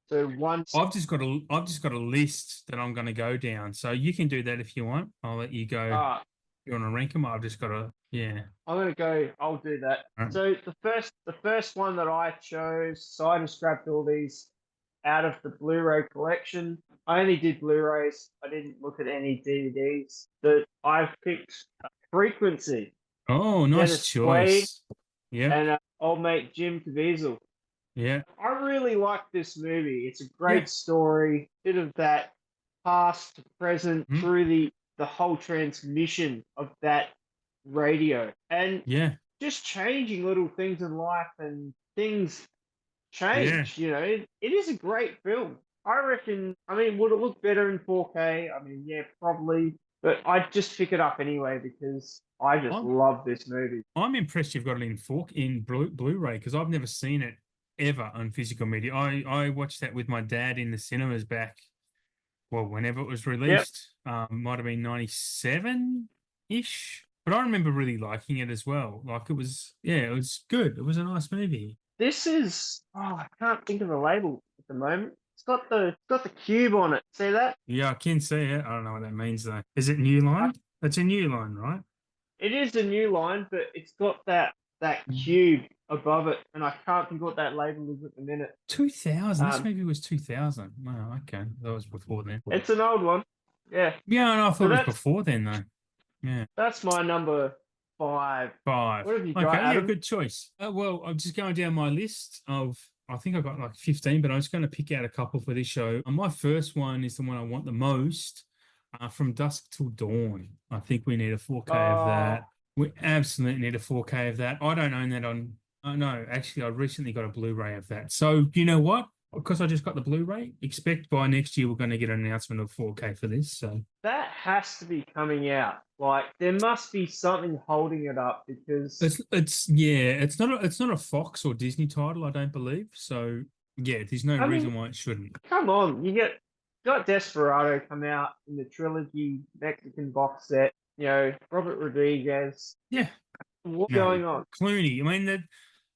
[SPEAKER 2] So one.
[SPEAKER 1] I've just got a list that I'm going to go down. So you can do that if you want. I'll let you go.
[SPEAKER 2] Ah,
[SPEAKER 1] You want to rank them? I've just got to, yeah.
[SPEAKER 2] I'm gonna go. I'll do that.
[SPEAKER 1] All right.
[SPEAKER 2] So the first one that I chose. So I just grabbed all these out of the Blu-ray collection. I only did Blu-rays. I didn't look at any DVDs. That I've picked Frequency,
[SPEAKER 1] Oh, nice
[SPEAKER 2] Dennis Quaid,
[SPEAKER 1] choice. Yeah,
[SPEAKER 2] and old mate Jim Caviezel.
[SPEAKER 1] yeah,
[SPEAKER 2] I really like this movie. It's a
[SPEAKER 1] yeah.
[SPEAKER 2] great story. Bit of that past to present
[SPEAKER 1] Mm,
[SPEAKER 2] through the whole transmission of that radio, and
[SPEAKER 1] yeah,
[SPEAKER 2] just changing little things in life and things
[SPEAKER 1] yeah.
[SPEAKER 2] change. It is a great film. I reckon. I mean, would it look better in 4K? I mean, yeah, probably. But I'd just pick it up anyway because I just
[SPEAKER 1] I'm
[SPEAKER 2] love this movie.
[SPEAKER 1] I'm impressed you've got it in Blu-ray because I've never seen it ever on physical media. I watched that with my dad in the cinemas back, well, whenever it was
[SPEAKER 2] Yep.
[SPEAKER 1] released. Might have been 97-ish. But I remember really liking it as well. Like it was, yeah, it was good. It was a nice movie.
[SPEAKER 2] This is. Oh, I can't think of the label at the moment. It's got the cube on it. See that?
[SPEAKER 1] Yeah, I can see it. I don't know what that means though. Is it New Line? It's a New Line, right?
[SPEAKER 2] It is a new line, but it's got that cube above it, and I can't think what that label is at the minute.
[SPEAKER 1] 2000. This
[SPEAKER 2] Um,
[SPEAKER 1] movie was 2000. Wow, okay. That was before then.
[SPEAKER 2] it's an old one. Yeah.
[SPEAKER 1] Yeah, and I
[SPEAKER 2] So
[SPEAKER 1] thought it was before then, though. Yeah,
[SPEAKER 2] that's my number 5.
[SPEAKER 1] five.
[SPEAKER 2] What have you got,
[SPEAKER 1] Okay, yeah,
[SPEAKER 2] Adam?
[SPEAKER 1] good choice. Well, I'm just going down my list of, I think I got like 15, but I'm just going to pick out a couple for this show. And my first one is the one I want the most, From Dusk Till Dawn. I think we need a 4K of that. We absolutely need a 4K of that. I don't own that on. Oh, no, actually, I recently got a Blu-ray of that. So, you know what? Because I just got the Blu-ray, expect by next year we're going to get an announcement of 4K for this. So
[SPEAKER 2] that has to be coming out. Like there must be something holding it up because
[SPEAKER 1] it's yeah, it's not a Fox or Disney title, I don't believe. So yeah, there's no
[SPEAKER 2] I
[SPEAKER 1] reason
[SPEAKER 2] mean,
[SPEAKER 1] why it shouldn't.
[SPEAKER 2] come on, got Desperado come out in the trilogy Mexican box set. Robert Rodriguez.
[SPEAKER 1] Yeah,
[SPEAKER 2] What's
[SPEAKER 1] no,
[SPEAKER 2] going on?
[SPEAKER 1] Clooney. I mean that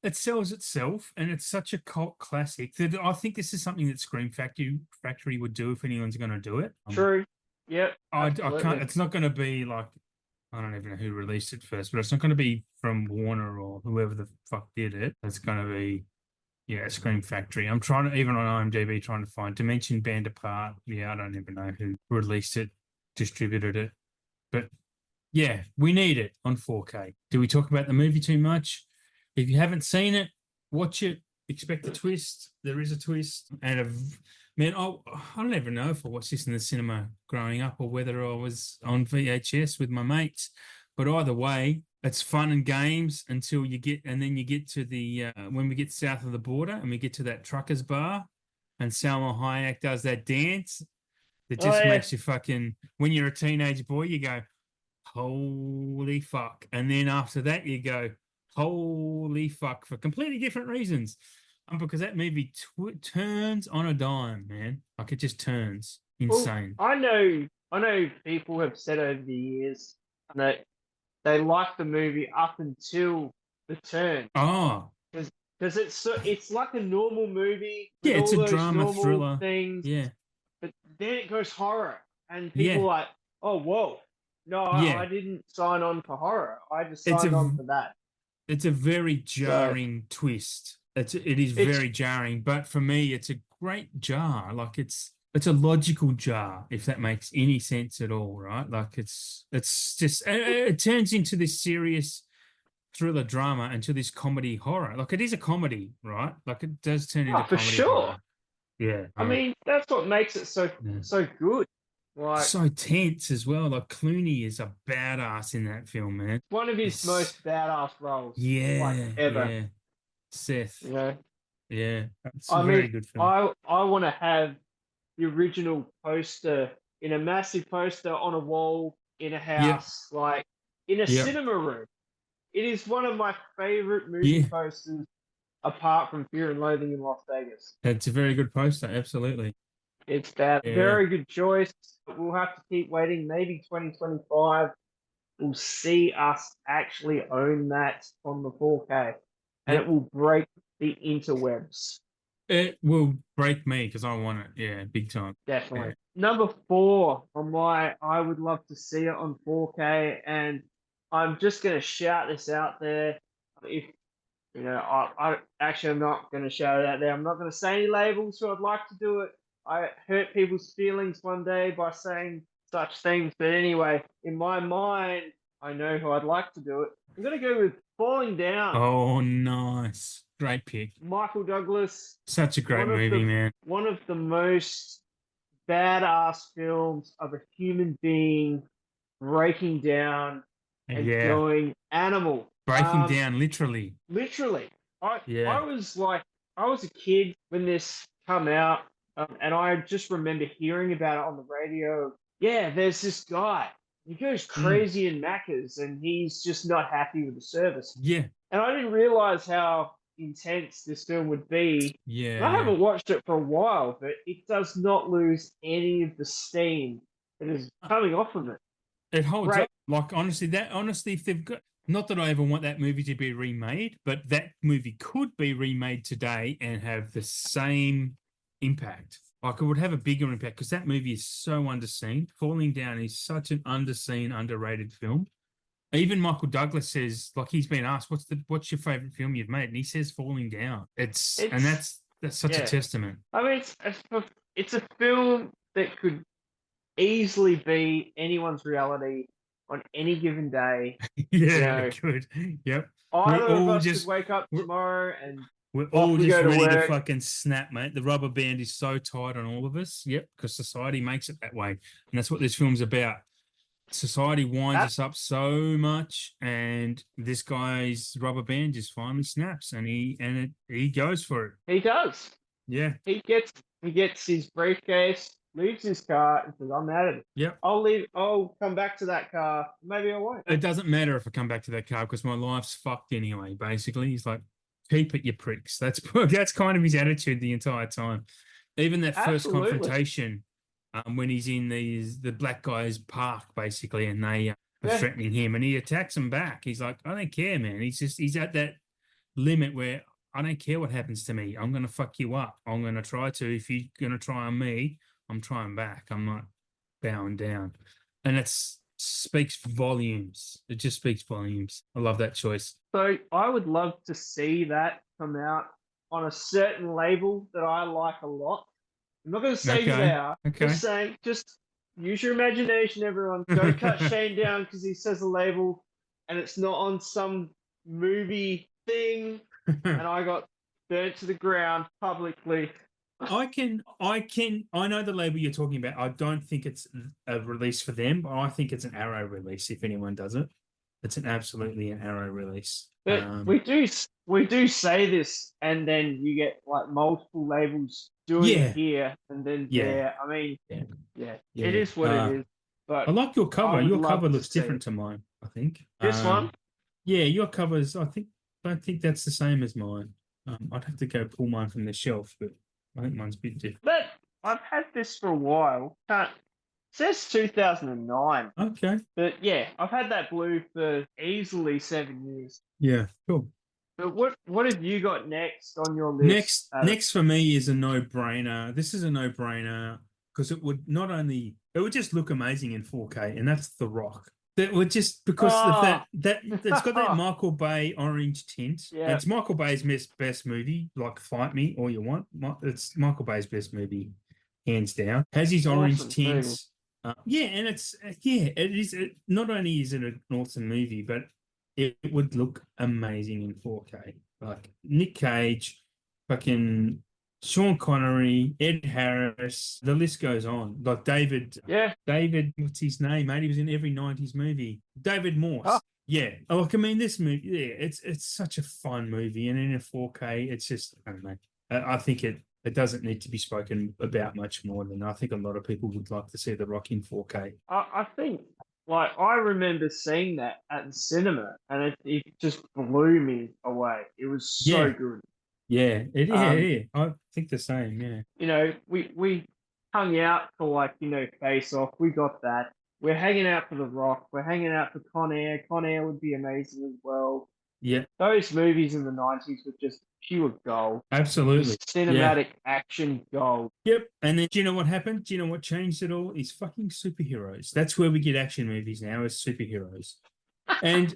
[SPEAKER 1] it sells itself, and it's such a cult classic that I think this is something that Scream Factory would do if anyone's going to do it.
[SPEAKER 2] True. Yep.
[SPEAKER 1] I
[SPEAKER 2] Absolutely.
[SPEAKER 1] can't. It's not going to be like I don't even know who released it first, but it's not going to be from Warner or whoever the fuck did it. It's going to be yeah, Scream Factory. I'm trying to even on IMDb trying to find Dimension Band Apart. Yeah, I don't even know who released it, distributed it, but yeah, we need it on 4K. Do we talk about the movie too much? If you haven't seen it, watch it. Expect a twist. There is a twist and Man, I don't even know if I watched this in the cinema growing up or whether I was on VHS with my mates. But either way, it's fun and games until and then you get to when we get south of the border and we get to that truckers bar and Salma Hayek does that dance that
[SPEAKER 2] Oh
[SPEAKER 1] just
[SPEAKER 2] yeah.
[SPEAKER 1] makes you when you're a teenage boy, you go, holy fuck. And then after that, you go, holy fuck, for completely different reasons. Because that movie turns on a dime, man. Like it just turns
[SPEAKER 2] Well,
[SPEAKER 1] insane.
[SPEAKER 2] I know people have said over the years that they like the movie up until the turn,
[SPEAKER 1] Oh,
[SPEAKER 2] because it's like a normal movie with
[SPEAKER 1] yeah, it's
[SPEAKER 2] all
[SPEAKER 1] a
[SPEAKER 2] those
[SPEAKER 1] drama
[SPEAKER 2] normal
[SPEAKER 1] thriller.
[SPEAKER 2] things,
[SPEAKER 1] Yeah,
[SPEAKER 2] but then it goes horror, and people
[SPEAKER 1] yeah,
[SPEAKER 2] are like, oh whoa, no, I
[SPEAKER 1] yeah.
[SPEAKER 2] didn't sign on for horror. I just
[SPEAKER 1] It's
[SPEAKER 2] signed
[SPEAKER 1] a
[SPEAKER 2] on for that.
[SPEAKER 1] it's a very
[SPEAKER 2] So
[SPEAKER 1] jarring twist. It is
[SPEAKER 2] it's
[SPEAKER 1] very jarring, but for me, it's a great jar. Like it's a logical jar, if that makes any sense at all, right? Like it's just it turns into this serious thriller drama into this comedy horror. Like it is a comedy, right? Like it does turn into
[SPEAKER 2] oh for
[SPEAKER 1] comedy
[SPEAKER 2] sure.
[SPEAKER 1] horror. Yeah,
[SPEAKER 2] I
[SPEAKER 1] yeah.
[SPEAKER 2] mean, that's what makes it so
[SPEAKER 1] Yeah.
[SPEAKER 2] so good. Like
[SPEAKER 1] So tense as well. Like Clooney is a badass in that film, man.
[SPEAKER 2] one of his most
[SPEAKER 1] It's
[SPEAKER 2] badass roles, like
[SPEAKER 1] yeah,
[SPEAKER 2] ever.
[SPEAKER 1] yeah. Seth.
[SPEAKER 2] You know,
[SPEAKER 1] Yeah, it's a
[SPEAKER 2] I mean,
[SPEAKER 1] very good film.
[SPEAKER 2] I want to have the original poster in a massive poster on a wall in a
[SPEAKER 1] Yep,
[SPEAKER 2] house, like in a
[SPEAKER 1] yep,
[SPEAKER 2] cinema room. It is one of my favorite movie
[SPEAKER 1] yeah.
[SPEAKER 2] posters, apart from Fear and Loathing in Las Vegas.
[SPEAKER 1] It's a very good poster. Absolutely.
[SPEAKER 2] It's that
[SPEAKER 1] Yeah,
[SPEAKER 2] very good choice. We'll have to keep waiting. Maybe 2025 will see us actually own that on the 4K, and it
[SPEAKER 1] yep.
[SPEAKER 2] will break the interwebs.
[SPEAKER 1] It will break me because I want it. Yeah, big time.
[SPEAKER 2] Definitely.
[SPEAKER 1] Yeah,
[SPEAKER 2] Number four on my I would love to see it on 4K, and I'm just gonna shout this out there. If I actually I'm not gonna shout it out there. I'm not gonna say any labels, so I'd like to do it. I hurt people's feelings one day by saying such things, but anyway, in my mind, I know who I'd like to do it. I'm gonna go with Falling Down.
[SPEAKER 1] oh, nice. Great pick.
[SPEAKER 2] Michael Douglas,
[SPEAKER 1] Such a great
[SPEAKER 2] one of
[SPEAKER 1] movie,
[SPEAKER 2] the
[SPEAKER 1] man.
[SPEAKER 2] one of the most badass films of a human being breaking down and
[SPEAKER 1] Yeah.
[SPEAKER 2] going animal.
[SPEAKER 1] Breaking down, literally.
[SPEAKER 2] Literally, I
[SPEAKER 1] Yeah.
[SPEAKER 2] I was like I was a kid when this come out, and I just remember hearing about it on the radio. Yeah, there's this guy. He goes
[SPEAKER 1] Mm.
[SPEAKER 2] crazy in Macca's, and he's just not happy with the service.
[SPEAKER 1] Yeah.
[SPEAKER 2] And I didn't realize how intense this film would be. And I
[SPEAKER 1] Yeah.
[SPEAKER 2] haven't watched it for a while, but it does not lose any of the steam that is coming off of it.
[SPEAKER 1] It holds
[SPEAKER 2] Great.
[SPEAKER 1] up. Like honestly, if they've got not that I ever want that movie to be remade, but that movie could be remade today and have the same impact. Like it would have a bigger impact because that movie is so underseen. Falling Down is such an underseen, underrated film. Even Michael Douglas says, like he's been asked, what's your favorite film you've made? And he says Falling Down. And
[SPEAKER 2] It's
[SPEAKER 1] that's such a
[SPEAKER 2] yeah.
[SPEAKER 1] testament.
[SPEAKER 2] I mean, it's a film that could easily be anyone's reality on any given day. You
[SPEAKER 1] Yeah,
[SPEAKER 2] know,
[SPEAKER 1] good. Yep. We're
[SPEAKER 2] either of
[SPEAKER 1] all
[SPEAKER 2] us could
[SPEAKER 1] just
[SPEAKER 2] wake up
[SPEAKER 1] we're
[SPEAKER 2] tomorrow and
[SPEAKER 1] We're
[SPEAKER 2] off
[SPEAKER 1] all
[SPEAKER 2] we
[SPEAKER 1] just
[SPEAKER 2] go to
[SPEAKER 1] ready to
[SPEAKER 2] work.
[SPEAKER 1] fucking snap, mate. The rubber band is so tight on all of us. Yep, because society makes it that way. And that's what this film's about. Society winds
[SPEAKER 2] That
[SPEAKER 1] us up so much, and this guy's rubber band just finally snaps and he goes for it.
[SPEAKER 2] he does.
[SPEAKER 1] Yeah.
[SPEAKER 2] He gets his briefcase, leaves his car, and says, "I'm out of it.
[SPEAKER 1] Yep.
[SPEAKER 2] I'll leave. I'll come back to that car. Maybe I won't."
[SPEAKER 1] It doesn't matter if I come back to that car because my life's fucked anyway, basically. He's like, keep it, you pricks. That's kind of his attitude the entire time. Even that first
[SPEAKER 2] Absolutely.
[SPEAKER 1] confrontation, when he's in the black guy's park, basically, and they are
[SPEAKER 2] Yeah.
[SPEAKER 1] threatening him, and he attacks him back. He's like, I don't care, man. He's at that limit where I don't care what happens to me. I'm gonna fuck you up. I'm gonna try to. If you're gonna try on me, I'm trying back. I'm not bowing down, and it's speaks volumes. It just speaks volumes. I love that choice.
[SPEAKER 2] So I would love to see that come out on a certain label that I like a lot. I'm not going to say who they
[SPEAKER 1] Okay.
[SPEAKER 2] are.
[SPEAKER 1] Okay.
[SPEAKER 2] Just saying, just use your imagination, everyone. Don't cut Shane down because he says a label and it's not on some movie thing and I got burnt to the ground publicly.
[SPEAKER 1] I know the label you're talking about. I don't think it's a release for them, but I think it's an Arrow release if anyone does it. It's absolutely an Arrow release.
[SPEAKER 2] But we do say this, and then you get like multiple labels doing
[SPEAKER 1] Yeah.
[SPEAKER 2] it here and then
[SPEAKER 1] Yeah.
[SPEAKER 2] there. I mean,
[SPEAKER 1] Yeah.
[SPEAKER 2] it is what it is. But
[SPEAKER 1] I like your cover.
[SPEAKER 2] would
[SPEAKER 1] Your
[SPEAKER 2] love
[SPEAKER 1] cover
[SPEAKER 2] to
[SPEAKER 1] looks
[SPEAKER 2] see
[SPEAKER 1] different
[SPEAKER 2] it.
[SPEAKER 1] to mine, I think.
[SPEAKER 2] This one,
[SPEAKER 1] Yeah, your covers, don't think that's the same as mine. I'd have to go pull mine from the shelf, but I think mine's a bit different.
[SPEAKER 2] but I've had this for a while. It says 2009,
[SPEAKER 1] Okay.
[SPEAKER 2] but yeah, I've had that blue for easily 7 years.
[SPEAKER 1] Yeah, cool.
[SPEAKER 2] But what have you got next on your list?
[SPEAKER 1] Next for me is a no-brainer. This is a no-brainer because it would just look amazing in 4K, and that's The Rock. That would just because of that it's got that Michael Bay orange tint.
[SPEAKER 2] Yeah.
[SPEAKER 1] It's Michael Bay's best movie. Like, fight me all you want. It's Michael Bay's best movie, hands down. Has his orange
[SPEAKER 2] Awesome
[SPEAKER 1] tints. Yeah, and it is. Not only is it an awesome movie, but it would look amazing in 4K. Like Nick Cage, fucking Sean Connery, Ed Harris, the list goes on. Like David, what's his name, mate? He was in every 90s movie. David Morse.
[SPEAKER 2] Oh.
[SPEAKER 1] Yeah. Like, I mean, this movie, yeah, it's such a fun movie. And in a 4K, it's just, I don't know. I think it doesn't need to be spoken about much more than I think a lot of people would like to see The Rock in 4K.
[SPEAKER 2] I think, like, I remember seeing that at the cinema, and it just blew me away. It was so good.
[SPEAKER 1] Yeah, yeah. I think the same. Yeah.
[SPEAKER 2] You know, we hung out for, like, Face Off. We got that. We're hanging out for The Rock. We're hanging out for Con Air. Con Air would be amazing as well.
[SPEAKER 1] Yeah.
[SPEAKER 2] Those movies in the 90s were just pure gold.
[SPEAKER 1] Absolutely.
[SPEAKER 2] Cinematic action gold.
[SPEAKER 1] Yep. And then do you know what happened? Do you know what changed it all? Is fucking superheroes. That's where we get action movies now, is superheroes. And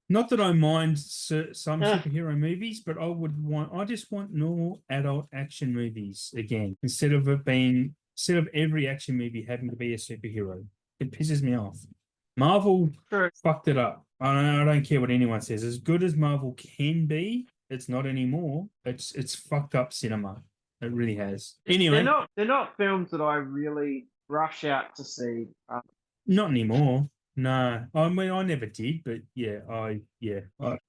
[SPEAKER 1] not that I mind some superhero movies, but I just want normal adult action movies again, instead of every action movie having to be a superhero. It pisses me off. Marvel fucked it up. I don't care what anyone says. As good as Marvel can be, it's not anymore. It's fucked up cinema. It really has. Anyway,
[SPEAKER 2] they're not films that I really rush out to see.
[SPEAKER 1] Not anymore. No, I mean, I never did, but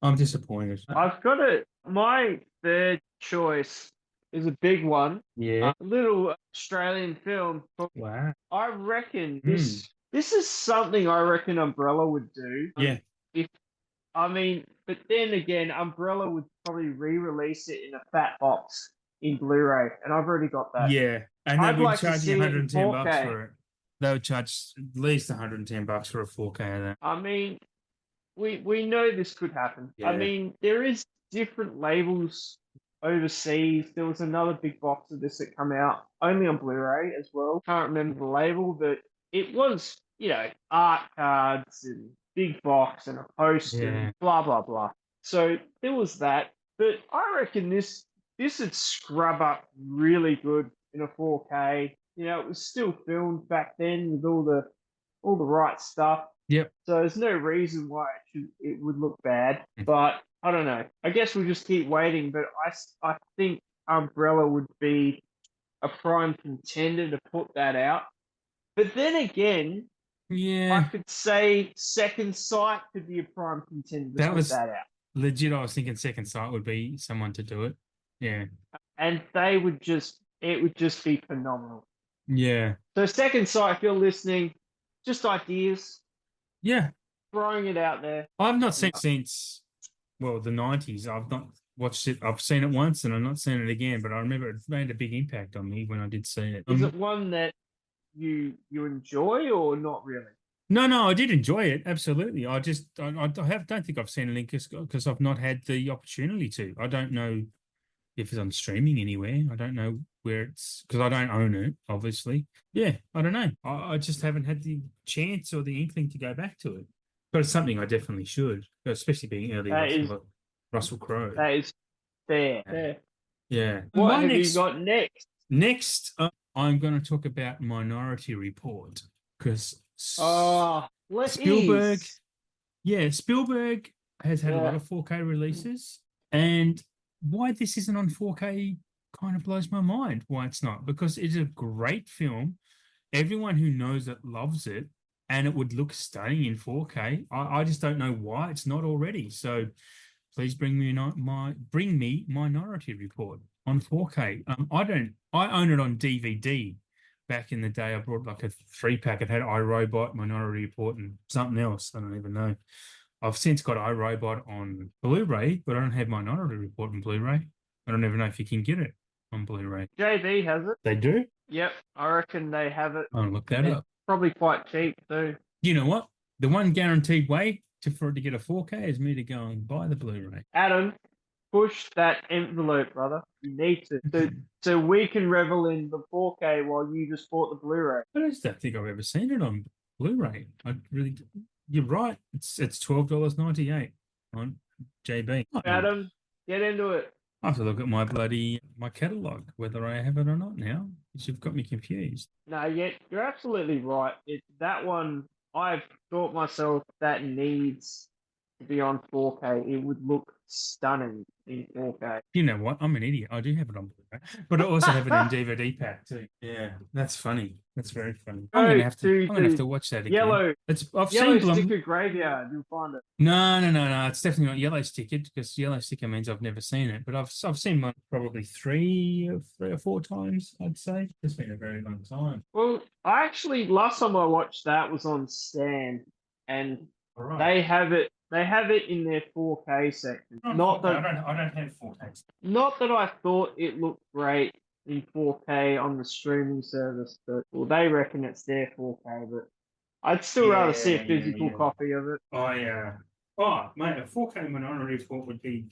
[SPEAKER 1] I'm disappointed.
[SPEAKER 2] I've got my third choice is a big one.
[SPEAKER 1] Yeah.
[SPEAKER 2] A little Australian film.
[SPEAKER 1] Wow.
[SPEAKER 2] I reckon this is something I reckon Umbrella would do.
[SPEAKER 1] Yeah.
[SPEAKER 2] But then again, Umbrella would probably re-release it in a fat box in Blu-ray, and I've already got that.
[SPEAKER 1] Yeah, and they would charge you $110
[SPEAKER 2] 4K.
[SPEAKER 1] for it. They would charge at least $110 for a 4K of that.
[SPEAKER 2] I mean, we know this could happen.
[SPEAKER 1] Yeah.
[SPEAKER 2] I mean, there is different labels overseas. There was another big box of this that come out only on Blu-ray as well. Can't remember the label, but it was, art cards and big box and a poster and blah blah blah. So there was that. But I reckon this would scrub up really good in a 4K. It was still filmed back then with all the right stuff.
[SPEAKER 1] Yep.
[SPEAKER 2] So there's no reason why it would look bad. But I don't know. I guess we'll just keep waiting. But I think Umbrella would be a prime contender to put that out. But then again, I could say Second Sight could be a prime contender to put that out.
[SPEAKER 1] Legit, I was thinking Second Sight would be someone to do it. Yeah.
[SPEAKER 2] And it would just be phenomenal.
[SPEAKER 1] Yeah.
[SPEAKER 2] So Second Sight, if you're listening, just ideas.
[SPEAKER 1] Yeah.
[SPEAKER 2] Throwing it out there.
[SPEAKER 1] I've not seen it since, the 90s. I've not watched it. I've seen it once and I've not seen it again, but I remember it made a big impact on me when I did see it.
[SPEAKER 2] Is it one that you enjoy or not really?
[SPEAKER 1] No, I did enjoy it. Absolutely. I don't think I've seen it because I've not had the opportunity to. I don't know if it's on streaming anywhere. I don't know where it's, because I don't own it, obviously. Yeah, I don't know. I just haven't had the chance or the inkling to go back to it. But it's something I definitely should, especially being early Russell Crowe.
[SPEAKER 2] That is fair.
[SPEAKER 1] Yeah.
[SPEAKER 2] What have you got next?
[SPEAKER 1] Next, I'm going to talk about Minority Report because Spielberg. Yeah, Spielberg has had a lot of 4K releases, and why this isn't on 4K kind of blows my mind why it's not, because it's a great film. Everyone who knows it loves it, and it would look stunning in 4K. I just don't know why it's not already. So please bring me Minority Report on 4K. I own it on DVD. Back in the day, I brought like a 3-pack. It had iRobot, Minority Report, and something else. I don't even know. I've since got iRobot on Blu-ray, but I don't have Minority Report on Blu-ray. I don't even know if you can get it on Blu-ray.
[SPEAKER 2] JB has it.
[SPEAKER 1] They do?
[SPEAKER 2] Yep, I reckon they have it.
[SPEAKER 1] I'll look that
[SPEAKER 2] It's
[SPEAKER 1] up.
[SPEAKER 2] probably quite cheap too.
[SPEAKER 1] You know what? The one guaranteed way for it to get a 4K is me to go and buy the Blu-ray.
[SPEAKER 2] Adam, push that envelope, brother. You need to. So we can revel in the 4K while you just bought the Blu-ray.
[SPEAKER 1] I don't think I've ever seen it on Blu-ray. You're right. It's $12.98 on JB.
[SPEAKER 2] Adam, get into it.
[SPEAKER 1] I have to look at my catalog, whether I have it or not now, because you've got me confused.
[SPEAKER 2] No, you're absolutely right. That one, I've thought myself that needs to be on 4K. It would look stunning in 4K.
[SPEAKER 1] You know what? I'm an idiot. I do have it on Blu-ray, but I also have it in DVD pack too. Yeah, that's funny. That's very funny. I'm gonna have to watch that again.
[SPEAKER 2] Yellow
[SPEAKER 1] I've seen
[SPEAKER 2] sticker graveyard. You'll find it.
[SPEAKER 1] No. It's definitely not yellow sticker, because yellow sticker means I've never seen it. But I've seen one probably three or four times, I'd say. It's been a very long time.
[SPEAKER 2] Well, last time I watched that was on Stan, and they have it. They have it in their 4K section.
[SPEAKER 1] I don't have 4K.
[SPEAKER 2] Not that I thought it looked great in 4K on the streaming service, but they reckon it's their 4K. But I'd still rather see a physical copy of it.
[SPEAKER 1] Oh, mate, a 4K Minority Report would be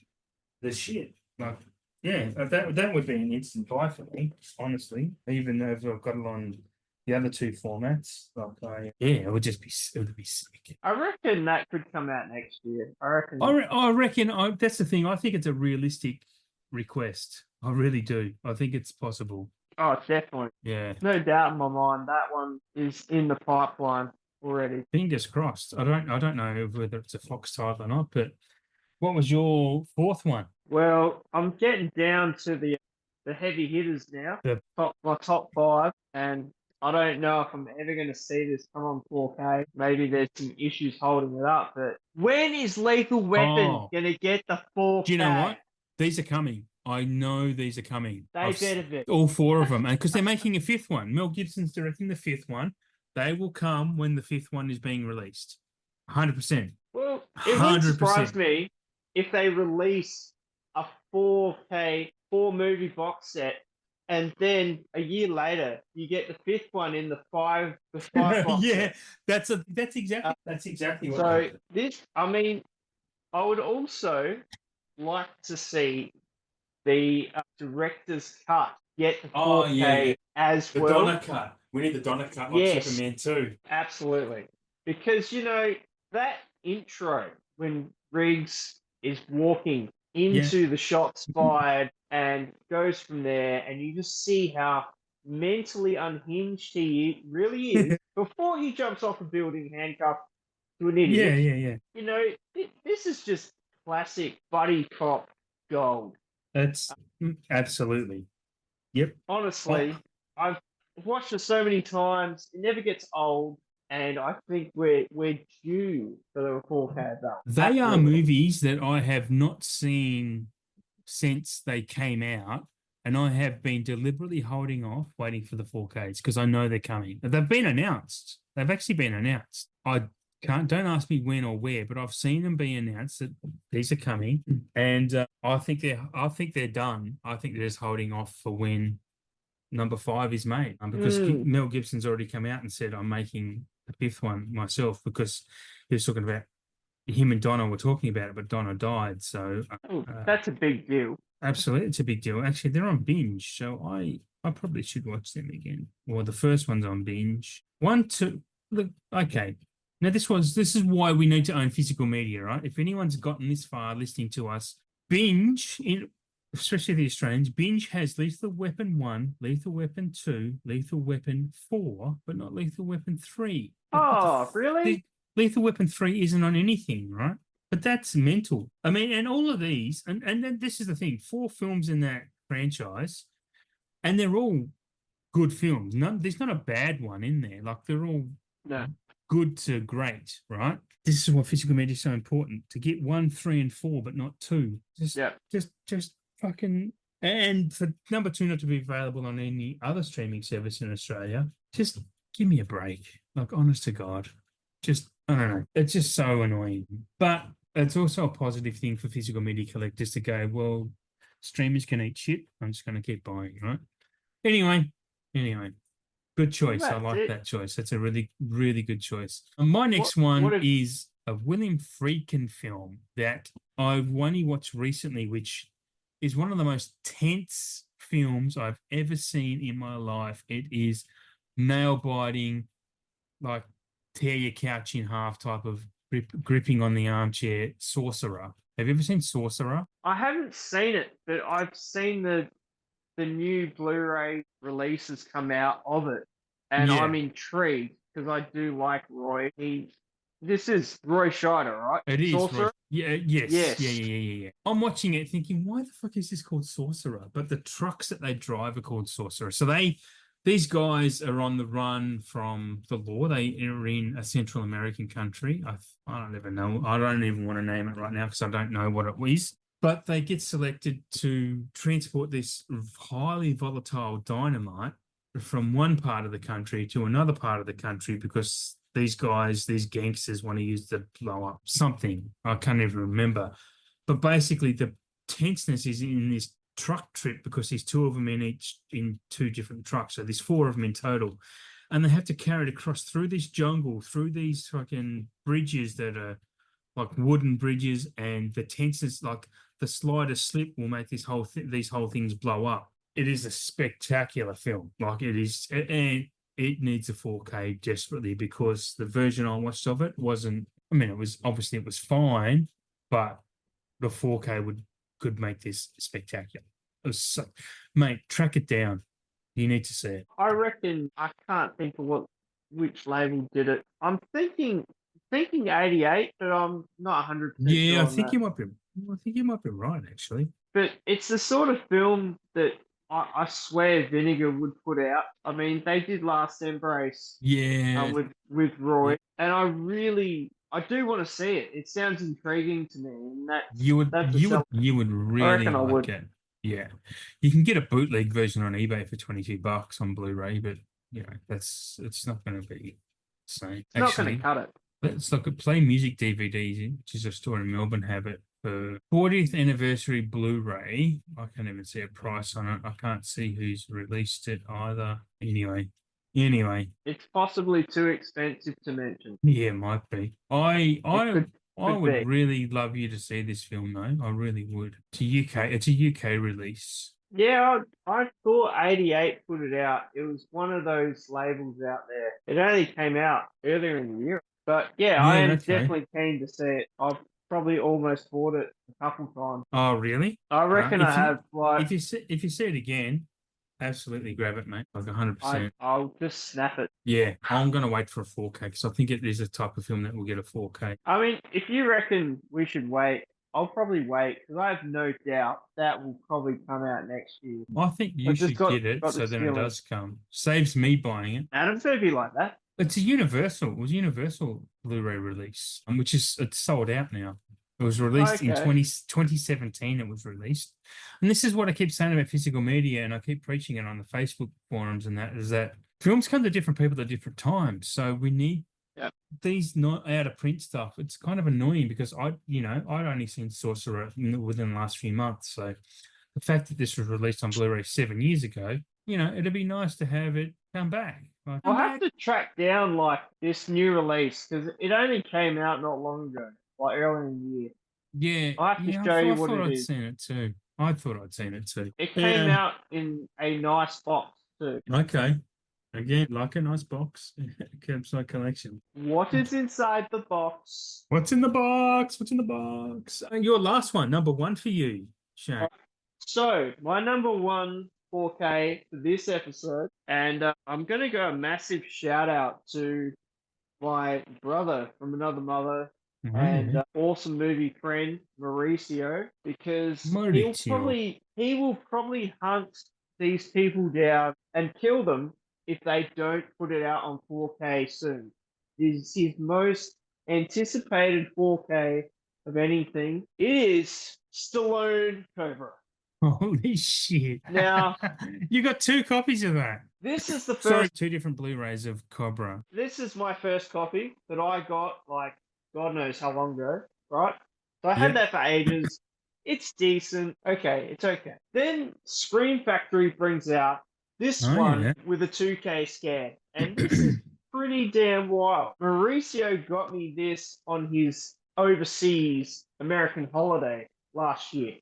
[SPEAKER 1] the shit. Like, yeah, that would be an instant buy for me, honestly. Even though I've got it on the other two formats, it would be sick.
[SPEAKER 2] I reckon that could come out next year.
[SPEAKER 1] I reckon. That's the thing. I think it's a realistic request. I really do. I think it's possible.
[SPEAKER 2] Oh, definitely.
[SPEAKER 1] Yeah.
[SPEAKER 2] No doubt in my mind that one is in the pipeline already.
[SPEAKER 1] Fingers crossed. I don't know whether it's a Fox title or not, but what was your fourth one?
[SPEAKER 2] Well, I'm getting down to the heavy hitters now. My top 5, and I don't know if I'm ever going to see this come on 4K. Maybe there's some issues holding it up, but when is Lethal Weapon going to get the 4K?
[SPEAKER 1] Do you know what? These are coming. I know these are coming.
[SPEAKER 2] They better be.
[SPEAKER 1] All 4 of them. And because they're making a 5th one. Mel Gibson's directing the 5th one. They will come when the 5th one is being released. 100%.
[SPEAKER 2] Well, it wouldn't surprise me if they release a 4K 4-movie box set, and then a year later you get the 5th one in the 5 box
[SPEAKER 1] yeah, set. That's exactly what.
[SPEAKER 2] So I would also like to see the director's cut get the 4K as
[SPEAKER 1] the
[SPEAKER 2] well.
[SPEAKER 1] Donner cut. We need the Donner cut like Superman 2.
[SPEAKER 2] Absolutely. Because, that intro when Riggs is walking into the shots fired and goes from there, and you just see how mentally unhinged he really is before he jumps off a building handcuffed to an idiot.
[SPEAKER 1] Yeah.
[SPEAKER 2] This is just classic buddy cop gold.
[SPEAKER 1] That's absolutely. Yep.
[SPEAKER 2] Honestly, I've watched it so many times. It never gets old, and I think we're due for the 4K though.
[SPEAKER 1] They are movies that I have not seen since they came out, and I have been deliberately holding off, waiting for the 4Ks because I know they're coming. They've been announced. They've actually been announced. Don't ask me when or where, but I've seen them be announced that these are coming, and I think they're done. I think they're just holding off for when number 5 is made, because Mel Gibson's already come out and said I'm making the 5th one myself, because he was talking about him and Donna were talking about it, but Donna died, so
[SPEAKER 2] that's a big deal.
[SPEAKER 1] Absolutely, it's a big deal. Actually, they're on binge, so I probably should watch them again. Well, the first one's on binge. 1, 2. Look, okay. Now, this is why we need to own physical media, right? If anyone's gotten this far listening to us, binge, especially the Australians, binge has Lethal Weapon 1, Lethal Weapon 2, Lethal Weapon 4, but not Lethal Weapon 3.
[SPEAKER 2] Oh, really?
[SPEAKER 1] Lethal Weapon 3 isn't on anything, right? But that's mental. I mean, and all of these, and then this is the thing, 4 films in that franchise, and they're all good films. There's not a bad one in there. Like they're all
[SPEAKER 2] No.
[SPEAKER 1] good to great, right? This is why physical media is so important, to get 1, 3, and 4, but not 2. Just fucking. And for number 2 not to be available on any other streaming service in Australia, just give me a break. Like, honest to God, just, I don't know. It's just so annoying. But it's also a positive thing for physical media collectors to go, well, streamers can eat shit. I'm just going to keep buying, right? Anyway, good choice. I like that choice. That's a really, really good choice. My next one is a William Friedkin film that I've only watched recently, which is one of the most tense films I've ever seen in my life. It is nail-biting, like tear your couch in half type of gripping on the armchair. Sorcerer. Have you ever seen Sorcerer?
[SPEAKER 2] I haven't seen it, but I've seen the new Blu-ray releases come out of it, and I'm intrigued because I do like Roy. This is Roy Scheider, right?
[SPEAKER 1] It is.
[SPEAKER 2] Sorcerer?
[SPEAKER 1] Yes. Yeah. I'm watching it thinking, why the fuck is this called Sorcerer? But the trucks that they drive are called Sorcerer. So these guys are on the run from the law. They are in a Central American country. I don't even know. I don't even want to name it right now because I don't know what it is. But they get selected to transport this highly volatile dynamite from one part of the country to another part of the country because these gangsters want to use to blow up something. I can't even remember. But basically, the tenseness is in this truck trip because there's 2 of them in 2 different trucks. So there's 4 of them in total. And they have to carry it across through this jungle, through these fucking bridges that are like wooden bridges, and the tenseness, like the slightest slip will make these whole things blow up. It is a spectacular film. Like it is, and it needs a 4K desperately because the version I watched of it wasn't. I mean, it was fine, but the 4K could make this spectacular. It was so, mate, track it down. You need to see it.
[SPEAKER 2] I reckon I can't think of which label did it. I'm thinking 88, but I'm not 100%
[SPEAKER 1] Yeah,
[SPEAKER 2] sure.
[SPEAKER 1] I think you might be. I think you might be right, actually.
[SPEAKER 2] But it's the sort of film that I swear Vinegar would put out. I mean, they did Last Embrace.
[SPEAKER 1] Yeah.
[SPEAKER 2] With Roy, and I do want to see it. It sounds intriguing to me, and
[SPEAKER 1] you would really like it. Yeah, you can get a bootleg version on eBay for $22 on Blu-ray, but it's not going to be the same.
[SPEAKER 2] It's not going to cut it.
[SPEAKER 1] Let's look at Play Music DVDs, which is a store in Melbourne, have it for 40th anniversary Blu-ray. I can't even see a price on it. I can't see who's released it either. Anyway,
[SPEAKER 2] it's possibly too expensive to mention.
[SPEAKER 1] Yeah, might be. I would really love you to see this film, though. I really would. It's a UK release.
[SPEAKER 2] Yeah, I thought 88 put it out. It was one of those labels out there. It only came out earlier in the year. But yeah, I am definitely keen to see it. I've probably almost bought it a couple times.
[SPEAKER 1] Oh, really?
[SPEAKER 2] I reckon I have.
[SPEAKER 1] If you see it again, absolutely grab it, mate. Like 100%.
[SPEAKER 2] I'll just snap it.
[SPEAKER 1] Yeah, I'm going to wait for a 4K because I think it is a type of film that will get a 4K.
[SPEAKER 2] I mean, if you reckon we should wait, I'll probably wait because I have no doubt that will probably come out next year.
[SPEAKER 1] I think you should get it so then it does come. Saves me buying it.
[SPEAKER 2] Adam's going to be like that.
[SPEAKER 1] It's a Universal. It was a Universal Blu-ray release, which it's sold out now. It was released in 2017. It was released. And this is what I keep saying about physical media, and I keep preaching it on the Facebook forums, and that is that films come to different people at different times. So we need these not out of print stuff. It's kind of annoying because I'd only seen Sorcerer within the last few months. So the fact that this was released on Blu-ray 7 years ago, it'd be nice to have it come back.
[SPEAKER 2] I'll have to track down like this new release because it only came out not long ago, like earlier in the year.
[SPEAKER 1] Yeah,
[SPEAKER 2] I'll have to show you what it is.
[SPEAKER 1] I thought I'd seen it too. I thought I'd seen it too.
[SPEAKER 2] It came out in a nice box too.
[SPEAKER 1] Okay. Again, like a nice box. KerbSide Collection.
[SPEAKER 2] What is inside the box?
[SPEAKER 1] What's in the box? Your last one, number 1 for you, Shane.
[SPEAKER 2] So, my number 1 4K for this episode, and I'm going to go a massive shout out to my brother from another mother,
[SPEAKER 1] Oh,
[SPEAKER 2] and
[SPEAKER 1] yeah.
[SPEAKER 2] awesome movie friend Mauricio, because
[SPEAKER 1] Maurizio.
[SPEAKER 2] he will probably hunt these people down and kill them if they don't put it out on 4K soon. This is his most anticipated 4K of anything. It is Stallone Cobra.
[SPEAKER 1] Holy shit.
[SPEAKER 2] Now,
[SPEAKER 1] You got two copies of that.
[SPEAKER 2] this is the
[SPEAKER 1] Sorry,
[SPEAKER 2] first.
[SPEAKER 1] two different Blu-rays of Cobra.
[SPEAKER 2] This is my first copy that I got, like, God knows how long ago, right? So I had
[SPEAKER 1] Yep.
[SPEAKER 2] that for ages. It's decent. Okay, it's okay. Then Screen Factory brings out this
[SPEAKER 1] Oh,
[SPEAKER 2] one
[SPEAKER 1] yeah.
[SPEAKER 2] with a 2K scan, and this is pretty damn wild. Mauricio got me this on his overseas American holiday last year.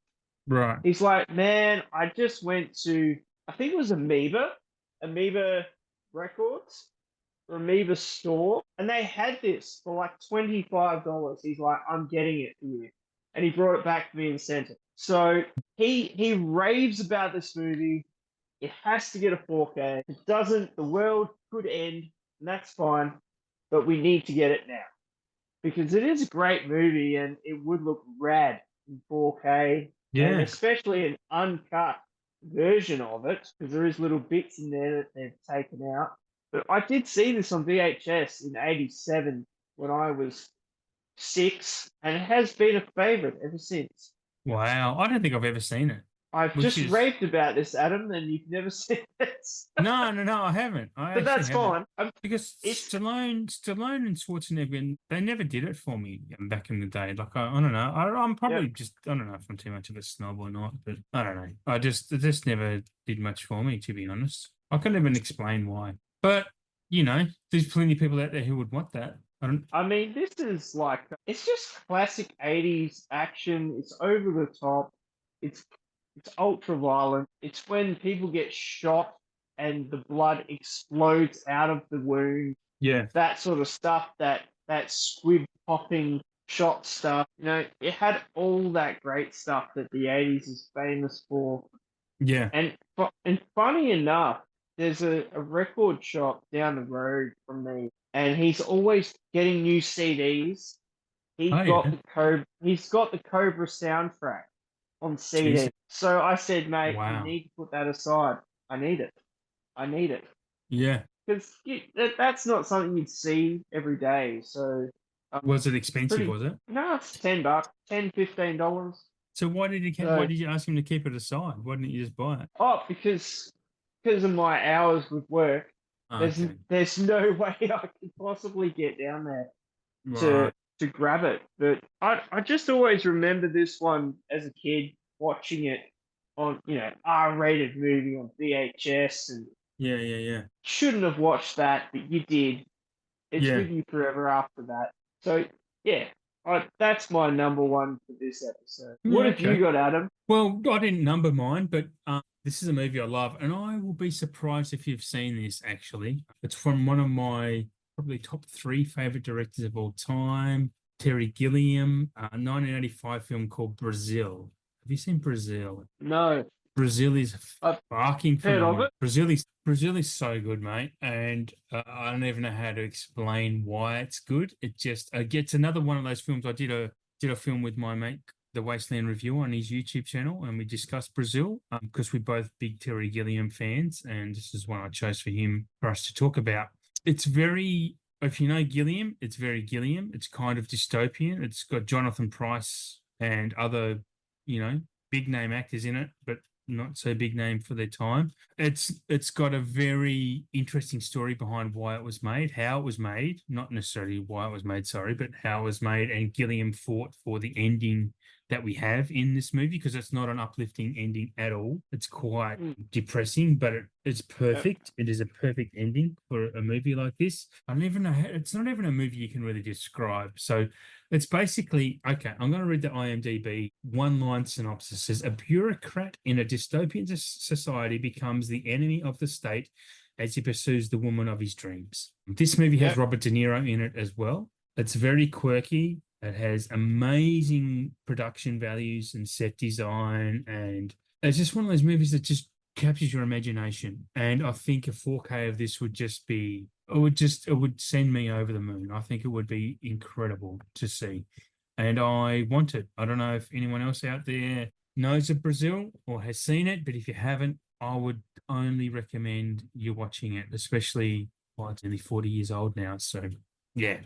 [SPEAKER 1] Right.
[SPEAKER 2] He's like, man, I just went to, I think it was Amoeba Records, or Amoeba store, and they had this for like $25. He's like, I'm getting it for you. And he brought it back to me and sent it. So he raves about this movie. It has to get a 4K. If it doesn't, the world could end, and that's fine. But we need to get it now. Because it is a great movie and it would look rad in 4K, and
[SPEAKER 1] Yeah.
[SPEAKER 2] especially an uncut version of it, because there is little bits in there that they've taken out. But I did see this on VHS in '87 when I was 6, and it has been a favorite ever since.
[SPEAKER 1] Wow. I don't think I've ever seen it,
[SPEAKER 2] I've
[SPEAKER 1] which
[SPEAKER 2] just
[SPEAKER 1] is
[SPEAKER 2] raved about this, Adam, and you've never seen it.
[SPEAKER 1] no, I haven't. I
[SPEAKER 2] But
[SPEAKER 1] actually
[SPEAKER 2] that's
[SPEAKER 1] haven't.
[SPEAKER 2] fine.
[SPEAKER 1] Because
[SPEAKER 2] It's
[SPEAKER 1] Stallone and Schwarzenegger, they never did it for me back in the day. Like I don't know. I'm
[SPEAKER 2] yeah.
[SPEAKER 1] probably just I don't know if I'm too much of a snob or not, but I don't know. It just never did much for me, to be honest. I couldn't even explain why. But there's plenty of people out there who would want that. I don't.
[SPEAKER 2] I mean, this is like, it's just classic '80s action. It's over the top. It's it's ultra violent. It's when people get shot and the blood explodes out of the wound.
[SPEAKER 1] Yeah,
[SPEAKER 2] That sort of stuff. That squib popping shot stuff. It had all that great stuff that the '80s is famous for.
[SPEAKER 1] yeah.
[SPEAKER 2] And funny enough, there's a record shop down the road from me, and he's always getting new CDs.
[SPEAKER 1] Oh yeah.
[SPEAKER 2] He's got the Cobra soundtrack on
[SPEAKER 1] Jesus.
[SPEAKER 2] CD. So I said, mate, you
[SPEAKER 1] Wow.
[SPEAKER 2] need to put that aside. I need it. I need it.
[SPEAKER 1] Yeah.
[SPEAKER 2] Because that's not something you'd see every day. So
[SPEAKER 1] Was it
[SPEAKER 2] it's
[SPEAKER 1] expensive?
[SPEAKER 2] pretty.
[SPEAKER 1] Was it?
[SPEAKER 2] No, it's $10, $15.
[SPEAKER 1] So why
[SPEAKER 2] So
[SPEAKER 1] did you ask him to keep it aside? Why didn't you just buy it?
[SPEAKER 2] because of my hours with work, there's
[SPEAKER 1] Okay.
[SPEAKER 2] there's no way I could possibly get down there to
[SPEAKER 1] Right.
[SPEAKER 2] to grab it. But I just always remember this one as a kid watching it on R-rated movie on VHS, and
[SPEAKER 1] Yeah, yeah, yeah.
[SPEAKER 2] shouldn't have watched that, but you did. It's
[SPEAKER 1] Yeah.
[SPEAKER 2] with you forever after that. So yeah, that's my number one for this episode. What
[SPEAKER 1] Yeah,
[SPEAKER 2] have you
[SPEAKER 1] okay.
[SPEAKER 2] got, Adam?
[SPEAKER 1] Well, I didn't number mine, but this is a movie I love, and I will be surprised if you've seen this, actually. It's from one of my probably top three favorite directors of all time, Terry Gilliam, a 1985 film called Brazil. Have you seen Brazil?
[SPEAKER 2] No,
[SPEAKER 1] Brazil is
[SPEAKER 2] I've
[SPEAKER 1] fucking
[SPEAKER 2] heard of
[SPEAKER 1] phenomenal.
[SPEAKER 2] it.
[SPEAKER 1] Brazil is so good, mate, and I don't even know how to explain why it's good. It just gets another one of those films. I did a film with my mate, the Wasteland Review, on his YouTube channel, and we discussed Brazil because we're both big Terry Gilliam fans, and this is one I chose for us to talk about. It's very, if you know Gilliam, it's very Gilliam. It's kind of dystopian. It's got Jonathan Pryce and other, big name actors in it, but not so big name for their time. It's got a very interesting story behind why it was made, how it was made, not necessarily why it was made, sorry, but how it was made. And Gilliam fought for the ending that we have in this movie because it's not an uplifting ending at all. It's quite
[SPEAKER 2] Mm,
[SPEAKER 1] depressing, but it's
[SPEAKER 2] yep.
[SPEAKER 1] perfect. It is a perfect ending for a movie like this. I don't even know it's not even a movie you can really describe. So it's basically, okay, I'm going to read the IMDb one-line synopsis. It says, a bureaucrat in a dystopian society becomes the enemy of the state as he pursues the woman of his dreams. This movie has
[SPEAKER 2] Yep.
[SPEAKER 1] Robert De Niro in it as well. It's very quirky. It has amazing production values and set design, and it's just one of those movies that just captures your imagination. And I think a 4K of this would just be, it would send me over the moon. I think it would be incredible to see. And I want it. I don't know if anyone else out there knows of Brazil or has seen it, but if you haven't, I would only recommend you watching it, especially while it's nearly 40 years old now. So yeah,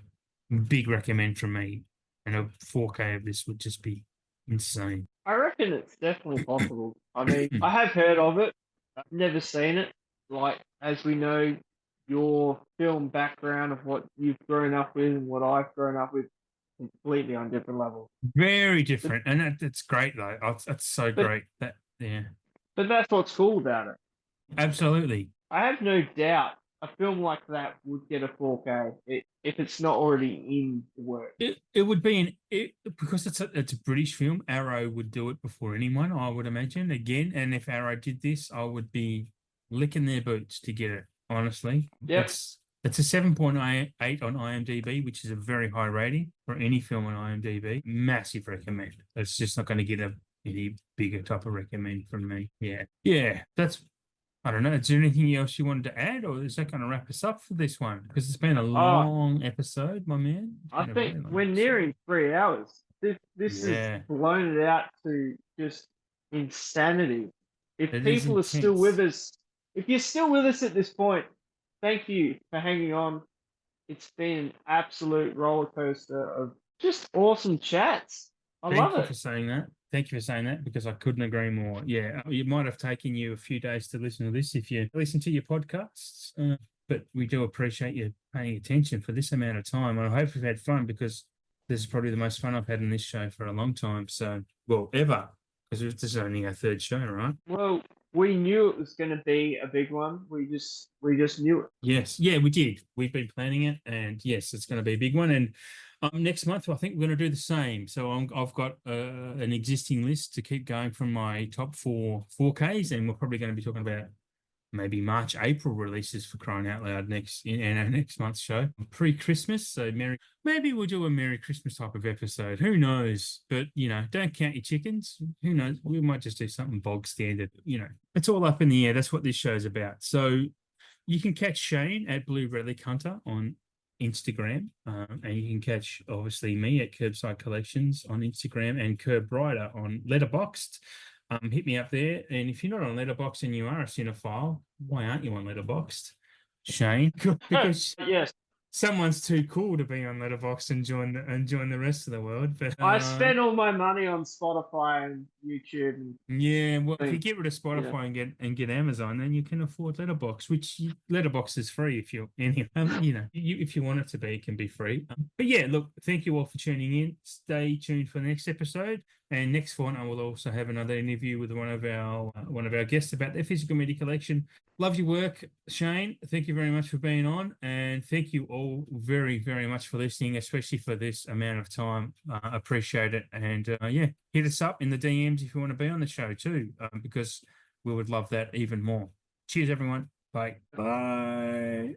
[SPEAKER 1] big recommend from me. And a 4K of this would just be insane.
[SPEAKER 2] I reckon it's definitely possible. I mean, I have heard of it. I've never seen it. Like, as we know, your film background of what you've grown up with and what I've grown up with, completely on different levels.
[SPEAKER 1] Very
[SPEAKER 2] But,
[SPEAKER 1] different. And that's great though. That's so
[SPEAKER 2] but,
[SPEAKER 1] great. That yeah.
[SPEAKER 2] but that's what's cool about it.
[SPEAKER 1] Absolutely.
[SPEAKER 2] I have no doubt a film like that would get a 4K if it's not already in the work.
[SPEAKER 1] It would be because it's a British film. Arrow would do it before anyone, I would imagine. Again, and if Arrow did this, I would be licking their boots to get it. Honestly,
[SPEAKER 2] Yep.
[SPEAKER 1] it's a 7.8 on IMDb, which is a very high rating for any film on IMDb. Massive recommend. It's just not going to get any bigger type of recommend from me. Yeah. That's. I don't know. Is there anything else you wanted to add, or is that going to wrap us up for this one? Because it's been a long episode, my man.
[SPEAKER 2] I think we're nearing 3 hours. This has blown it out to just insanity. If people are still with us, if you're still with us at this point, thank you for hanging on. It's been an absolute roller coaster of just awesome chats. I love it.
[SPEAKER 1] Thank you for saying that. Thank you for saying that, because I couldn't agree more. Yeah, it might have taken you a few days to listen to this if you listen to your podcasts, but we do appreciate you paying attention for this amount of time. And I hope you've had fun, because this is probably the most fun I've had in this show for a long time. So, well, ever, because this is only our third show, right?
[SPEAKER 2] Well, we knew it was going to be a big one. We just knew it.
[SPEAKER 1] Yes, yeah, we did. We've been planning it, and yes, it's going to be a big one. And next month, I think we're going to do the same. So I've got an existing list to keep going from my top 4Ks, and we're probably going to be talking about maybe March, April releases, for crying out loud, in our next month's show, pre-Christmas. So maybe we'll do a Merry Christmas type of episode. Who knows? But don't count your chickens. Who knows? We might just do something bog standard. It's all up in the air. That's what this show's about. So you can catch Shane at Blue Relic Hunter on Instagram, and you can catch obviously me at KerbSide Collections on Instagram, and KerbRider on Letterboxd. Hit me up there, and if you're not on Letterboxd and you are a cinephile, why aren't you on Letterboxd, Shane? Because
[SPEAKER 2] yes,
[SPEAKER 1] someone's too cool to be on Letterboxd and join the rest of the world. But
[SPEAKER 2] I spend all my money on Spotify and YouTube.
[SPEAKER 1] Well, if you get rid of Spotify and get Amazon, then you can afford Letterboxd, which Letterboxd is free if you if you want it to be, it can be free. But yeah, look, thank you all for tuning in. Stay tuned for the next episode. And next one, I will also have another interview with one of our guests about their physical media collection. Love your work, Shane. Thank you very much for being on, and thank you all very, very much for listening, especially for this amount of time. Appreciate it, and hit us up in the DMs if you want to be on the show too, because we would love that even more. Cheers, everyone. Bye. Bye.